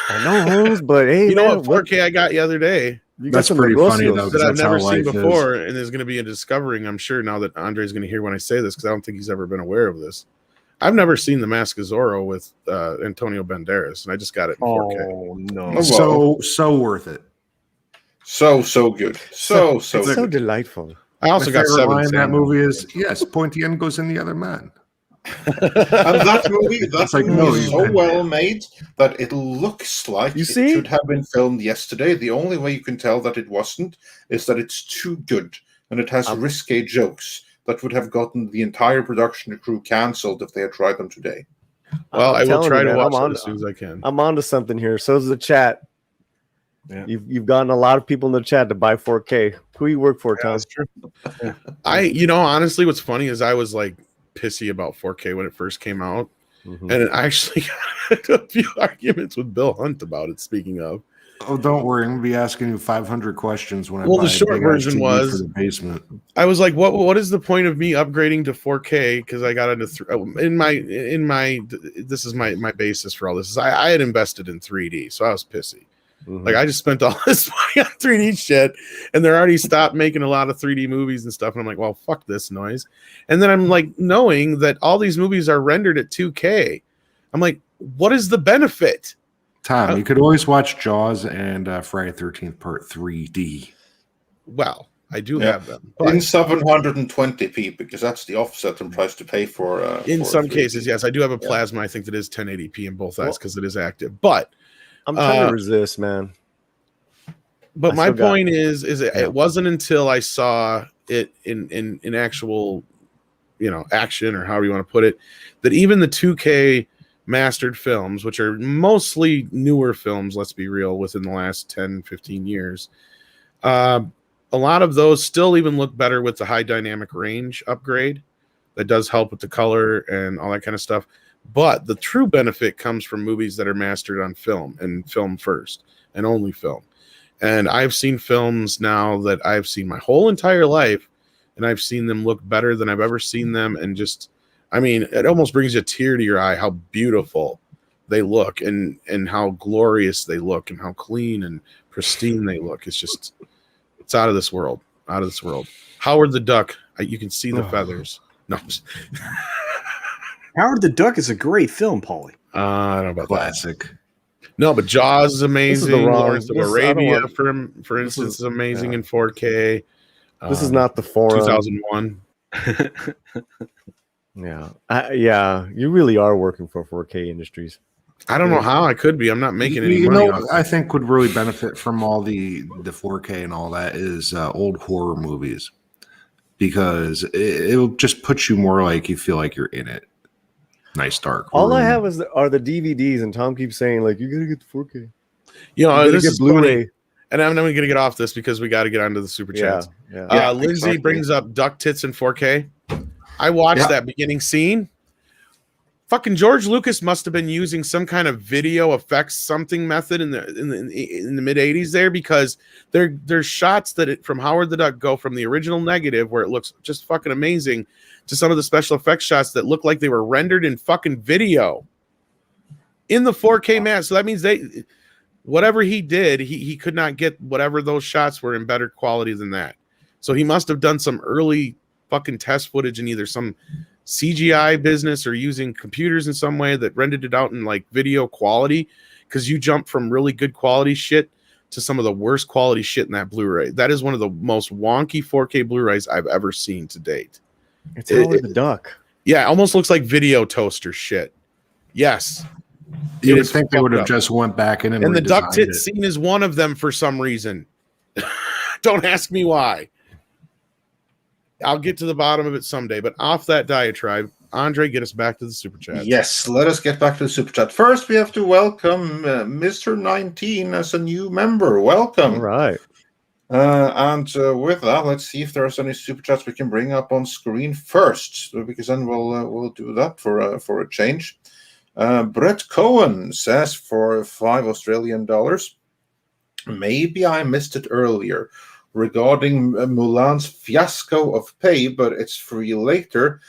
[SPEAKER 6] I know, Holmes, but hey,
[SPEAKER 1] you
[SPEAKER 6] man,
[SPEAKER 1] know what 4K I got the other day?
[SPEAKER 4] That's pretty funny though,
[SPEAKER 1] that I've never seen
[SPEAKER 4] life
[SPEAKER 1] before, and there's going to be a discovering. I'm sure now that Andre's going to hear when I say this, because I don't think he's ever been aware of this. I've never seen The Mask of Zorro with Antonio Banderas, and I just got it in 4K.
[SPEAKER 3] Oh no!
[SPEAKER 4] So worth it.
[SPEAKER 2] So good. So
[SPEAKER 6] it's so delightful.
[SPEAKER 1] I also got
[SPEAKER 4] favorite
[SPEAKER 1] 7
[SPEAKER 4] line in that
[SPEAKER 1] Samuel.
[SPEAKER 4] movie is, yes, pointy end goes in the other man.
[SPEAKER 2] And that movie is so
[SPEAKER 4] man.
[SPEAKER 2] well made that it looks like it should have been filmed yesterday. The only way you can tell that it wasn't is that it's too good, and it has risque jokes that would have gotten the entire production crew canceled if they had tried them today.
[SPEAKER 1] Well, I will try to watch it as soon as I can.
[SPEAKER 6] I'm on to something here. So is the chat. Yeah. You've gotten a lot of people in the chat to buy 4K. Who you work for, Tom?
[SPEAKER 3] That's true.
[SPEAKER 1] Honestly, what's funny is I was like pissy about 4K when it first came out, and I actually got a few arguments with Bill Hunt about it. Speaking of,
[SPEAKER 4] oh, don't worry, I'm gonna be asking you 500 questions when I
[SPEAKER 1] well,
[SPEAKER 4] buy
[SPEAKER 1] the short version was
[SPEAKER 4] for the basement.
[SPEAKER 1] I was like, what is the point of me upgrading to 4K? Because I got into this is my basis for all this is I had invested in 3D, so I was pissy. Like I just spent all this money on 3D shit, and they're already stopped making a lot of 3D movies and stuff. And I'm like, well, fuck this noise. And then I'm like, knowing that all these movies are rendered at 2K, I'm like, what is the benefit?
[SPEAKER 4] Tom, you could always watch Jaws and Friday 13th Part 3D.
[SPEAKER 1] Well, I do have them
[SPEAKER 2] in 720p, because that's the offset in price to pay for.
[SPEAKER 1] In some cases, yes, I do have a plasma. I think that is 1080p in both eyes because it is active, but.
[SPEAKER 6] I'm trying to resist, man.
[SPEAKER 1] But my point is it wasn't until I saw it in actual, action, or however you want to put it, that even the 2K mastered films, which are mostly newer films, let's be real, within the last 10, 15 years, a lot of those still even look better with the high dynamic range upgrade. That does help with the color and all that kind of stuff. But the true benefit comes from movies that are mastered on film and film first and only film. And I've seen films now that I've seen my whole entire life, and I've seen them look better than I've ever seen them. And just, it almost brings a tear to your eye how beautiful they look and how glorious they look and how clean and pristine they look. It's It's out of this world. Out of this world. Howard the Duck. You can see the feathers. No.
[SPEAKER 3] Howard the Duck is a great film, Paulie.
[SPEAKER 1] I don't know about
[SPEAKER 4] Classic.
[SPEAKER 1] that. No, but Jaws is amazing. Lawrence of Arabia, for instance, is amazing in 4K.
[SPEAKER 6] This is not the forum.
[SPEAKER 1] 2001.
[SPEAKER 6] Yeah. You really are working for 4K Industries.
[SPEAKER 1] I don't know how I could be. I'm not making any
[SPEAKER 4] You
[SPEAKER 1] money.
[SPEAKER 4] know, I think would really benefit from all the 4K and all that is old horror movies, because it'll just put you more like you feel like you're in it. Nice dark.
[SPEAKER 6] All I have are the DVDs, and Tom keeps saying like, you gotta get the 4K.
[SPEAKER 1] You know, this is
[SPEAKER 6] Blu-ray.
[SPEAKER 1] funny. And I'm going to get off this because we got to get onto the super chats.
[SPEAKER 6] Yeah.
[SPEAKER 1] Lindsay brings up Duck Tits in 4K. I watched that beginning scene. Fucking George Lucas must have been using some kind of video effects something method in the mid 80s there, because there's shots from Howard the Duck go from the original negative where it looks just fucking amazing to some of the special effects shots that look like they were rendered in fucking video in the 4K man. So that means whatever he did, he could not get whatever those shots were in better quality than that. So he must have done some early fucking test footage in either some CGI business or using computers in some way that rendered it out in like video quality, because you jump from really good quality shit to some of the worst quality shit in that Blu-ray. That is one of the most wonky 4K Blu-rays I've ever seen to date.
[SPEAKER 6] It's Howard the Duck.
[SPEAKER 1] Yeah, it almost looks like video toaster shit. Yes.
[SPEAKER 4] You would think they would have just went back in and
[SPEAKER 1] the duck tit scene is one of them for some reason. Don't ask me why. I'll get to the bottom of it someday. But off that diatribe, Andre, get us back to the super chat.
[SPEAKER 2] Yes, let us get back to the super chat. First, we have to welcome Mr. 19 as a new member. Welcome.
[SPEAKER 6] All right.
[SPEAKER 2] And with that, let's see if there's any super chats we can bring up on screen first, because then we'll do that for a change. Brett Cohen says for $5 Australian, maybe I missed it earlier regarding Mulan's fiasco of pay, but it's free later.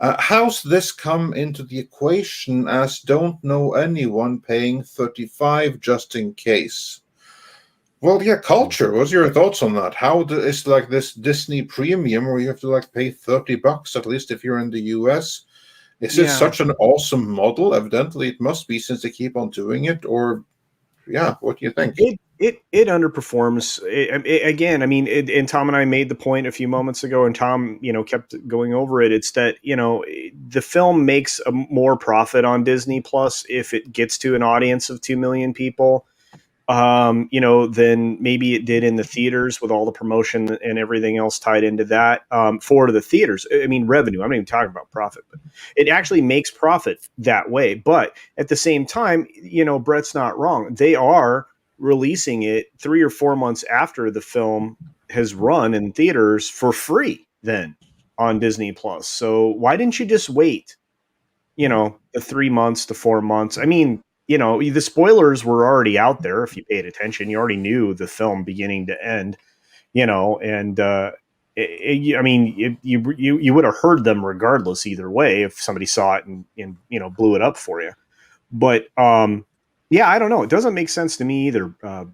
[SPEAKER 2] How's this come into the equation, as don't know anyone paying $35 just in case? Well, yeah, culture. What's your thoughts on that? How is like this Disney premium where you have to like pay $30 at least if you're in the US? Is it such an awesome model? Evidently, it must be, since they keep on doing it. Or, what do you think?
[SPEAKER 3] It underperforms. Again, I mean, and Tom and I made the point a few moments ago, and Tom, kept going over it. It's that, the film makes a more profit on Disney Plus if it gets to an audience of 2 million people, than maybe it did in the theaters with all the promotion and everything else tied into that. For the theaters, I mean, revenue, I'm not even talking about profit, but it actually makes profit that way. But at the same time, Brett's not wrong. They are releasing it 3 or 4 months after the film has run in theaters for free then on Disney Plus. So why didn't you just wait, the 3 months to 4 months? I mean, the spoilers were already out there. If you paid attention, you already knew the film beginning to end, and I mean, you would have heard them regardless either way if somebody saw it and blew it up for you. But I don't know. It doesn't make sense to me either,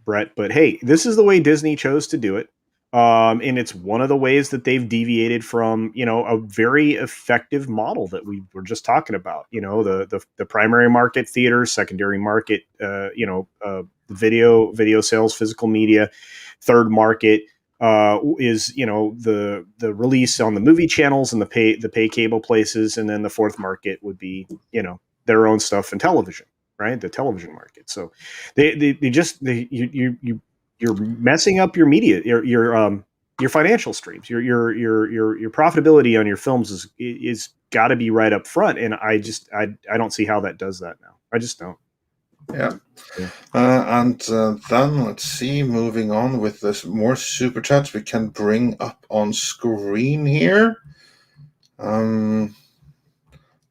[SPEAKER 3] Brett. But hey, this is the way Disney chose to do it. And it's one of the ways that they've deviated from, a very effective model that we were just talking about. The primary market, theaters, secondary market, video sales, physical media. Third market is the release on the movie channels and the pay cable places, and then the fourth market would be their own stuff in television. Right, the television market. So you're messing up your media, your financial streams, your profitability on your films is got to be right up front. And I don't see how that does that now. I just don't.
[SPEAKER 2] Yeah. And then let's see, moving on with this more super chats we can bring up on screen here.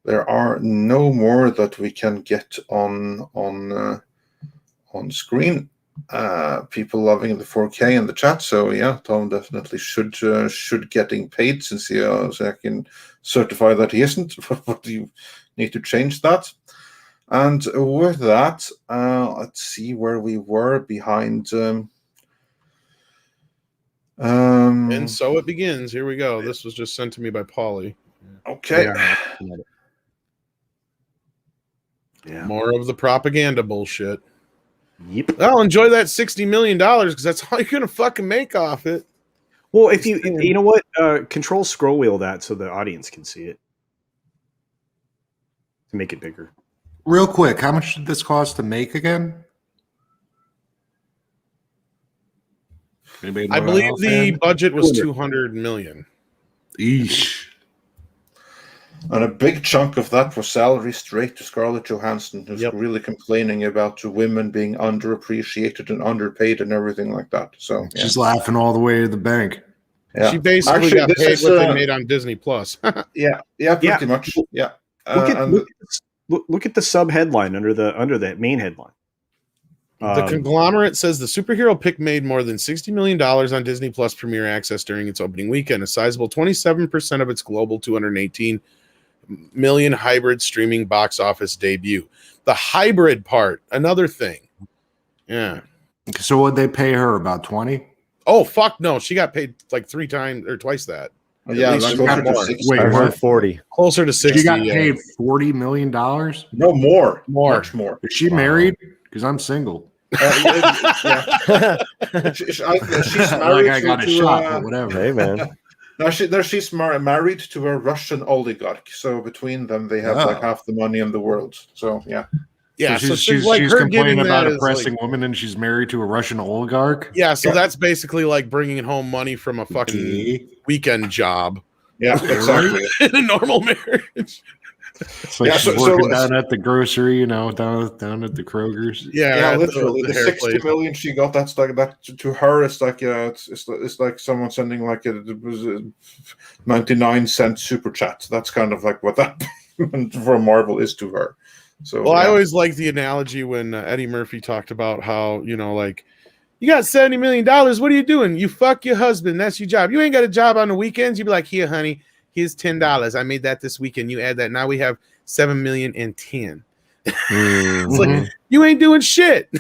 [SPEAKER 2] There are no more that we can get on screen. People loving the 4K in the chat, so yeah, Tom definitely should getting paid, since I can certify that he isn't. But you need to change that. And with that, let's see where we were behind.
[SPEAKER 1] And so it begins. Here we go. This was just sent to me by Paulie.
[SPEAKER 2] Okay.
[SPEAKER 3] Yeah.
[SPEAKER 1] More of the propaganda bullshit.
[SPEAKER 3] Yep.
[SPEAKER 1] I'll enjoy that $60 million because that's all you're gonna fucking make off it.
[SPEAKER 3] Well, if you know what, control scroll wheel that so the audience can see it to make it bigger.
[SPEAKER 4] Real quick, how much did this cost to make again?
[SPEAKER 1] I believe the budget was 200 million.
[SPEAKER 4] Eesh.
[SPEAKER 2] And a big chunk of that was salary straight to Scarlett Johansson, who's really complaining about the women being underappreciated and underpaid and everything like that. So
[SPEAKER 4] she's laughing all the way to the bank.
[SPEAKER 2] Yeah.
[SPEAKER 1] She basically got paid what they made on Disney Plus.
[SPEAKER 2] yeah, pretty much. Yeah.
[SPEAKER 3] Look at the sub headline under the main headline.
[SPEAKER 1] The conglomerate says the superhero pick made more than $60 million on Disney Plus Premier Access during its opening weekend, a sizable 27% of its global 218 million hybrid streaming box office debut. The hybrid part, another thing. Yeah.
[SPEAKER 4] So would they pay her about 20?
[SPEAKER 1] Oh, fuck no. She got paid like 3 times or twice that.
[SPEAKER 2] Yeah, that's closer to 60.
[SPEAKER 6] Wait, 140.
[SPEAKER 1] Closer to 60.
[SPEAKER 4] She got paid $40 million?
[SPEAKER 2] No, more. Much more.
[SPEAKER 4] Is she married? Because I'm single.
[SPEAKER 2] She's married
[SPEAKER 4] I got a shot, but whatever.
[SPEAKER 6] Hey, man.
[SPEAKER 2] She's married to a Russian oligarch. So between them, they have like half the money in the world. So, yeah.
[SPEAKER 1] Yeah,
[SPEAKER 4] so she's complaining about oppressing women, and she's married to a Russian oligarch.
[SPEAKER 1] Yeah, so that's basically like bringing home money from a fucking weekend job.
[SPEAKER 2] Yeah, exactly.
[SPEAKER 1] In a normal marriage.
[SPEAKER 4] It's like she's working down at the grocery, down at the Kroger's.
[SPEAKER 2] Yeah, literally. The 60 million she got, that's like that to her. It's like it's like someone sending like a 99-cent super chat. That's kind of like what that for Marvel is to her. So,
[SPEAKER 1] I always like the analogy when Eddie Murphy talked about how, like, you got $70 million. What are you doing? You fuck your husband. That's your job. You ain't got a job on the weekends. You'd be like, here, honey, here's $10. I made that this weekend. You add that. Now we have $7 million and 10. It's like, you ain't doing shit.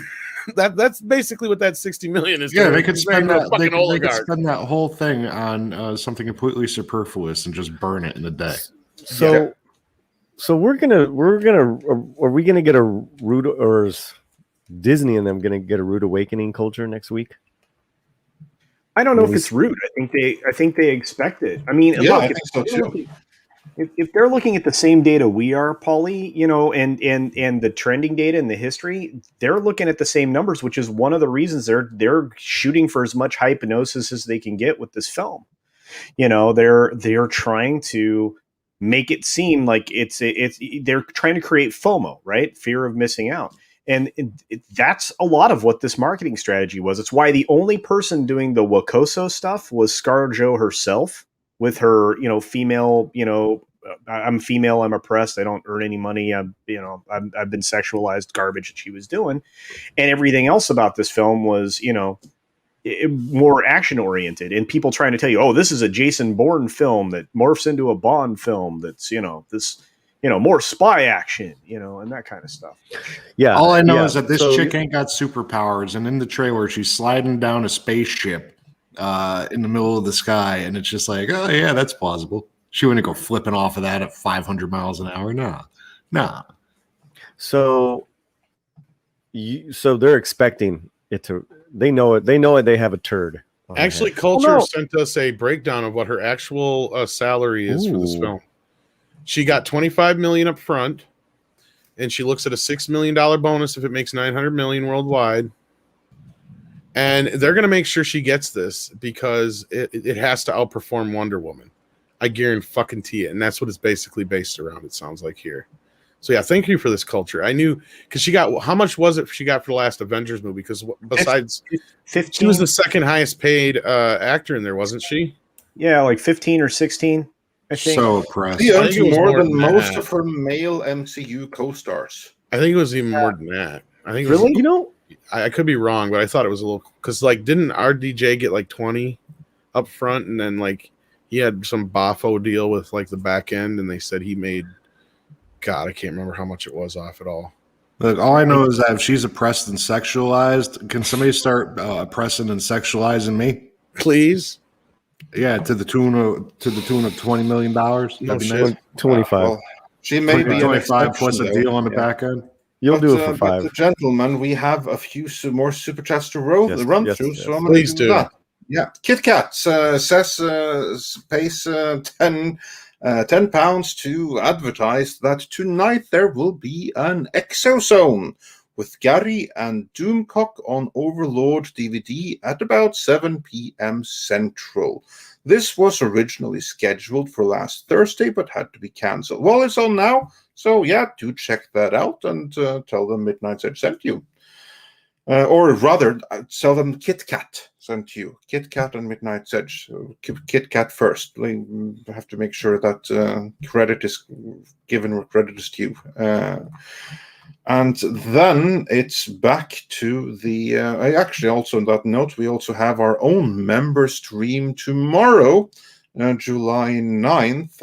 [SPEAKER 1] That's basically what that 60 million is.
[SPEAKER 4] Yeah, they could spend that. They could spend that whole thing on something completely superfluous and just burn it in a day.
[SPEAKER 6] So are we gonna get a rude, or is Disney and them gonna get a rude awakening culture next week?
[SPEAKER 3] I don't know if it's rude. I think they expect it. I mean, look,
[SPEAKER 2] I think so too.
[SPEAKER 3] If they're looking at the same data we are, Paulie, and the trending data and the history, they're looking at the same numbers, which is one of the reasons they're shooting for as much hypnosis as they can get with this film. They're trying to make it seem like they're trying to create FOMO, right? Fear of missing out. And that's a lot of what this marketing strategy was. It's why the only person doing the Wakoso stuff was ScarJo herself with her, female, I'm female, I'm oppressed, I don't earn any money, I've been sexualized garbage that she was doing. And everything else about this film was, more action oriented, and people trying to tell you, oh, this is a Jason Bourne film that morphs into a Bond film that's, more spy action, and that kind of stuff.
[SPEAKER 6] Yeah.
[SPEAKER 4] All I know is that this chick ain't got superpowers, and in the trailer, she's sliding down a spaceship in the middle of the sky, and it's just like, oh yeah, that's plausible. She wouldn't go flipping off of that at 500 miles an hour. Nah.
[SPEAKER 6] So they're expecting it to. They know it. They know it. They have a turd.
[SPEAKER 1] Actually, Culture sent us a breakdown of what her actual salary is for this film. She got $25 million up front, and she looks at a $6 million bonus if it makes $900 million worldwide. And they're going to make sure she gets this because it has to outperform Wonder Woman. I guarantee it, and that's what it's basically based around. It sounds like here. So yeah, thank you for this, Culture. I knew because she got, how much was it she got for the last Avengers movie? Because besides
[SPEAKER 3] 15,
[SPEAKER 1] she was the second highest paid actor in there, wasn't she?
[SPEAKER 3] Yeah, like 15 or 16. I think.
[SPEAKER 4] So impressed.
[SPEAKER 2] She earns more than most of her male MCU co-stars.
[SPEAKER 1] I think it was even more than that. I think
[SPEAKER 3] really,
[SPEAKER 1] I could be wrong, but I thought it was a little because didn't RDJ get like 20 up front, and then he had some Bafo deal with the back end, and they said he made. God, I can't remember how much it was off at all.
[SPEAKER 4] Look, all I know is that if she's oppressed and sexualized, can somebody start oppressing and sexualizing me?
[SPEAKER 1] Please.
[SPEAKER 4] Yeah, to the tune of $20 million.
[SPEAKER 1] No shit.
[SPEAKER 6] 25.
[SPEAKER 2] Well, she may be an
[SPEAKER 4] 25 plus a
[SPEAKER 2] exception,
[SPEAKER 4] deal
[SPEAKER 2] though.
[SPEAKER 4] on the back end.
[SPEAKER 6] You'll do it for
[SPEAKER 2] But
[SPEAKER 6] 5.
[SPEAKER 2] gentlemen, we have a few more super chats to run
[SPEAKER 6] Yes,
[SPEAKER 2] through,
[SPEAKER 6] yes.
[SPEAKER 2] so I'm going to
[SPEAKER 1] Please
[SPEAKER 2] do
[SPEAKER 1] do.
[SPEAKER 2] that. Yeah, Kit Kat pays 10 pounds to advertise that tonight there will be an Exozone with Gary and Doomcock on Overlord DVD at about 7 p.m. Central. This was originally scheduled for last Thursday, but had to be cancelled. Well, it's on now, so yeah, do check that out and tell them Midnight's Edge sent you. Or rather, tell them Kit Kat sent you. Kit Kat and Midnight's Edge. Kit Kat first. We have to make sure that credit is given where credit is due. And then it's back to the... actually, also on that note, we also have our own member stream tomorrow, July 9th,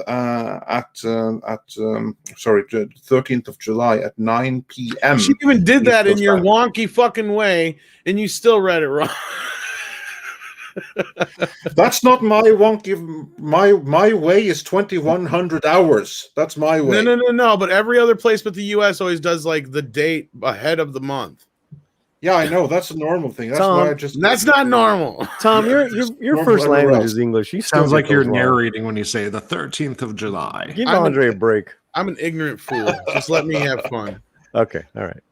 [SPEAKER 2] 13th of July at 9 p.m.
[SPEAKER 1] She even did that in your
[SPEAKER 2] time.
[SPEAKER 1] wonky fucking way, and you still read it wrong.
[SPEAKER 2] That's not my wonky. My way is 2,100 hours. That's my way.
[SPEAKER 1] No. But every other place but the U.S. always does like the date ahead of the month.
[SPEAKER 2] Yeah, I know. That's a normal thing. That's
[SPEAKER 6] Tom,
[SPEAKER 2] why I just.
[SPEAKER 1] That's not normal.
[SPEAKER 6] Tom, your
[SPEAKER 2] normal
[SPEAKER 6] first
[SPEAKER 2] everywhere
[SPEAKER 6] language
[SPEAKER 2] else.
[SPEAKER 6] is English. You still
[SPEAKER 4] Sounds like
[SPEAKER 6] get
[SPEAKER 4] you're
[SPEAKER 6] those wrong.
[SPEAKER 4] narrating when you say the 13th of July.
[SPEAKER 6] Give
[SPEAKER 1] I'm
[SPEAKER 6] Andre a break.
[SPEAKER 1] I'm an ignorant fool. Just let me have fun.
[SPEAKER 6] Okay, all right.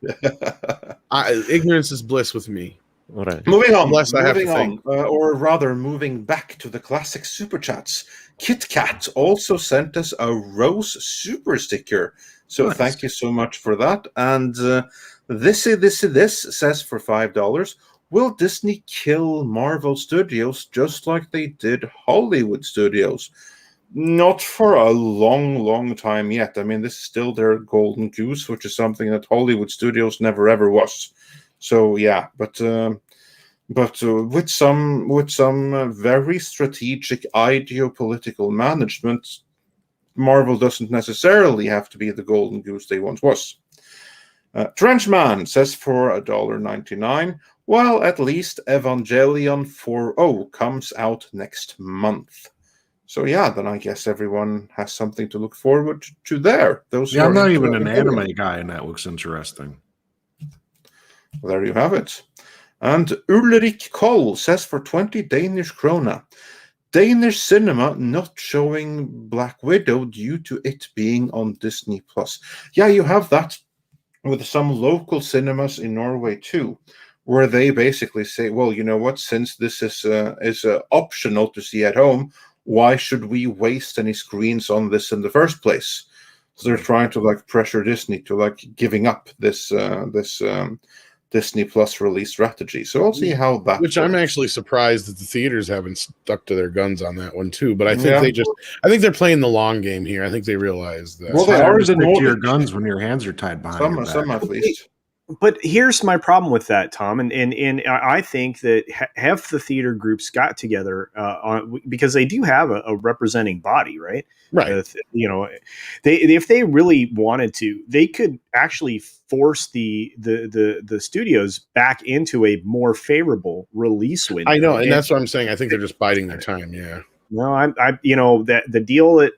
[SPEAKER 1] Ignorance is bliss with me.
[SPEAKER 6] All right.
[SPEAKER 2] Moving on.
[SPEAKER 1] Unless I have to
[SPEAKER 2] moving on, or rather, moving back to the classic super chats. Kit Kat also sent us a Rose super sticker, so
[SPEAKER 4] Nice.
[SPEAKER 2] thank you so much for that. And this says for $5. Will Disney kill Marvel Studios just like they did Hollywood Studios? Not for a long time yet. I mean, this is still their golden goose, which is something that Hollywood Studios never ever was. So yeah, but with some very strategic ideopolitical management, Marvel doesn't necessarily have to be the golden goose they once was. Trenchman says for $1.99. Well, at least Evangelion 4.0 comes out next month. So yeah, then I guess everyone has something to look forward to there. Those
[SPEAKER 4] Yeah, I'm not
[SPEAKER 2] into
[SPEAKER 4] even an
[SPEAKER 2] Evangelion.
[SPEAKER 4] anime guy, and that looks interesting.
[SPEAKER 2] Well, there you have it. And Ulrik Koll says for 20 Danish krona, Danish cinema not showing Black Widow due to it being on Disney+. Yeah, you have that with some local cinemas in Norway too, where they basically say, well, you know what, since this is optional to see at home, why should we waste any screens on this in the first place? So they're trying to like pressure Disney to like giving up this Disney Plus release strategy. So we'll see how that
[SPEAKER 1] Which
[SPEAKER 2] works.
[SPEAKER 1] I'm actually surprised that the theaters haven't stuck to their guns on that one too. But I think
[SPEAKER 2] Yeah.
[SPEAKER 1] I think they're playing the long game here. I think they realize that.
[SPEAKER 2] Well, they
[SPEAKER 4] It's
[SPEAKER 2] are
[SPEAKER 4] hard to
[SPEAKER 2] in
[SPEAKER 4] stick to your
[SPEAKER 2] Nordic.
[SPEAKER 4] guns when your hands are tied behind your back.
[SPEAKER 2] Some at least.
[SPEAKER 3] But here's my problem with that, Tom, and I think that half the theater groups got together because they do have a representing body, right?
[SPEAKER 1] Right.
[SPEAKER 3] If they really wanted to, they could actually force the studios back into a more favorable release window.
[SPEAKER 1] I know, and that's what I'm saying. I think they're just biding their time. Yeah.
[SPEAKER 3] No, that the deal that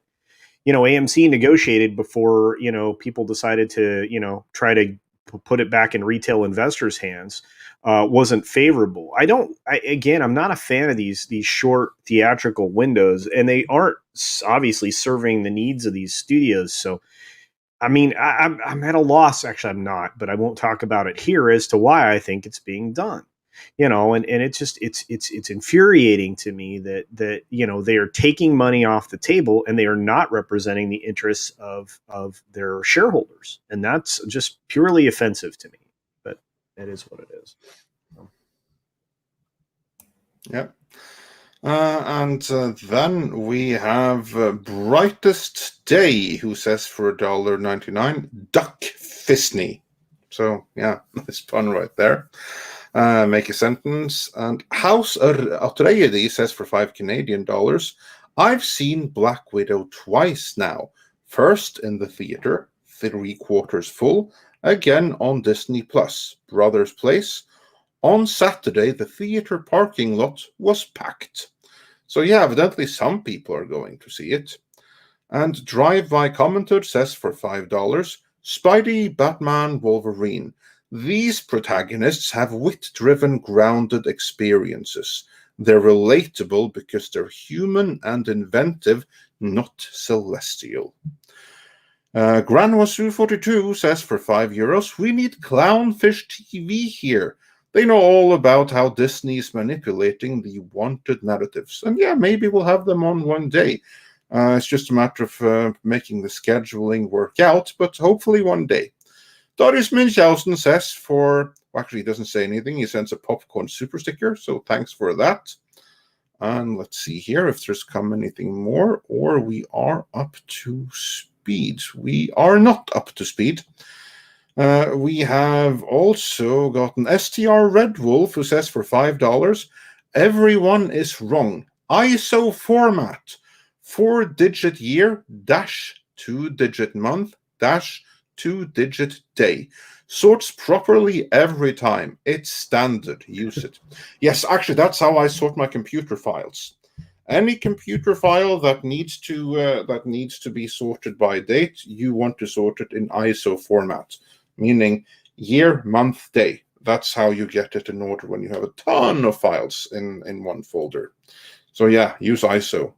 [SPEAKER 3] AMC negotiated before people decided to try to put it back in retail investors' hands wasn't favorable. I'm not a fan of these short theatrical windows, and they aren't obviously serving the needs of these studios. So, I mean, I'm at a loss. Actually, I'm not, but I won't talk about it here as to why I think it's being done. And it's just it's infuriating to me that they are taking money off the table and they are not representing the interests of their shareholders, and that's just purely offensive to me. But it is what it is.
[SPEAKER 2] Yeah. And then we have Brightest Day, who says for $1.99, Duck Fisney. So yeah, nice pun right there. Make a sentence. And House Atreides says for $5 Canadian, I've seen Black Widow twice now. First in the theater, 3/4 full, again on Disney Plus. Brothers Place, On Saturday, the theater parking lot was packed. So yeah, evidently some people are going to see it. And Drive-By Commenter says for $5, Spidey, Batman, Wolverine. These protagonists have wit-driven, grounded experiences. They're relatable because they're human and inventive, not celestial. Granwasu42 says for €5, we need Clownfish TV here. They know all about how Disney is manipulating the wanted narratives. And yeah, maybe we'll have them on one day. It's just a matter of making the scheduling work out, but hopefully one day. Darius Munchausen says actually he doesn't say anything. He sends a popcorn super sticker, so thanks for that. And let's see here if there's come anything more, or we are up to speed. We are not up to speed. We have also gotten STR Red Wolf, who says for $5, everyone is wrong. ISO format, 4-digit year, dash 2-digit month, dash 2-digit day. Sorts properly every time. It's standard. Use it. Yes, actually, that's how I sort my computer files. Any computer file that needs to be sorted by date, you want to sort it in ISO format, meaning year, month, day. That's how you get it in order when you have a ton of files in one folder. So yeah, use ISO.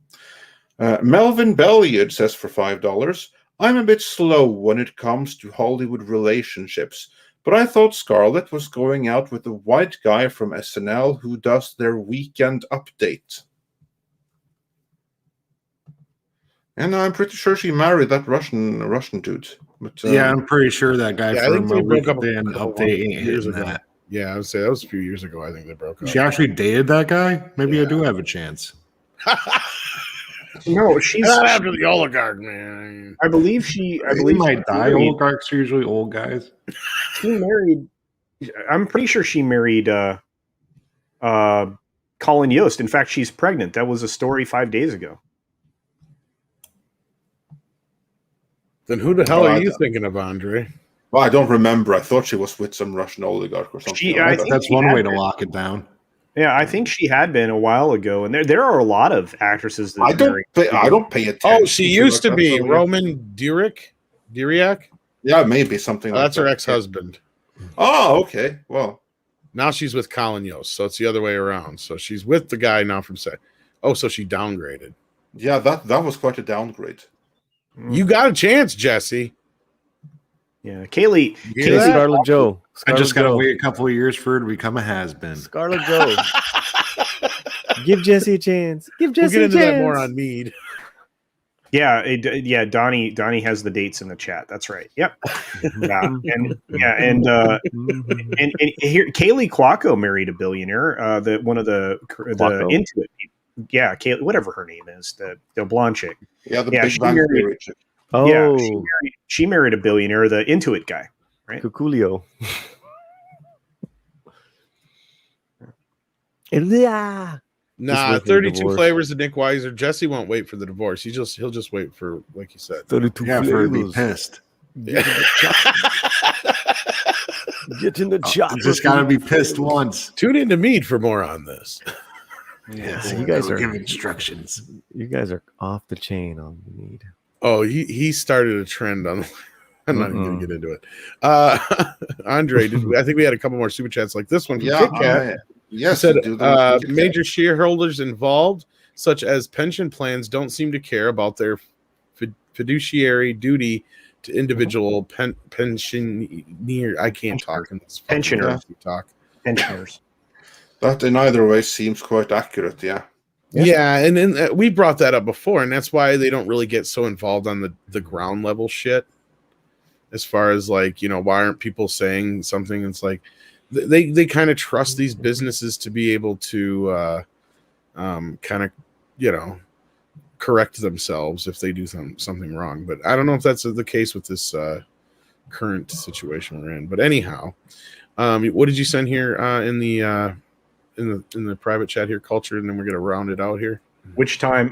[SPEAKER 2] Melvin Belliard says for $5, I'm a bit slow when it comes to Hollywood relationships, but I thought Scarlett was going out with the white guy from SNL who does their weekend update. And I'm pretty sure she married that Russian dude. But,
[SPEAKER 4] yeah, I'm pretty sure that guy from
[SPEAKER 1] they broke up
[SPEAKER 4] Weekend Update ain't
[SPEAKER 1] years
[SPEAKER 4] hitting
[SPEAKER 1] ago.
[SPEAKER 4] that.
[SPEAKER 1] Yeah, I would say that was a few years ago. I think they broke up.
[SPEAKER 4] She actually dated that guy? Maybe I do have a chance.
[SPEAKER 3] No, she's
[SPEAKER 1] not after the oligarch, man.
[SPEAKER 3] I believe she
[SPEAKER 4] might die. Oligarchs are usually old guys.
[SPEAKER 3] She married. I'm pretty sure she married Colin Yost. In fact, she's pregnant. That was a story 5 days ago.
[SPEAKER 1] Then who the hell are you thinking of, Andre?
[SPEAKER 2] Well, I don't remember. I thought she was with some Russian oligarch or something.
[SPEAKER 3] I think
[SPEAKER 4] that's one way to lock it down.
[SPEAKER 3] Yeah, I think she had been a while ago, and there are a lot of actresses that
[SPEAKER 2] I don't pay attention.
[SPEAKER 1] Oh, she used to be Roman Duriak.
[SPEAKER 2] Yeah, maybe something.
[SPEAKER 1] That's her ex-husband.
[SPEAKER 2] Oh, okay. Well,
[SPEAKER 1] now she's with Colin Yost, so it's the other way around. So she's with the guy now from set. Oh, so she downgraded.
[SPEAKER 2] Yeah, that was quite a downgrade.
[SPEAKER 1] You got a chance, Jesse.
[SPEAKER 3] Yeah, Kaylee
[SPEAKER 6] Scarlett Joe.
[SPEAKER 4] I just got to wait a couple of years for her to become a has-been.
[SPEAKER 6] Scarlett Joe. Give Jesse a chance. Give Jesse
[SPEAKER 1] we'll get into
[SPEAKER 6] a chance.
[SPEAKER 1] that more on Mead.
[SPEAKER 3] Yeah, Donnie has the dates in the chat. That's right. Yep. and here Kaylee Cuoco married a billionaire. One of the Intuit people. Yeah, Kaylee, whatever her name is, the blonde chick.
[SPEAKER 2] Yeah, big Bang Theory chick.
[SPEAKER 6] Oh,
[SPEAKER 3] yeah, she married a billionaire, the Intuit guy, right?
[SPEAKER 6] Cuculio.
[SPEAKER 1] Nah, 32 flavors of Nick Weiser. Jesse won't wait for the divorce. He'll just wait for, like you said,
[SPEAKER 6] 32
[SPEAKER 4] flavors. For to be pissed.
[SPEAKER 6] Get in the chopper.
[SPEAKER 4] Just gotta be pissed once.
[SPEAKER 1] Tune into Mead for more on this.
[SPEAKER 4] Yes,
[SPEAKER 6] you guys are
[SPEAKER 4] giving instructions.
[SPEAKER 6] You guys are off the chain on Mead.
[SPEAKER 1] Oh, he started a trend on. I'm not even going to get into it. Andre, I think we had a couple more super chats like this one from Kit Kat.
[SPEAKER 2] Yes,
[SPEAKER 1] said major shareholders involved, such as pension plans, don't seem to care about their fiduciary duty to individual pensioner. I can't talk in this
[SPEAKER 3] pensioners.
[SPEAKER 1] Pensioners.
[SPEAKER 2] That in either way seems quite accurate. Yeah.
[SPEAKER 1] Yeah, and then we brought that up before, and that's why they don't really get so involved on the ground level shit. As far as like, why aren't people saying something? It's like they kind of trust these businesses to be able to kind of correct themselves if they do something wrong. But I don't know if that's the case with this current situation we're in. But anyhow, what did you send here in the private chat here, Culture, and then we're gonna round it out here.
[SPEAKER 3] Which time?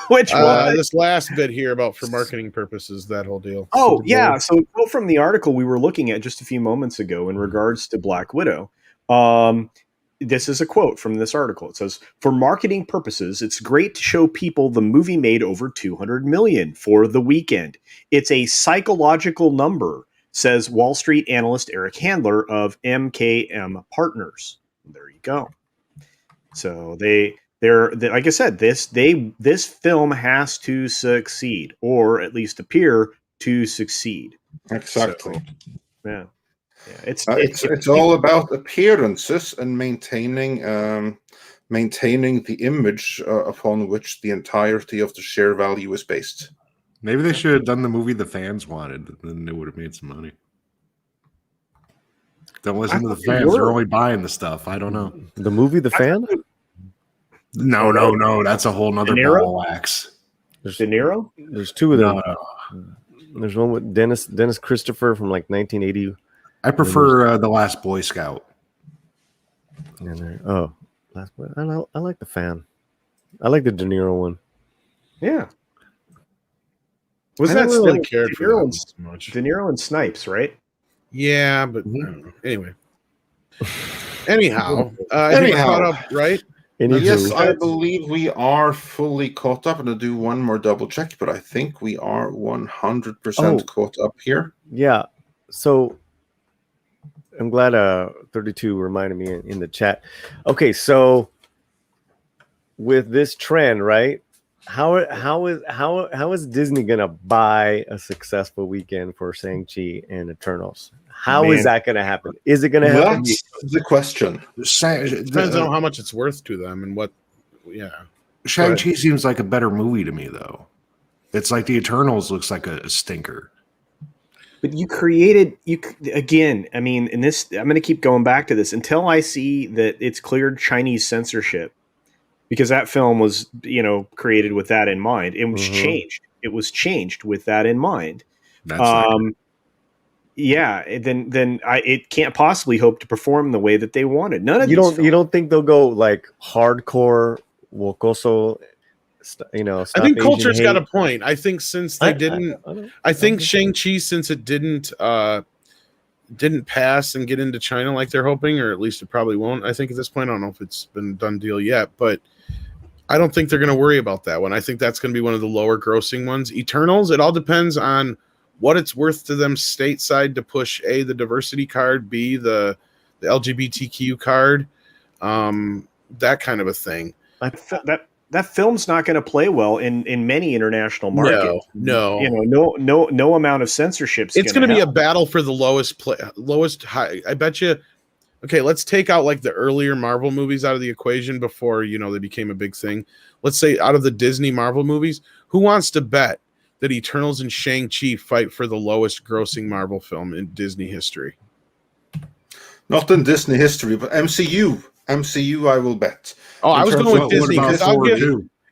[SPEAKER 3] Which one?
[SPEAKER 1] This last bit here about for marketing purposes, that whole deal.
[SPEAKER 3] Oh, yeah. So from the article we were looking at just a few moments ago in regards to Black Widow, This is a quote from this article. It says, "For marketing purposes, it's great to show people the movie made over 200 million for the weekend. It's a psychological number," says Wall Street analyst Eric Handler of MKM Partners. There you go. So they're like I said, this film has to succeed, or at least appear to succeed.
[SPEAKER 2] Exactly.
[SPEAKER 3] So, yeah. It's
[SPEAKER 2] all about appearances and maintaining the image upon which the entirety of the share value is based.
[SPEAKER 4] Maybe they should have done the movie the fans wanted, then they would have made some money. Don't listen to the fans; they're only buying the stuff. I don't know.
[SPEAKER 6] The movie The Fan?
[SPEAKER 4] No. That's a whole nother ball of wax.
[SPEAKER 3] De Niro?
[SPEAKER 6] There's two of them.
[SPEAKER 4] No.
[SPEAKER 6] There's one with Dennis Christopher from like 1980.
[SPEAKER 4] I prefer The Last Boy Scout.
[SPEAKER 6] Last Boy. I like The Fan. I like the De Niro one.
[SPEAKER 3] Yeah.
[SPEAKER 1] Was
[SPEAKER 3] I
[SPEAKER 1] that
[SPEAKER 3] never
[SPEAKER 1] still
[SPEAKER 3] really
[SPEAKER 1] cared for that so much?
[SPEAKER 3] De Niro and Snipes, right?
[SPEAKER 1] Yeah, but I don't know. Anyway. Anyhow, I think we're caught up, right?
[SPEAKER 2] Yes, I believe we are fully caught up. I'm going to do one more double check, but I think we are 100% caught up here.
[SPEAKER 6] Yeah. So I'm glad 32 reminded me in the chat. Okay, so with this trend, right? How is Disney gonna buy a successful weekend for Shang-Chi and Eternals? How is that gonna happen? Is it gonna happen?
[SPEAKER 2] That's the question.
[SPEAKER 1] Depends on how much it's worth to them and what. Yeah,
[SPEAKER 4] Shang-Chi seems like a better movie to me, though. It's like the Eternals looks like a stinker.
[SPEAKER 3] But you again. I mean, in this, I'm going to keep going back to this until I see that it's cleared Chinese censorship, because that film was, created with that in mind. It was changed. It was changed with that in mind. Then it can't possibly hope to perform the way that they wanted. None of
[SPEAKER 6] you don't think they'll go like hardcore Wokoso?
[SPEAKER 1] I think culture's got a point. I think since they I think Shang-Chi, since it didn't pass and get into China like they're hoping, or at least it probably won't. I think at this point, I don't know if it's been a done deal yet, but I don't think they're going to worry about that one. I think that's going to be one of the lower grossing ones. Eternals, it all depends on what it's worth to them stateside to push A, the diversity card, B, the LGBTQ card, that kind of a thing.
[SPEAKER 3] That film's not going to play well in many international markets.
[SPEAKER 1] No.
[SPEAKER 3] No amount of censorship.
[SPEAKER 1] It's going to be a battle for the lowest high. I bet you. Okay, let's take out like the earlier Marvel movies out of the equation before they became a big thing. Let's say out of the Disney Marvel movies, who wants to bet that Eternals and Shang-Chi fight for the lowest grossing Marvel film in Disney history?
[SPEAKER 2] Not in Disney history, but MCU. MCU, I will bet.
[SPEAKER 1] Oh, I was going with Disney because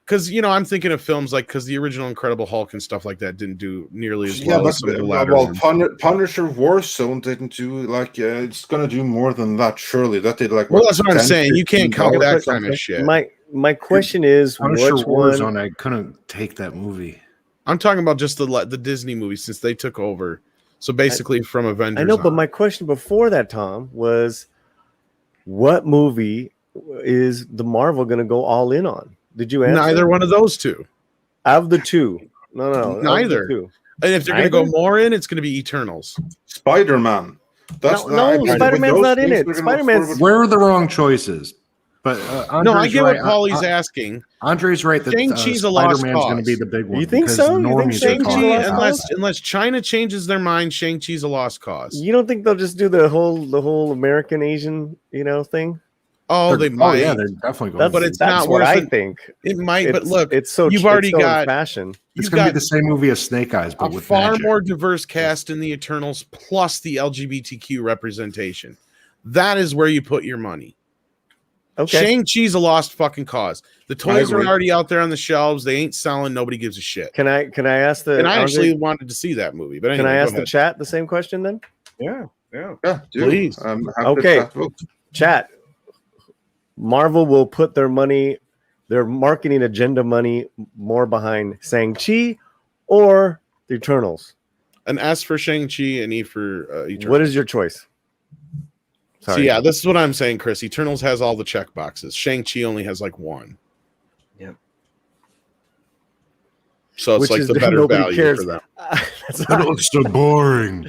[SPEAKER 2] because
[SPEAKER 1] I'm thinking of films like because the original Incredible Hulk and stuff like that didn't do nearly as well as some of the latter ones.
[SPEAKER 2] Punisher Warzone didn't do it's going to do more than that. Surely that did
[SPEAKER 1] that's what I'm saying. You can't count that kind of shit.
[SPEAKER 6] My question is,
[SPEAKER 4] Punisher Warzone, I couldn't take that movie.
[SPEAKER 1] I'm talking about just the Disney movies since they took over. So basically, from Avengers.
[SPEAKER 6] I know, but my question before that, Tom, was what movie is the Marvel going to go all in on? Did you answer?
[SPEAKER 1] Neither one of those two.
[SPEAKER 6] Out of the two. No.
[SPEAKER 1] Neither. And if they're going to go more in, it's going to be Eternals.
[SPEAKER 2] Spider-Man.
[SPEAKER 6] Spider-Man's not in it. Spider-Man's.
[SPEAKER 4] Where are the wrong choices? But
[SPEAKER 1] I get what Paulie's asking.
[SPEAKER 4] Andre's right that
[SPEAKER 1] Shang-Chi's a lost
[SPEAKER 4] Spider-Man's
[SPEAKER 1] cause.
[SPEAKER 4] going to be the big one.
[SPEAKER 6] You think so? You think
[SPEAKER 1] Shang-Chi, unless China changes their mind, Shang-Chi's a lost cause.
[SPEAKER 6] You don't think they'll just do the whole American Asian thing?
[SPEAKER 1] Oh, they might.
[SPEAKER 4] Oh, yeah, they're definitely going.
[SPEAKER 6] But it's not what I think.
[SPEAKER 1] It might, but look,
[SPEAKER 6] it's so
[SPEAKER 1] you've already got
[SPEAKER 6] fashion.
[SPEAKER 4] It's going to be the same movie as Snake Eyes, but with
[SPEAKER 1] far
[SPEAKER 4] magic.
[SPEAKER 1] more diverse cast in the Eternals, plus the LGBTQ representation. That is where you put your money.
[SPEAKER 6] Okay.
[SPEAKER 1] Shang-Chi's a lost fucking cause. The toys are already out there on the shelves. They ain't selling. Nobody gives a shit.
[SPEAKER 6] Can I ask the?
[SPEAKER 1] And I actually wanted to see that movie. But anyway,
[SPEAKER 6] can I ask the chat the same question then?
[SPEAKER 3] Yeah.
[SPEAKER 1] Please.
[SPEAKER 6] Okay. Chat. Marvel will put their marketing agenda money more behind Shang-Chi or the Eternals.
[SPEAKER 1] An S for Shang-Chi, an E for Eternals.
[SPEAKER 6] What is your choice? Sorry.
[SPEAKER 1] yeah, this is what I'm saying, Chris. Eternals has all the check boxes. Shang-Chi only has like one.
[SPEAKER 3] Yeah.
[SPEAKER 1] So it's
[SPEAKER 6] Which
[SPEAKER 1] like
[SPEAKER 6] is
[SPEAKER 1] the better
[SPEAKER 6] nobody
[SPEAKER 1] value
[SPEAKER 6] cares.
[SPEAKER 1] for them.
[SPEAKER 4] But it looks so boring.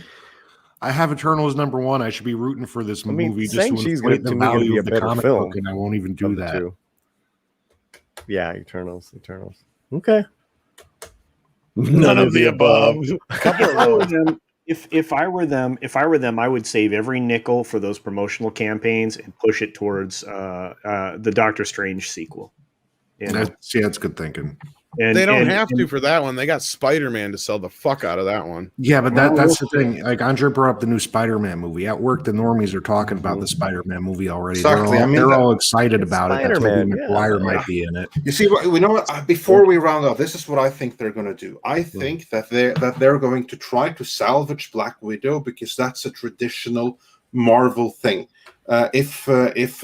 [SPEAKER 4] I have Eternals number 1. I should be rooting for this
[SPEAKER 6] I mean,
[SPEAKER 4] movie just to
[SPEAKER 6] Shang-Chi's
[SPEAKER 4] inflate the
[SPEAKER 6] to me gonna
[SPEAKER 4] value
[SPEAKER 6] be a
[SPEAKER 4] of the
[SPEAKER 6] better
[SPEAKER 4] comic
[SPEAKER 6] film
[SPEAKER 4] book, and I won't even do
[SPEAKER 6] of the
[SPEAKER 4] that.
[SPEAKER 6] two. Yeah, Eternals. Okay.
[SPEAKER 1] None of the above.
[SPEAKER 3] If I were them, I would save every nickel for those promotional campaigns and push it towards the Doctor Strange sequel. You know?
[SPEAKER 4] That's good thinking.
[SPEAKER 1] They don't have to for that one. They got Spider-Man to sell the fuck out of that one.
[SPEAKER 4] Yeah, but that's the thing. Like Andre brought up the new Spider-Man movie. At work, the normies are talking about the Spider-Man movie already.
[SPEAKER 2] Exactly.
[SPEAKER 4] They're all excited about it. That Tobey
[SPEAKER 6] Spider-Man,
[SPEAKER 4] Maguire might be in it.
[SPEAKER 2] You see, we know what. Before we round off, this is what I think they're going to do. I think that they're going to try to salvage Black Widow because that's a traditional Marvel thing. If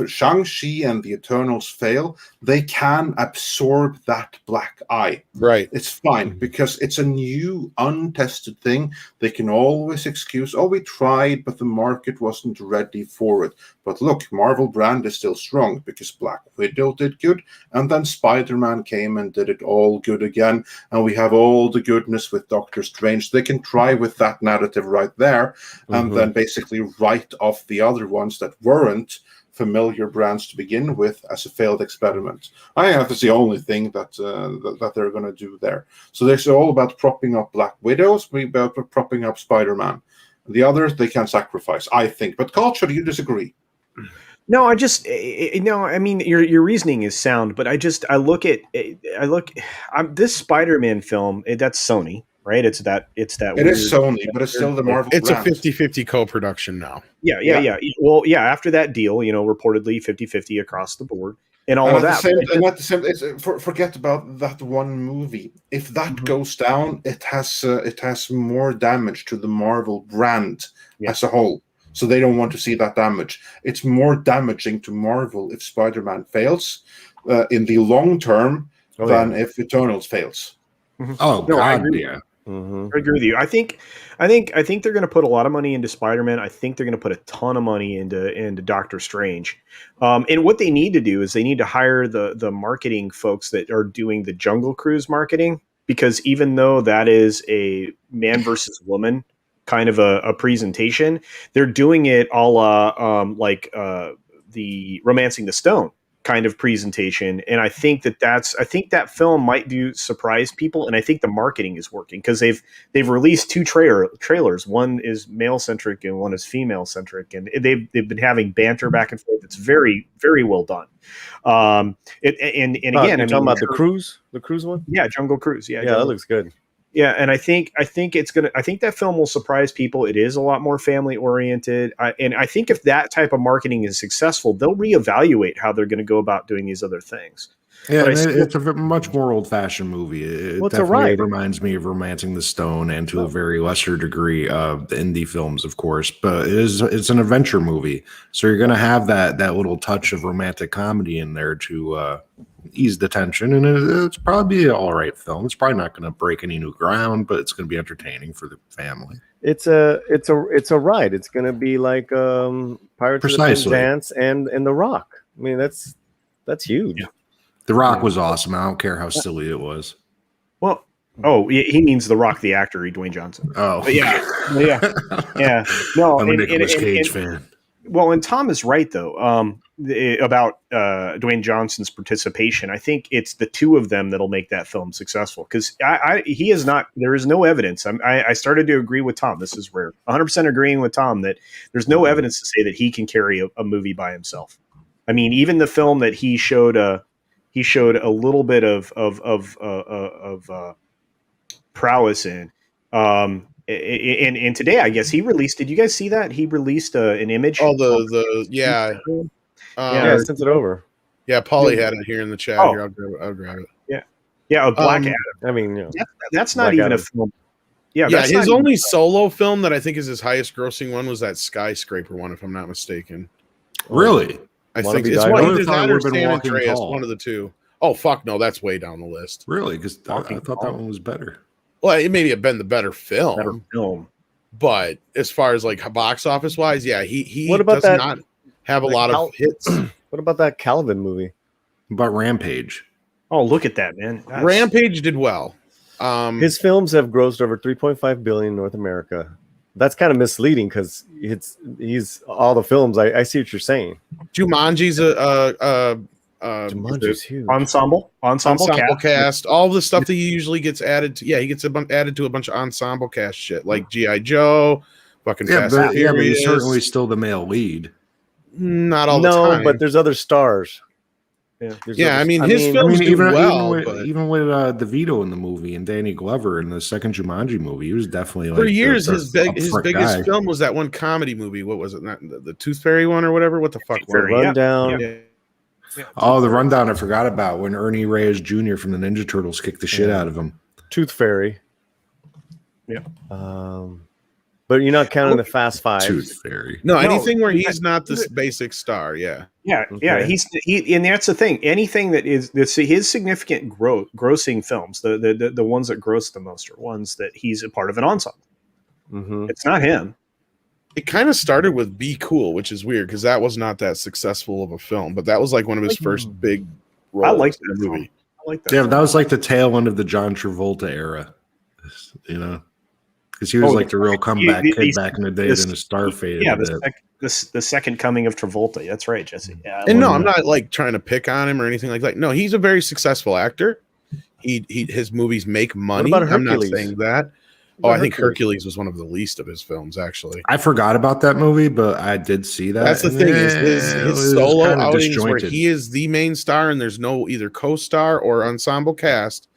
[SPEAKER 2] Shang-Chi and the Eternals fail, they can absorb that black eye.
[SPEAKER 1] Right.
[SPEAKER 2] It's fine because it's a new, untested thing. They can always excuse, we tried, but the market wasn't ready for it. But look, Marvel brand is still strong because Black Widow did good, and then Spider-Man came and did it all good again, and we have all the goodness with Doctor Strange. They can try with that narrative right there, and then basically write off the other ones that weren't familiar brands to begin with as a failed experiment. I think that's the only thing that they're going to do there. So it's all about propping up Black Widows, about propping up Spider-Man. The others they can sacrifice, I think. But culture, do you disagree?
[SPEAKER 3] No, I mean, your reasoning is sound, but I look this Spider-Man film. That's Sony, right? It's that.
[SPEAKER 2] It is Sony, but it's still the Marvel.
[SPEAKER 1] It's
[SPEAKER 2] brand.
[SPEAKER 1] a 50-50 co-production now.
[SPEAKER 3] Yeah. Well, yeah. After that deal, reportedly 50-50 across the board, and all of that.
[SPEAKER 2] Forget about that one movie. If that goes down, it has more damage to the Marvel brand as a whole. So they don't want to see that damage. It's more damaging to Marvel if Spider-Man fails in the long term than if Eternals fails.
[SPEAKER 4] Oh,
[SPEAKER 3] no,
[SPEAKER 4] God,
[SPEAKER 3] I agree.
[SPEAKER 4] yeah.
[SPEAKER 3] I agree with you. I think they're going to put a lot of money into Spider-Man. I think they're going to put a ton of money into Doctor Strange. And what they need to do is they need to hire the marketing folks that are doing the Jungle Cruise marketing, because even though that is a man versus woman kind of a presentation, they're doing it a la the Romancing the Stone kind of presentation. And I think that film might surprise people, and I think the marketing is working because they've released two trailers. One is male centric and one is female centric, and they've been having banter back and forth. It's very, very well done. Again,
[SPEAKER 6] you're talking about the cruise one?
[SPEAKER 3] Yeah, Jungle Cruise. Yeah,
[SPEAKER 6] that looks good.
[SPEAKER 3] Yeah, and I think that film will surprise people. It is a lot more family oriented, and I think if that type of marketing is successful, they'll reevaluate how they're going to go about doing these other things.
[SPEAKER 4] Yeah, it's a much more old-fashioned movie. It definitely reminds me of Romancing the Stone, and to a very lesser degree of the indie films, of course. But it's an adventure movie, so you're going to have that little touch of romantic comedy in there to ease the tension, and it's probably an all right film. It's probably not going to break any new ground, but it's going to be entertaining for the family.
[SPEAKER 6] It's a ride. It's going to be like Pirates of the Penzance and The Rock. I mean, that's huge.
[SPEAKER 3] Yeah.
[SPEAKER 4] The Rock was awesome. I don't care how silly it was.
[SPEAKER 3] Well, he means The Rock, the actor, Dwayne Johnson.
[SPEAKER 4] Oh,
[SPEAKER 3] but yeah. No,
[SPEAKER 4] I'm a Nicolas Cage fan.
[SPEAKER 3] Well, and Tom is right though about Dwayne Johnson's participation. I think it's the two of them that'll make that film successful, because he is not. There is no evidence. I started to agree with Tom. This is rare. 100% agreeing with Tom that there's no evidence to say that he can carry a movie by himself. I mean, even the film that he showed a little bit of prowess in. And today, I guess he released. Did you guys see that? He released an image.
[SPEAKER 1] Oh,
[SPEAKER 6] I sent it over.
[SPEAKER 1] Yeah, Paulie had it here in the chat. Here, I'll grab it.
[SPEAKER 3] Yeah, Black Adam.
[SPEAKER 6] I mean,
[SPEAKER 3] that's not even a film. Yeah,
[SPEAKER 1] his only solo film that I think is his highest grossing one was that Skyscraper one, if I'm not mistaken.
[SPEAKER 4] Really?
[SPEAKER 1] I think it's either that or San Andreas, one of the two. Oh, fuck no, that's way down the list.
[SPEAKER 4] Really? Because I thought that one was better.
[SPEAKER 1] Well, it may have been the better film. But as far as like box office wise, he
[SPEAKER 6] what about that?
[SPEAKER 1] have a lot of hits.
[SPEAKER 6] What about that Calvin movie?
[SPEAKER 4] About Rampage.
[SPEAKER 3] Oh, look at that, man!
[SPEAKER 1] Rampage did well.
[SPEAKER 6] His films have grossed over 3.5 billion in North America. That's kind of misleading because he's all the films. I see what you're saying.
[SPEAKER 1] Jumanji's
[SPEAKER 6] Jumanji's huge.
[SPEAKER 3] Ensemble
[SPEAKER 1] cast, all the stuff that he usually gets added to. Yeah, he gets added to a bunch of ensemble cast shit like G.I. Joe, fucking Fast and Furious.
[SPEAKER 4] But he's certainly still the male lead.
[SPEAKER 1] Not all the time.
[SPEAKER 6] No, but there's other stars.
[SPEAKER 1] Yeah, I mean, his films do well.
[SPEAKER 4] Even with DeVito in the movie and Danny Glover in the second Jumanji movie, he was definitely like
[SPEAKER 1] for years his biggest
[SPEAKER 4] guy.
[SPEAKER 1] film was that one comedy movie. What was it? Not the Tooth Fairy one or whatever. What the fuck?
[SPEAKER 6] Rundown.
[SPEAKER 3] Yeah.
[SPEAKER 4] Oh, the Rundown I forgot about when Ernie Reyes Jr. from the Ninja Turtles kicked the shit out of him.
[SPEAKER 6] Tooth Fairy.
[SPEAKER 3] Yeah.
[SPEAKER 6] But you're not counting the Fast Five.
[SPEAKER 4] Tooth Fairy.
[SPEAKER 1] No, anything where he's not this basic star. Yeah.
[SPEAKER 3] Yeah,
[SPEAKER 6] Okay.
[SPEAKER 3] yeah. And that's the thing. Anything that is his significant grossing films, the ones that gross the most, are ones that he's a part of an ensemble.
[SPEAKER 6] Mm-hmm.
[SPEAKER 3] It's not him.
[SPEAKER 1] It kind of started with Be Cool, which is weird because that was not that successful of a film, but that was like one of his first big roles.
[SPEAKER 3] I like
[SPEAKER 1] in the movie.
[SPEAKER 3] I like that.
[SPEAKER 4] Yeah, that was like the tail end of the John Travolta era, you know, because he was like the real comeback kid back in the day. Then his star faded.
[SPEAKER 3] Yeah, the second coming of Travolta. That's right, Jesse. Yeah,
[SPEAKER 1] And no, I'm not like trying to pick on him or anything like that. No, he's a very successful actor. His movies make money.
[SPEAKER 6] What about
[SPEAKER 1] I'm not
[SPEAKER 6] Hercules?
[SPEAKER 1] saying that. Oh, I think Hercules was one of the least of his films, actually.
[SPEAKER 4] I forgot about that movie, but I did see that.
[SPEAKER 1] That's the thing is his solo
[SPEAKER 4] kinda
[SPEAKER 1] outings
[SPEAKER 4] disjointed.
[SPEAKER 1] where he is the main star and there's no either co-star or ensemble cast.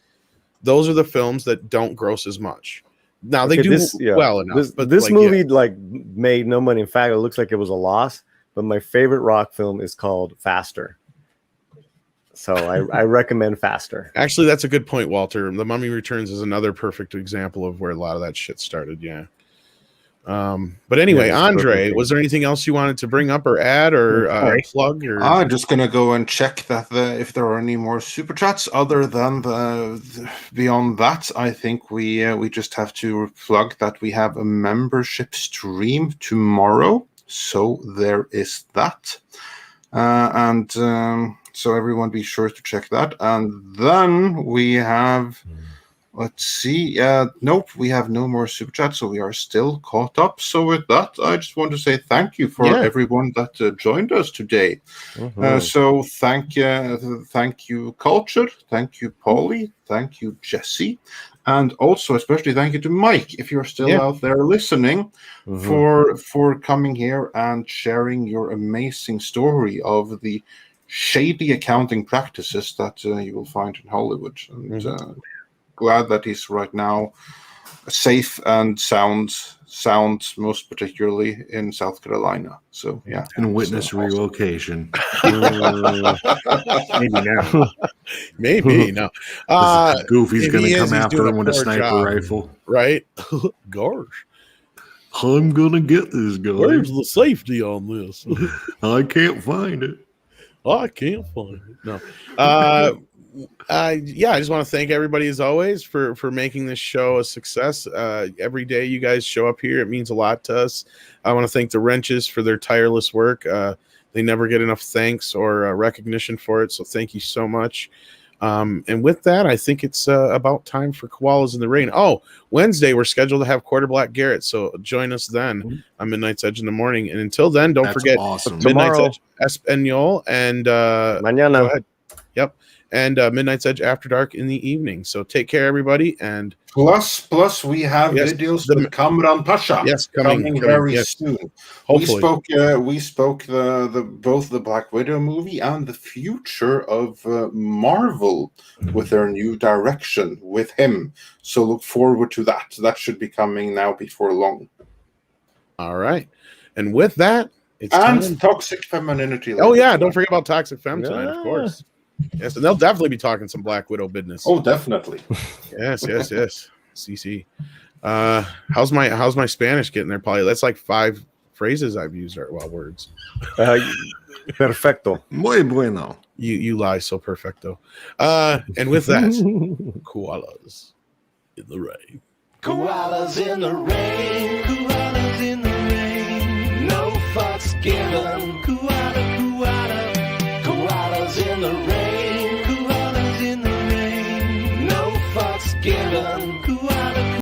[SPEAKER 1] Those are the films that don't gross as much. Now they do well enough. But
[SPEAKER 6] this movie made no money. In fact, it looks like it was a loss. But my favorite rock film is called Faster. So I recommend Faster.
[SPEAKER 1] Actually, that's a good point, Walter. The Mummy Returns is another perfect example of where a lot of that shit started. Yeah. But anyway, Andre, was there anything else you wanted to bring up or add or plug? Or
[SPEAKER 2] I'm just gonna go and check that if there are any more super chats. Other than beyond that, I think we just have to plug that we have a membership stream tomorrow. So there is that, so everyone be sure to check that. And then we have, let's see, nope, we have no more super chats, so we are still caught up. So with that, I just want to say thank you for everyone that joined us today. So thank you, Culture, thank you, Paulie, thank you, Jesse, and also especially thank you to Mike, if you're still out there listening, for coming here and sharing your amazing story of the shady accounting practices that you will find in Hollywood. And glad that he's right now safe and sound, most particularly in South Carolina. So yeah,
[SPEAKER 4] and witness relocation.
[SPEAKER 1] Maybe no.
[SPEAKER 4] Goofy's gonna come after him with a sniper rifle,
[SPEAKER 1] right? Gosh,
[SPEAKER 4] I'm gonna get this guy.
[SPEAKER 1] Where's the safety on this?
[SPEAKER 4] I can't find it.
[SPEAKER 1] I can't find it. No. I just want to thank everybody as always for making this show a success. Every day you guys show up here, it means a lot to us. I want to thank the Wrenches for their tireless work. They never get enough thanks or recognition for it, so thank you so much. And with that, I think it's about time for Koalas in the Rain. Oh, Wednesday we're scheduled to have Quarter Black Garrett, so join us then on Midnight's Edge in the morning. And until then, don't forget Midnight's Edge Espanol and
[SPEAKER 6] Mañana.
[SPEAKER 1] Go ahead. Yep. And Midnight's Edge After Dark in the evening. So take care, everybody. And
[SPEAKER 2] plus we have videos with Kamran Pasha.
[SPEAKER 1] Yes,
[SPEAKER 2] coming very soon.
[SPEAKER 1] Hopefully.
[SPEAKER 2] We spoke both the Black Widow movie and the future of Marvel with their new direction with him. So look forward to that. That should be coming now before long.
[SPEAKER 1] All right. And with that, it's
[SPEAKER 2] time. Toxic Femininity.
[SPEAKER 1] Oh yeah, don't forget about Toxic Femme tonight, of course. Yes, and they'll definitely be talking some Black Widow business.
[SPEAKER 2] Oh, definitely.
[SPEAKER 1] Yes. CC. How's my Spanish getting there, Polly? That's like 5 phrases I've used words.
[SPEAKER 6] Perfecto.
[SPEAKER 4] Muy bueno.
[SPEAKER 1] You lie so perfecto. And with that, koalas in the rain.
[SPEAKER 7] Koalas in the rain. Koalas in the rain. No fucks given. Koalas. in the rain.